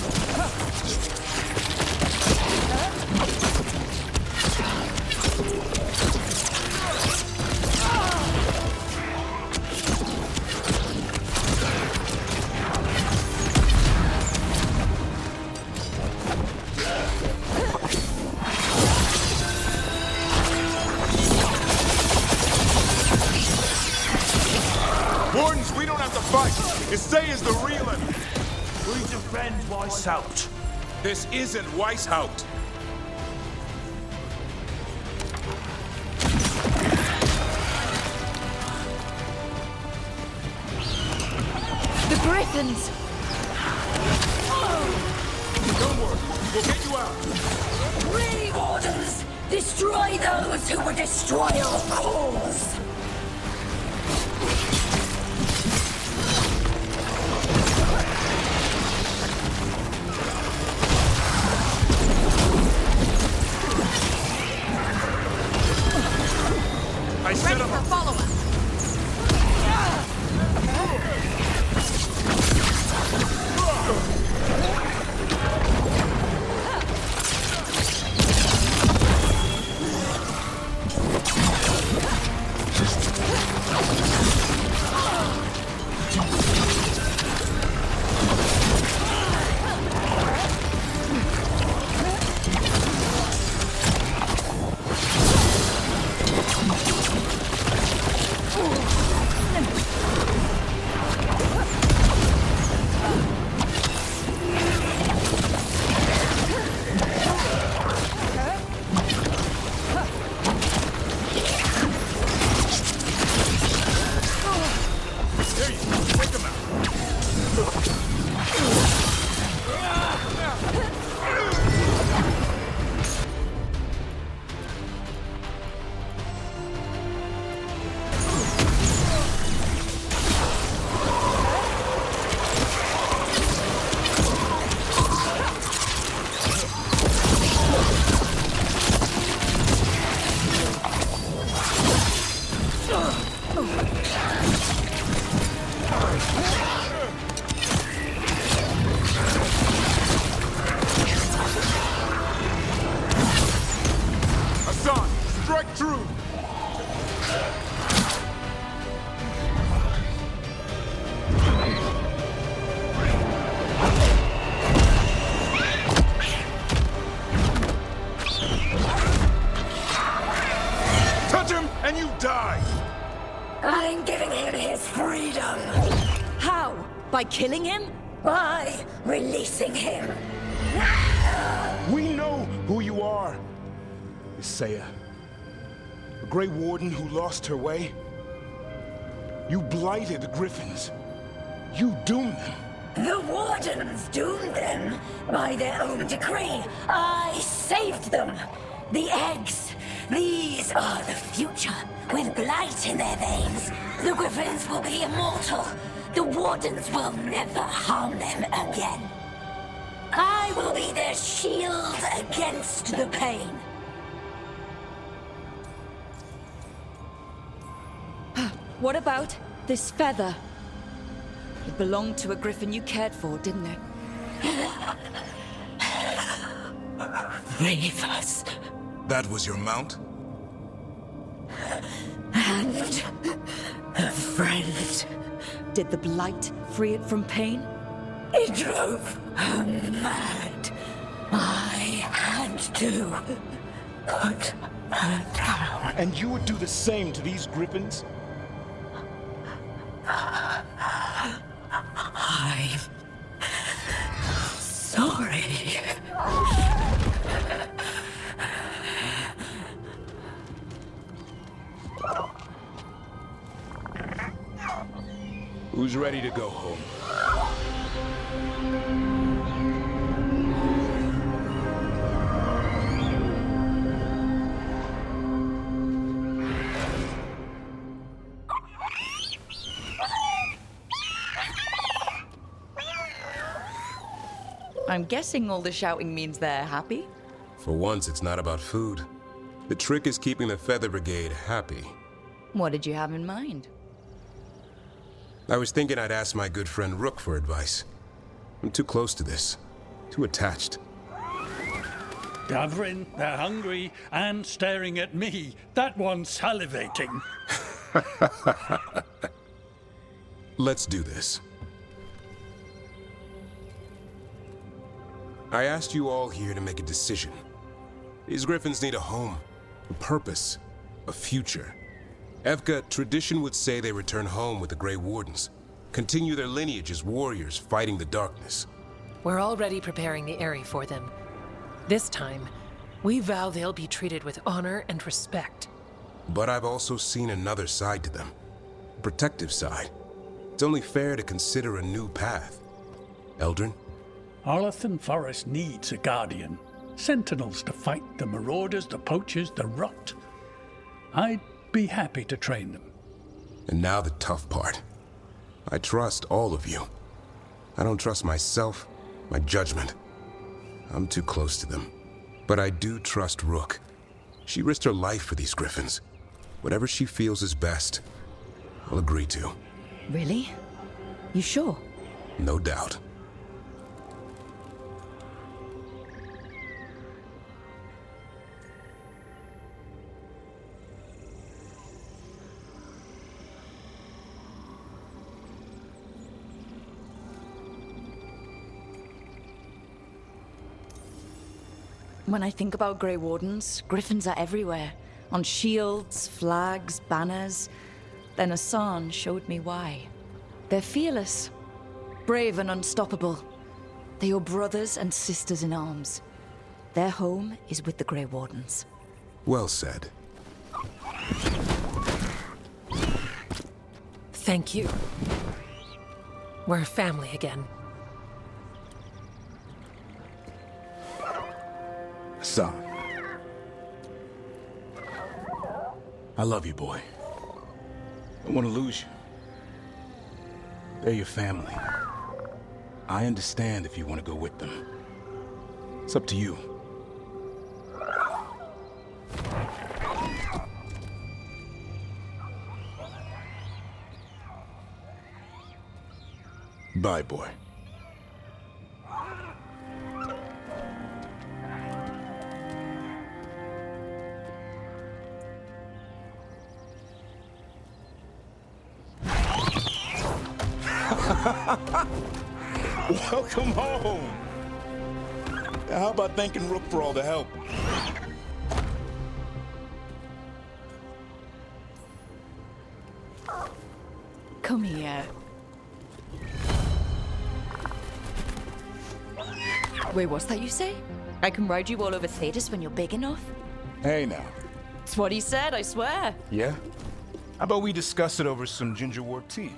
Wardens, we don't have to fight. Istay is the real enemy. We defend Weishaupt. This isn't Weishaupt. The Griffins! Don't worry, we'll get you out. Grey Wardens, destroy those who would destroy our cause. I set Ready him for up. follow-up! Strike true! Touch him and you die! I'm giving him his freedom. How? By killing him? By releasing him. We know who you are. Isaiah. A Grey Warden who lost her way. You blighted the Griffins. You doomed them. The Wardens doomed them by their own decree. I saved them. The eggs. These are the future. With blight in their veins, the Griffins will be immortal. The Wardens will never harm them again. I will be their shield against the pain. What about this feather? It belonged to a Griffin you cared for, didn't it? Thedas. That was your mount? And a friend. Did the blight free it from pain? It drove her mad. I had to put her down. And you would do the same to these Griffins? I'm sorry. Who's ready to go home? I'm guessing all the shouting means they're happy? For once, it's not about food. The trick is keeping the Feather Brigade happy. What did you have in mind? I was thinking I'd ask my good friend Rook for advice. I'm too close to this. Too attached. Davrin, they're hungry and staring at me. That one's salivating. Let's do this. I asked you all here to make a decision. These Griffins need a home, a purpose, a future. Evka, tradition would say they return home with the Grey Wardens, continue their lineage as warriors fighting the darkness. We're already preparing the Eyrie for them. This time, we vow they'll be treated with honor and respect. But I've also seen another side to them, a protective side. It's only fair to consider a new path. Eldrin? Arlathan Forest needs a guardian. Sentinels to fight the marauders, the poachers, the rot. I'd be happy to train them. And now the tough part. I trust all of you. I don't trust myself, my judgment. I'm too close to them. But I do trust Rook. She risked her life for these Griffins. Whatever she feels is best, I'll agree to. Really? You sure? No doubt. When I think about Grey Wardens, Griffins are everywhere. On shields, flags, banners. Then Asan showed me why. They're fearless, brave and unstoppable. They're your brothers and sisters in arms. Their home is with the Grey Wardens. Well said. Thank you. We're a family again. Son. I love you, boy. Don't want to lose you. They're your family. I understand if you want to go with them. It's up to you. Bye, boy. Welcome home. How about thanking Rook for all the help? Come here. Wait, what's that you say? I can ride you all over Thedas when you're big enough? Hey now. It's what he said, I swear. Yeah? How about we discuss it over some gingerwort tea?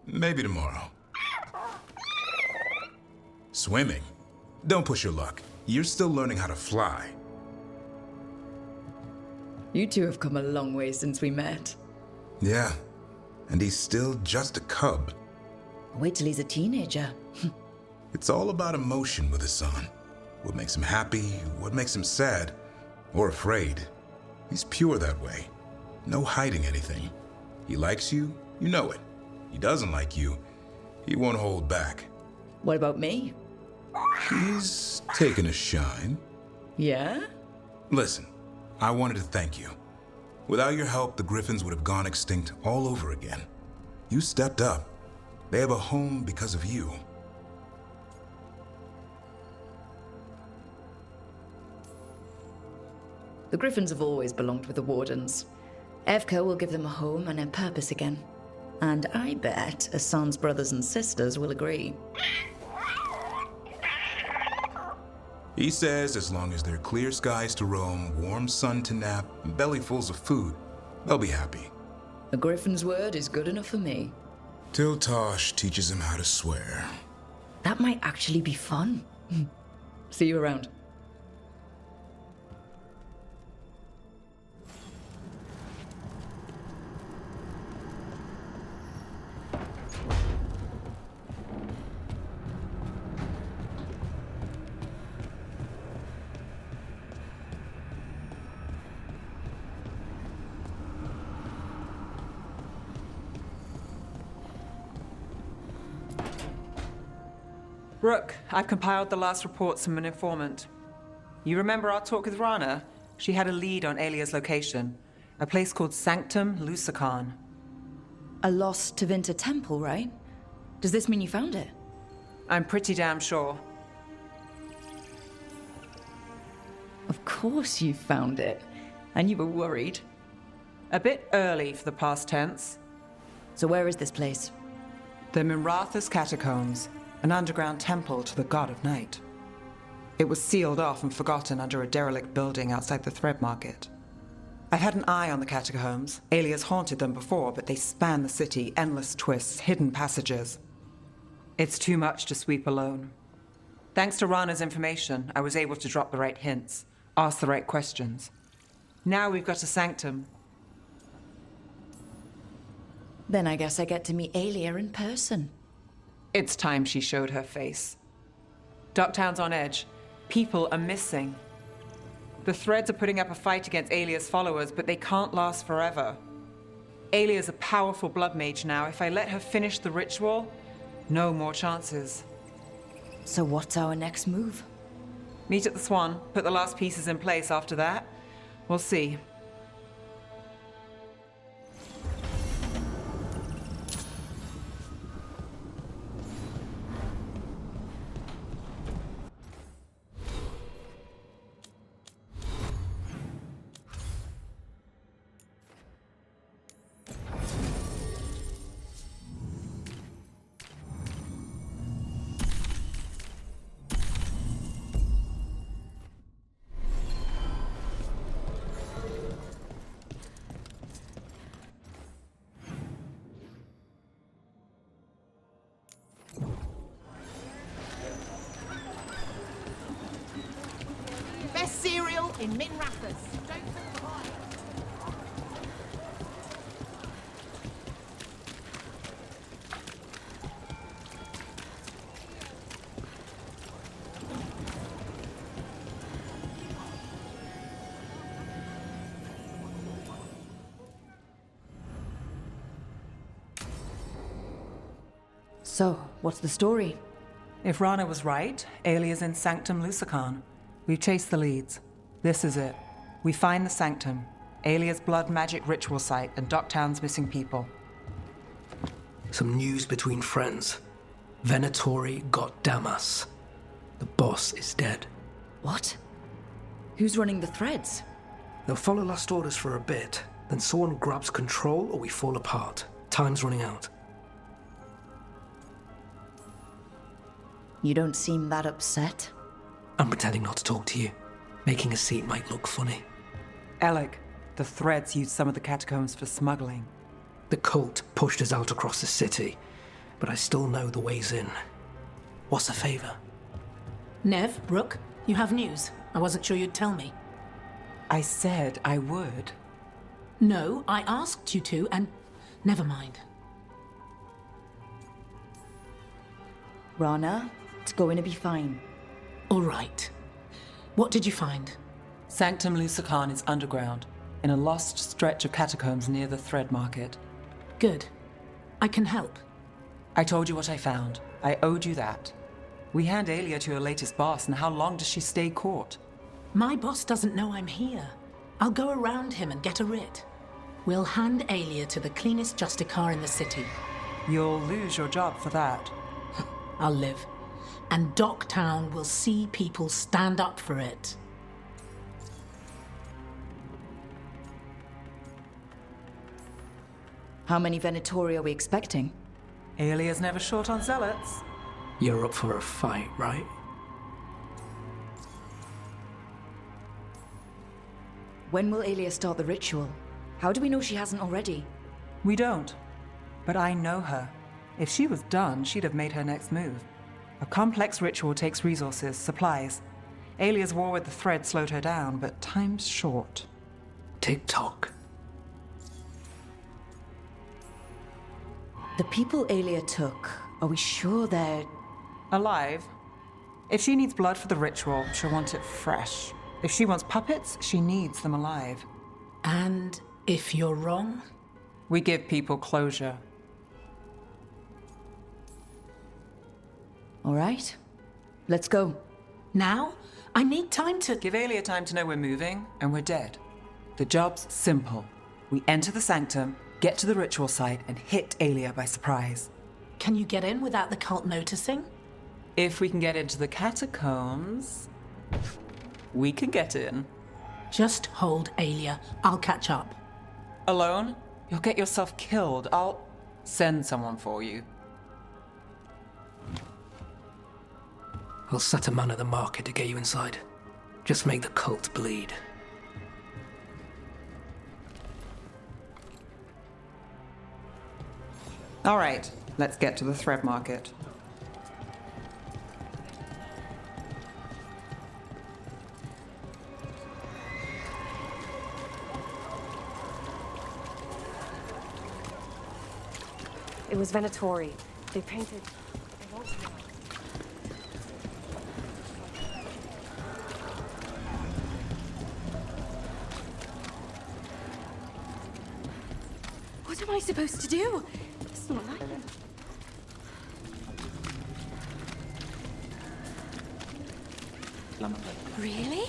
Maybe tomorrow. Swimming? Don't push your luck. You're still learning how to fly. You two have come a long way since we met. Yeah, and he's still just a cub. Wait till he's a teenager. It's all about emotion with his son. What makes him happy, what makes him sad, or afraid. He's pure that way. No hiding anything. He likes you, you know it. He doesn't like you, he won't hold back. What about me? He's taken a shine. Yeah? Listen, I wanted to thank you. Without your help, the Griffins would have gone extinct all over again. You stepped up. They have a home because of you. The Griffins have always belonged with the Wardens. Evka will give them a home and a purpose again. And I bet Hassan's brothers and sisters will agree. He says as long as there are clear skies to roam, warm sun to nap, and bellyfuls of food, they'll be happy. A Griffin's word is good enough for me. Till Tosh teaches him how to swear. That might actually be fun. See you around. Rook, I've compiled the last reports from an informant. You remember our talk with Rana? She had a lead on Alia's location. A place called Sanctum Lucanis. A lost Tevinter temple, right? Does this mean you found it? I'm pretty damn sure. Of course you found it. And you were worried. A bit early for the past tense. So where is this place? The Mirathas Catacombs. An underground temple to the god of night. It was sealed off and forgotten under a derelict building outside the Thread Market. I've had an eye on the catacombs. Alias haunted them before, but they span the city, endless twists, hidden passages. It's too much to sweep alone. Thanks to Rana's information, I was able to drop the right hints, ask the right questions. Now we've got a sanctum. Then I guess I get to meet Alia in person. It's time she showed her face. Docktown's on edge. People are missing. The Threads are putting up a fight against Alia's followers, but they can't last forever. Alia's a powerful blood mage now. If I let her finish the ritual, no more chances. So what's our next move? Meet at the Swan. Put the last pieces in place after that. We'll see. Best cereal in Min Rathers. So, what's the story? If Rana was right, Alia's in Sanctum Lucanis. We've chased the leads. This is it. We find the Sanctum, Alia's blood magic ritual site, and Docktown's missing people. Some news between friends. Venatori got Damas. The boss is dead. What? Who's running the threads? They'll follow last orders for a bit, then someone grabs control or we fall apart. Time's running out. You don't seem that upset. I'm pretending not to talk to you. Making a seat might look funny. Alec, the threads used some of the catacombs for smuggling. The cult pushed us out across the city, but I still know the ways in. What's the favor? Neve, Rook, you have news. I wasn't sure you'd tell me. I said I would. No, I asked you to, and never mind. Rana, it's going to be fine. All right. What did you find? Sanctum Lucanis is underground, in a lost stretch of catacombs near the Thread Market. Good. I can help. I told you what I found. I owed you that. We hand Alia to her latest boss, and how long does she stay caught? My boss doesn't know I'm here. I'll go around him and get a writ. We'll hand Alia to the cleanest Justicar in the city. You'll lose your job for that. I'll live. And Docktown will see people stand up for it. How many Venatori are we expecting? Alia's never short on zealots. You're up for a fight, right? When will Alia start the ritual? How do we know she hasn't already? We don't. But I know her. If she was done, she'd have made her next move. A complex ritual takes resources, supplies. Alia's war with the Thread slowed her down, but time's short. Tick-tock. The people Alia took, are we sure they're... alive? If she needs blood for the ritual, she'll want it fresh. If she wants puppets, she needs them alive. And if you're wrong? We give people closure. All right. Let's go. Now? I need time to... Give Alia time to know we're moving, and we're dead. The job's simple. We enter the Sanctum, get to the ritual site, and hit Alia by surprise. Can you get in without the cult noticing? If we can get into the catacombs, we can get in. Just hold Alia. I'll catch up. Alone? You'll get yourself killed. I'll send someone for you. I'll set a man at the market to get you inside. Just make the cult bleed. All right, let's get to the Thread Market. It was Venatori. They painted... What am I supposed to do? It's not like it. Really?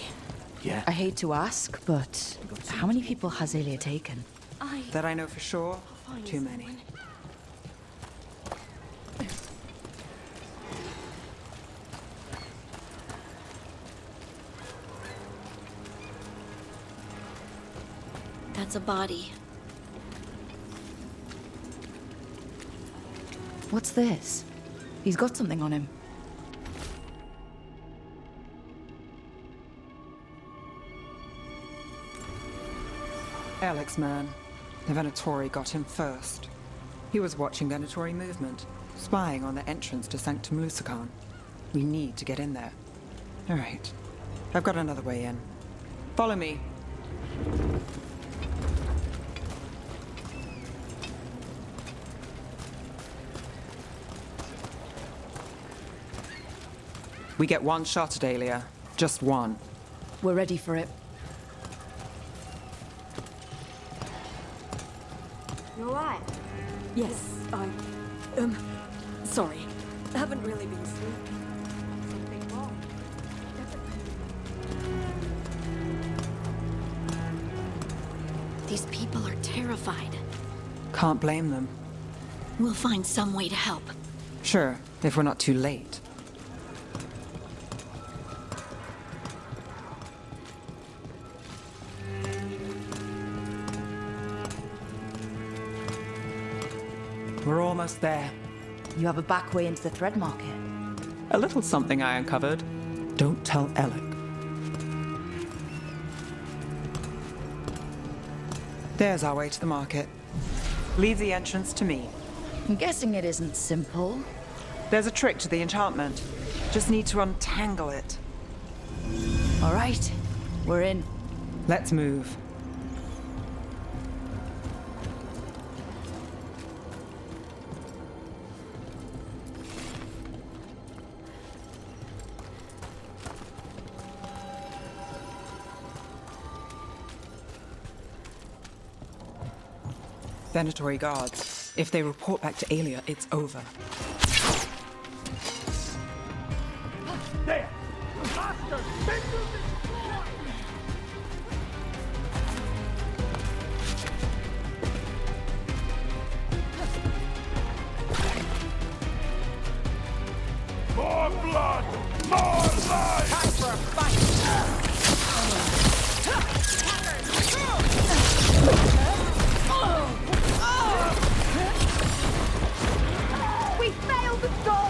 Yeah. I hate to ask, but how many people has Aelia taken? That I know for sure, too many. That's a body. What's this? He's got something on him. Alex, man. The Venatori got him first. He was watching Venatori movement, spying on the entrance to Sanctum Lucanis. We need to get in there. All right. I've got another way in. Follow me. We get one shot at Aelia. Just one. We're ready for it. You alright? Yes, sorry. Haven't really been sleeping. Something wrong? These people are terrified. Can't blame them. We'll find some way to help. Sure, if we're not too late. We're almost there. You have a back way into the thread market. A little something I uncovered. Don't tell Alec. There's our way to the market. Leave the entrance to me. I'm guessing it isn't simple. There's a trick to the enchantment. Just need to untangle it. All right, we're in. Let's move. Venatori guards. If they report back to Aelia, it's over. There! Master! More blood! More life! Time for a fight! We failed the goal!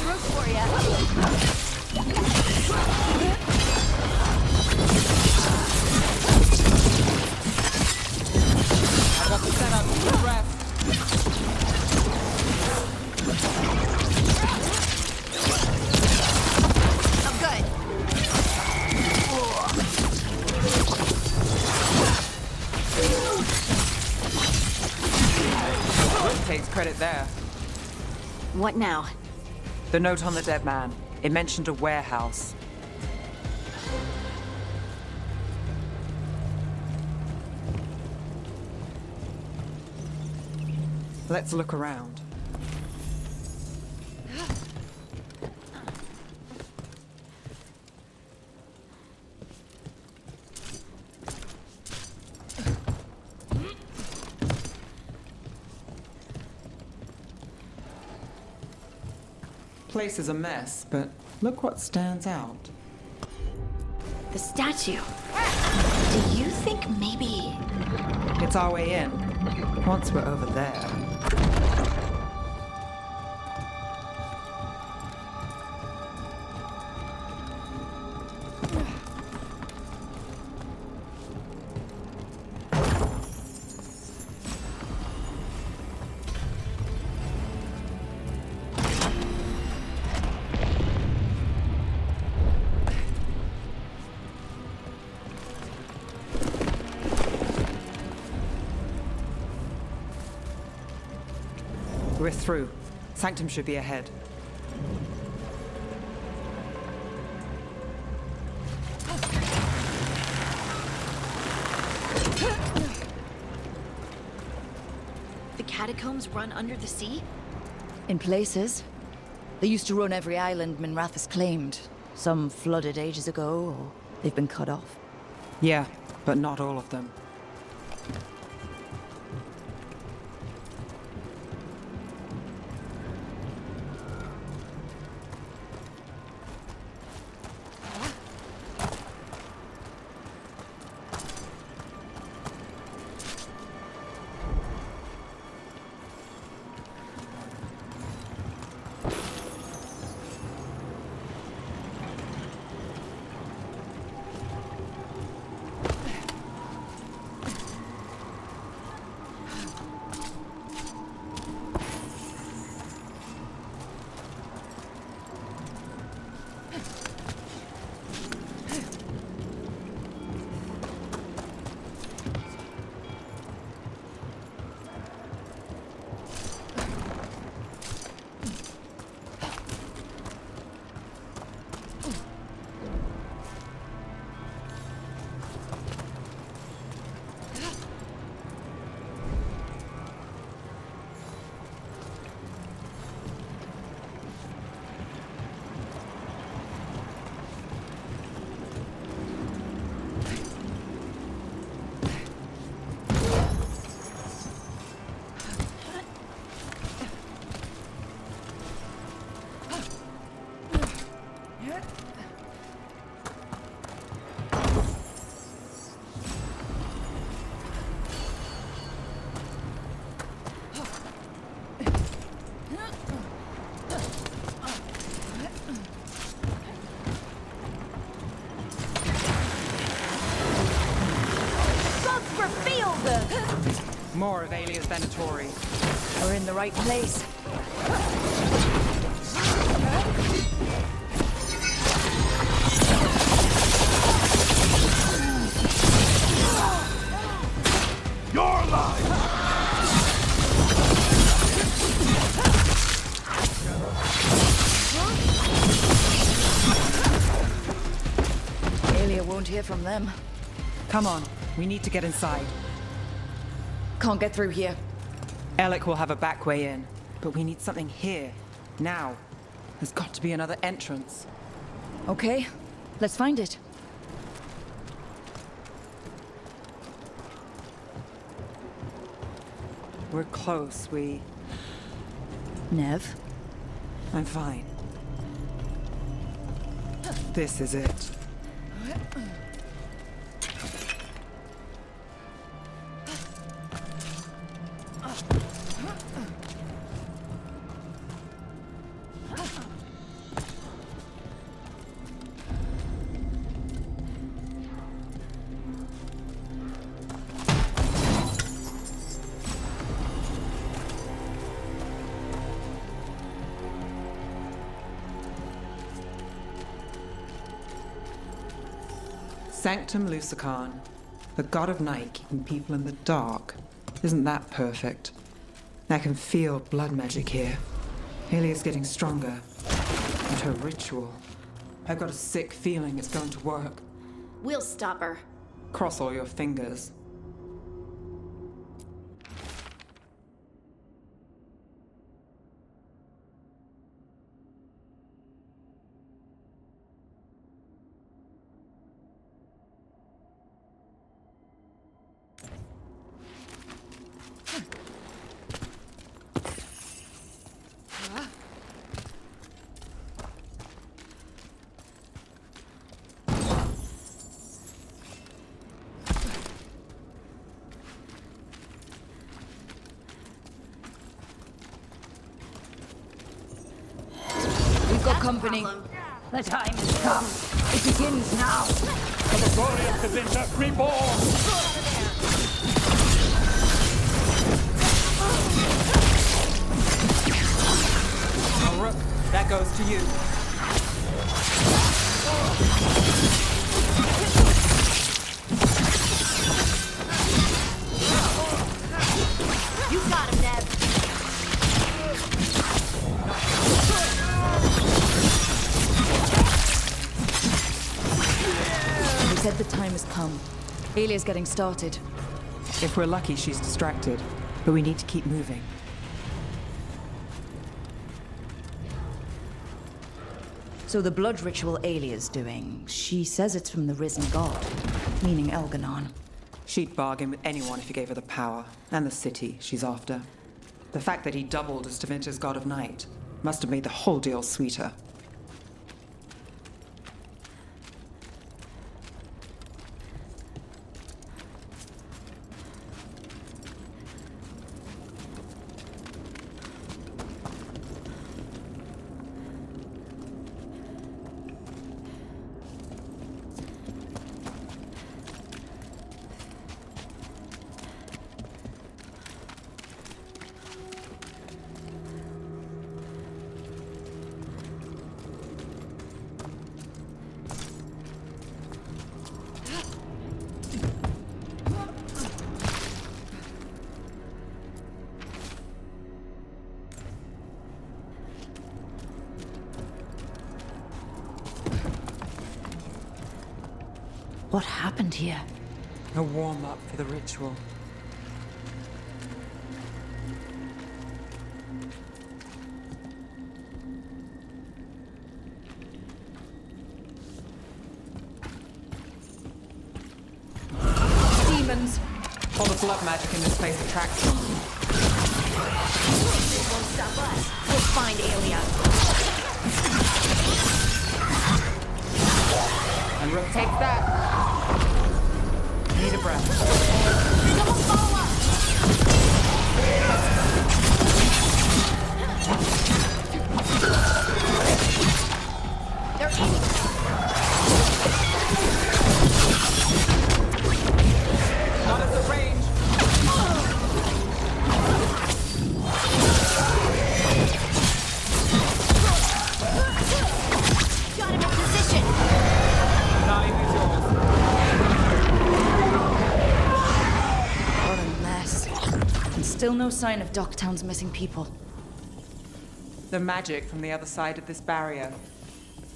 Rook for ya. I got the setup for the rest. I'm good. Rook takes credit there. What now? The note on the dead man. It mentioned a warehouse. Let's look around. Place is a mess, but look what stands out. The statue. Do you think maybe... It's our way in. Once we're over there. We're through. Sanctum should be ahead. The catacombs run under the sea? In places. They used to run every island Minrath has claimed. Some flooded ages ago, or they've been cut off. Yeah, but not all of them. More of Alia's Venatori. We're in the right place. You're alive! Alia won't hear from them. Come on, we need to get inside. Can't get through here. Alec will have a back way in, but we need something here, now. There's got to be another entrance. Okay, let's find it. We're close, Neve? I'm fine. This is it. Sanctum Lucanis, the god of night keeping people in the dark. Isn't that perfect? I can feel blood magic here. Alia's getting stronger. And her ritual. I've got a sick feeling it's going to work. We'll stop her. Cross all your fingers. Company. The time has come. It begins now. For the glory of the winter reborn! Now, Rook, that goes to you. You got him, Neve. the time has come. Alia's getting started. If we're lucky, she's distracted. But we need to keep moving. So the blood ritual Alia's doing, she says it's from the risen god, meaning Elganon. She'd bargain with anyone if he gave her the power, and the city she's after. The fact that he doubled as Tevinter's god of night must have made the whole deal sweeter. What happened here? A warm-up for the ritual. Demons! All the blood magic in this place attracts them. It won't stop us. We'll find Alia. And Rook takes that. Need a breath. Someone follow us! They're aiming. Not at the range. Got him in position. Nine is yours. What a mess. And still no sign of Docktown's missing people. The magic from the other side of this barrier.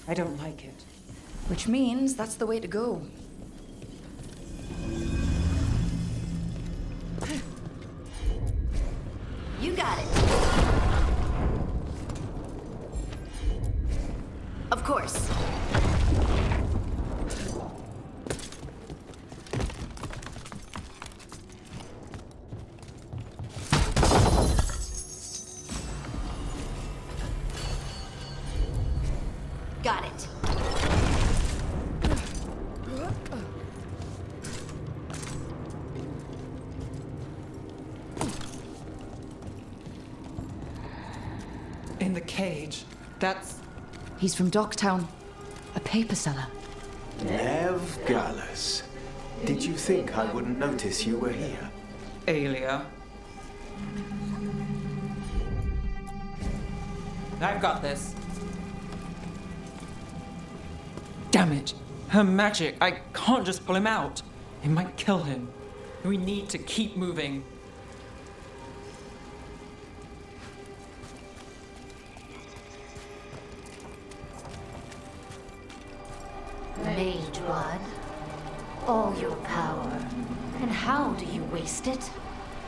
I don't like it. Which means that's the way to go. You got it. Of course. Got it. In the cage. That's... He's from Docktown. A paper seller. Neve Gallus. Did you think I wouldn't notice you were here? Alia. I've got this. Damn it. Her magic. I can't just pull him out. It might kill him. We need to keep moving. Mage blood. All your power. And how do you waste it?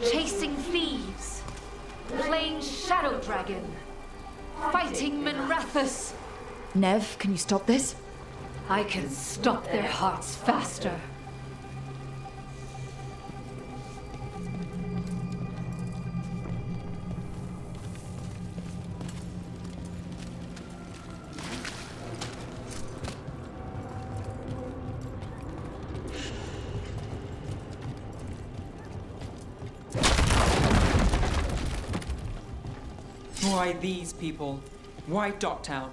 Chasing thieves. Playing Shadow Dragon. Fighting Minrathus. Neve, can you stop this? I can stop their hearts faster. Why these people? Why Docktown?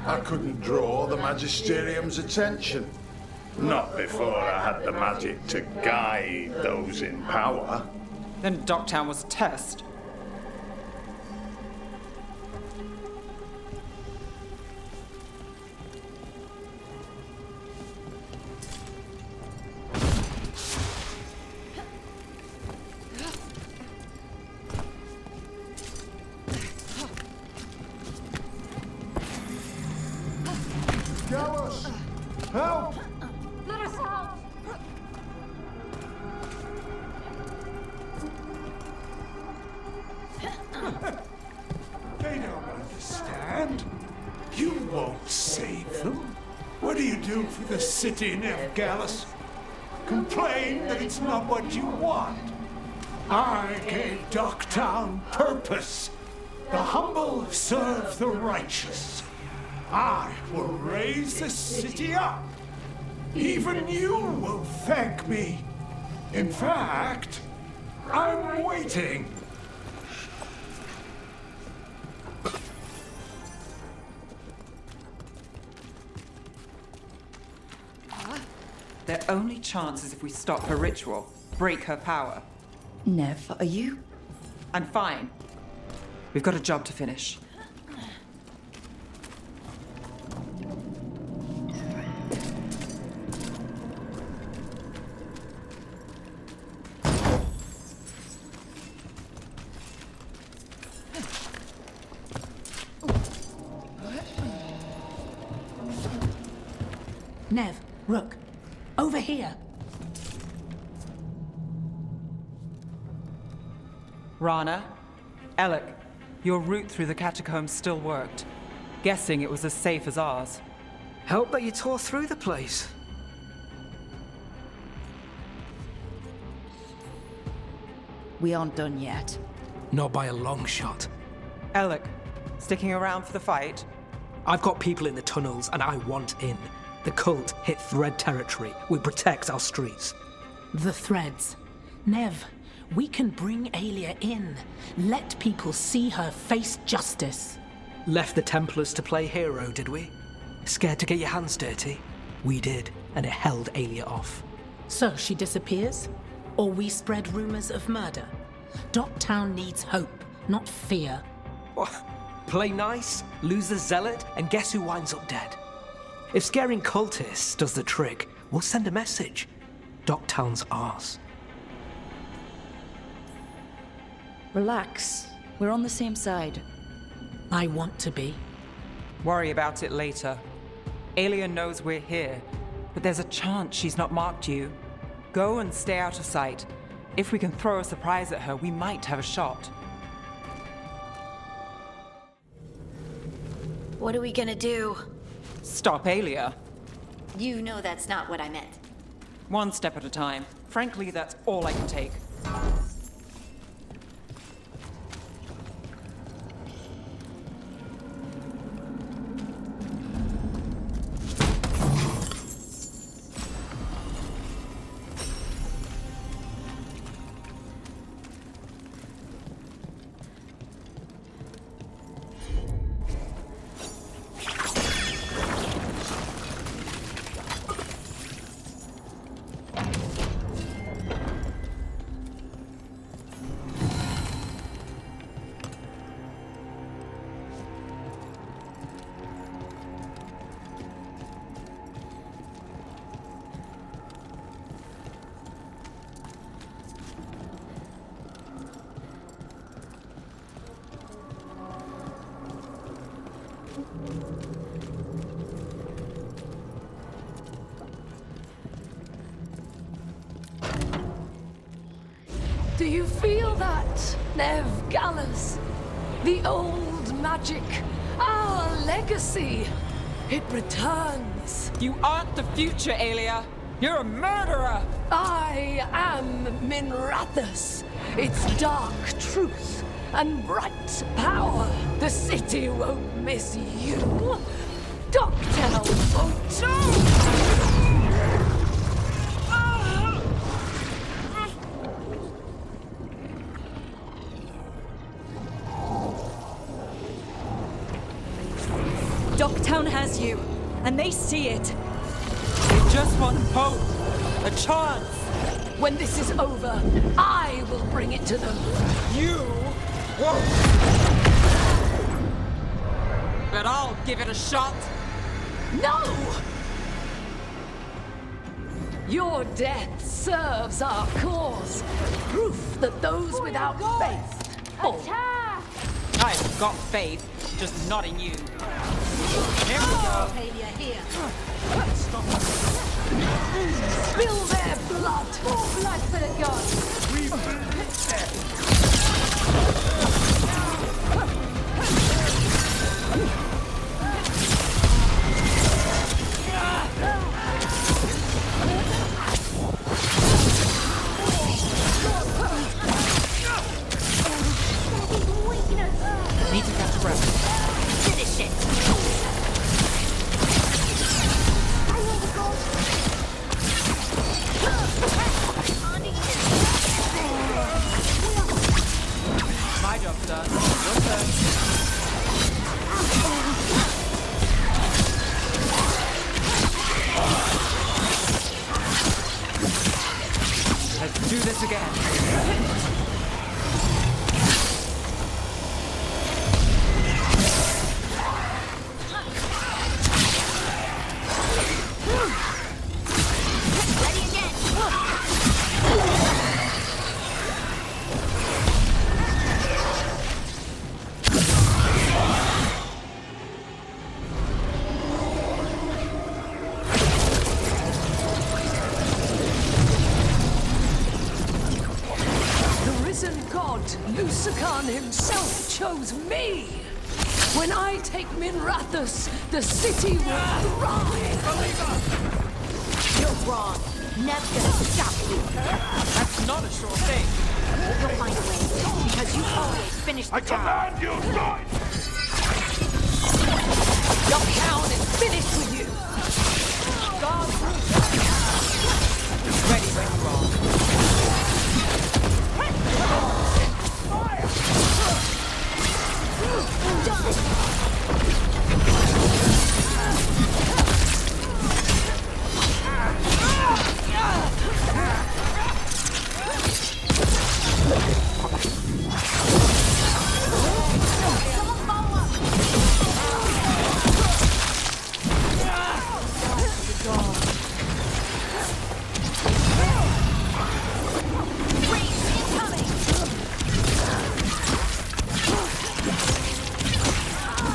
I couldn't draw the Magisterium's attention. Not before I had the magic to guide those in power. Then Docktown was a test. Gallus! Help! Let us out! do for the city, Neve Gallus? Complain that it's not what you want. I gave Docktown purpose. The humble serve the righteous. I will raise the city up. Even you will thank me. In fact, I'm waiting. Their only chance is if we stop her ritual, break her power. Neve, are you? I'm fine. We've got a job to finish. Neve, Rook, over here. Rana, Alec, your route through the catacombs still worked. Guessing it was as safe as ours. Help that you tore through the place. We aren't done yet. Not by a long shot. Alec, sticking around for the fight? I've got people in the tunnels and I want in. The cult hit Thread territory. We protect our streets. The Threads. Neve, we can bring Aelia in. Let people see her face justice. Left the Templars to play hero, did we? Scared to get your hands dirty? We did, and it held Aelia off. So she disappears? Or we spread rumors of murder? Docktown needs hope, not fear. What? Play nice, lose the zealot, and guess who winds up dead? If scaring cultists does the trick, we'll send a message. Docktown's ours. Relax. We're on the same side. I want to be. Worry about it later. Aelia knows we're here, but there's a chance she's not marked you. Go and stay out of sight. If we can throw a surprise at her, we might have a shot. What are we gonna do? Stop Aelia. You know that's not what I meant. One step at a time. Frankly, that's all I can take. Do you feel that, Neve Gallus? The old magic, our legacy, it returns. You aren't the future, Aelia. You're a murderer. I am Minrathus. It's dark truth and bright power. The city won't miss you. Docktown won't. No! Docktown has you, and they see it. They just want hope, a chance. When this is over, I will bring it to them. You won't. But I'll give it a shot. No! Your death serves our cause. Proof that those without faith fall. I've got faith, just not in you. Here we go. Aelia here. Spill their blood. More blood for the gods. We've been hit. Do this again. Ready again. Lucanis himself chose me! When I take Minrathous, the city will thrive! You're wrong. Neve's gonna stop you. That's not a sure thing. You'll find a way, because you always finish the job. I command you, die! Your town is finished with you! God ready when you are.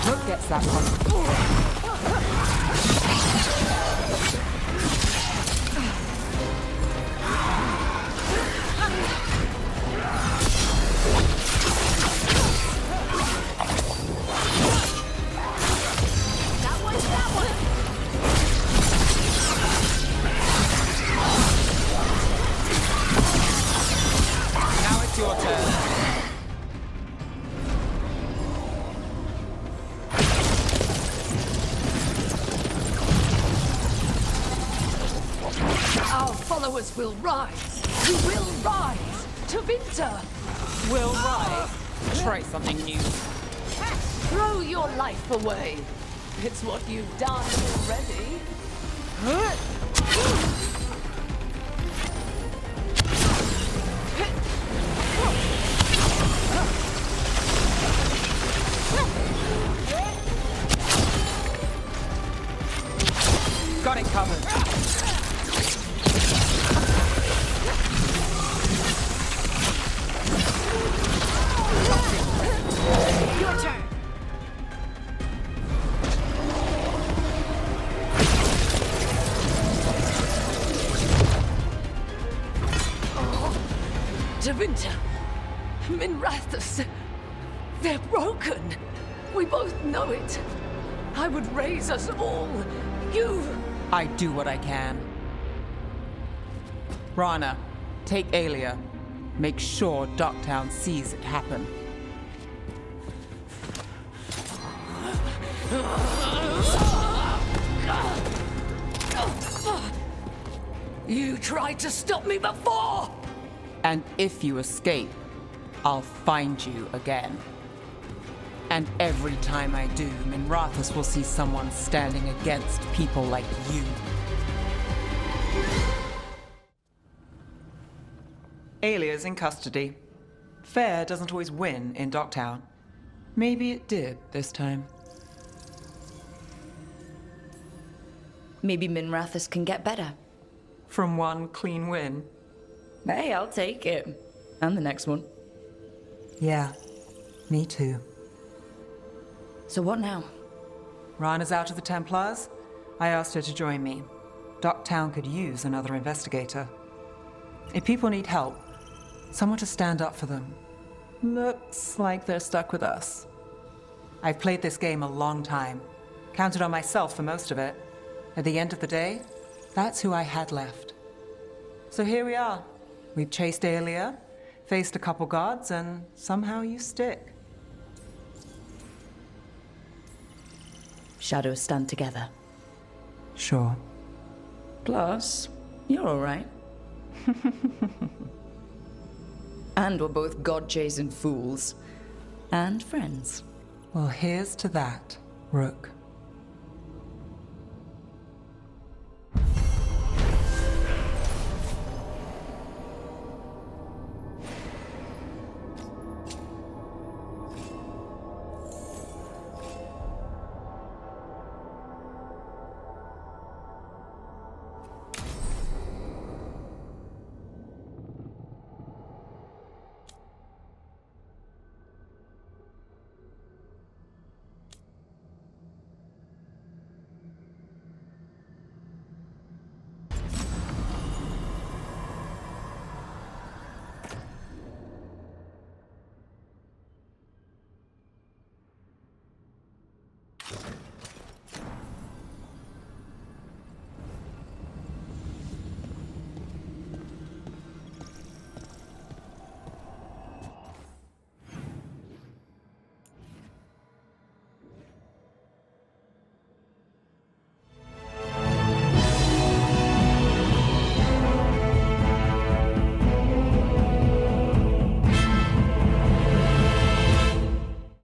Rook gets that one. Now it's your turn. Our followers will rise! We will rise! To winter! Will rise. Try something new. Throw your life away! It's what you've done already. Got it covered. Your turn. Davinter, Minrathous, they're broken. We both know it. I would raise us all. You... I do what I can. Rana, take Aelia. Make sure Darktown sees it happen. You tried to stop me before! And if you escape, I'll find you again. And every time I do, Minrathous will see someone standing against people like you. Aelia's in custody. Fair doesn't always win in Darktown. Maybe it did this time. Maybe Minrathous can get better. From one clean win. Hey, I'll take it. And the next one. Yeah, me too. So what now? Rana's out of the Templars. I asked her to join me. Darktown could use another investigator. If people need help, someone to stand up for them. Looks like they're stuck with us. I've played this game a long time. Counted on myself for most of it. At the end of the day, that's who I had left. So here we are. We've chased Aelia, faced a couple guards, and somehow you stick. Shadows stand together. Sure. Plus, you're all right. And we're both god-chasing fools. And friends. Well, here's to that, Rook.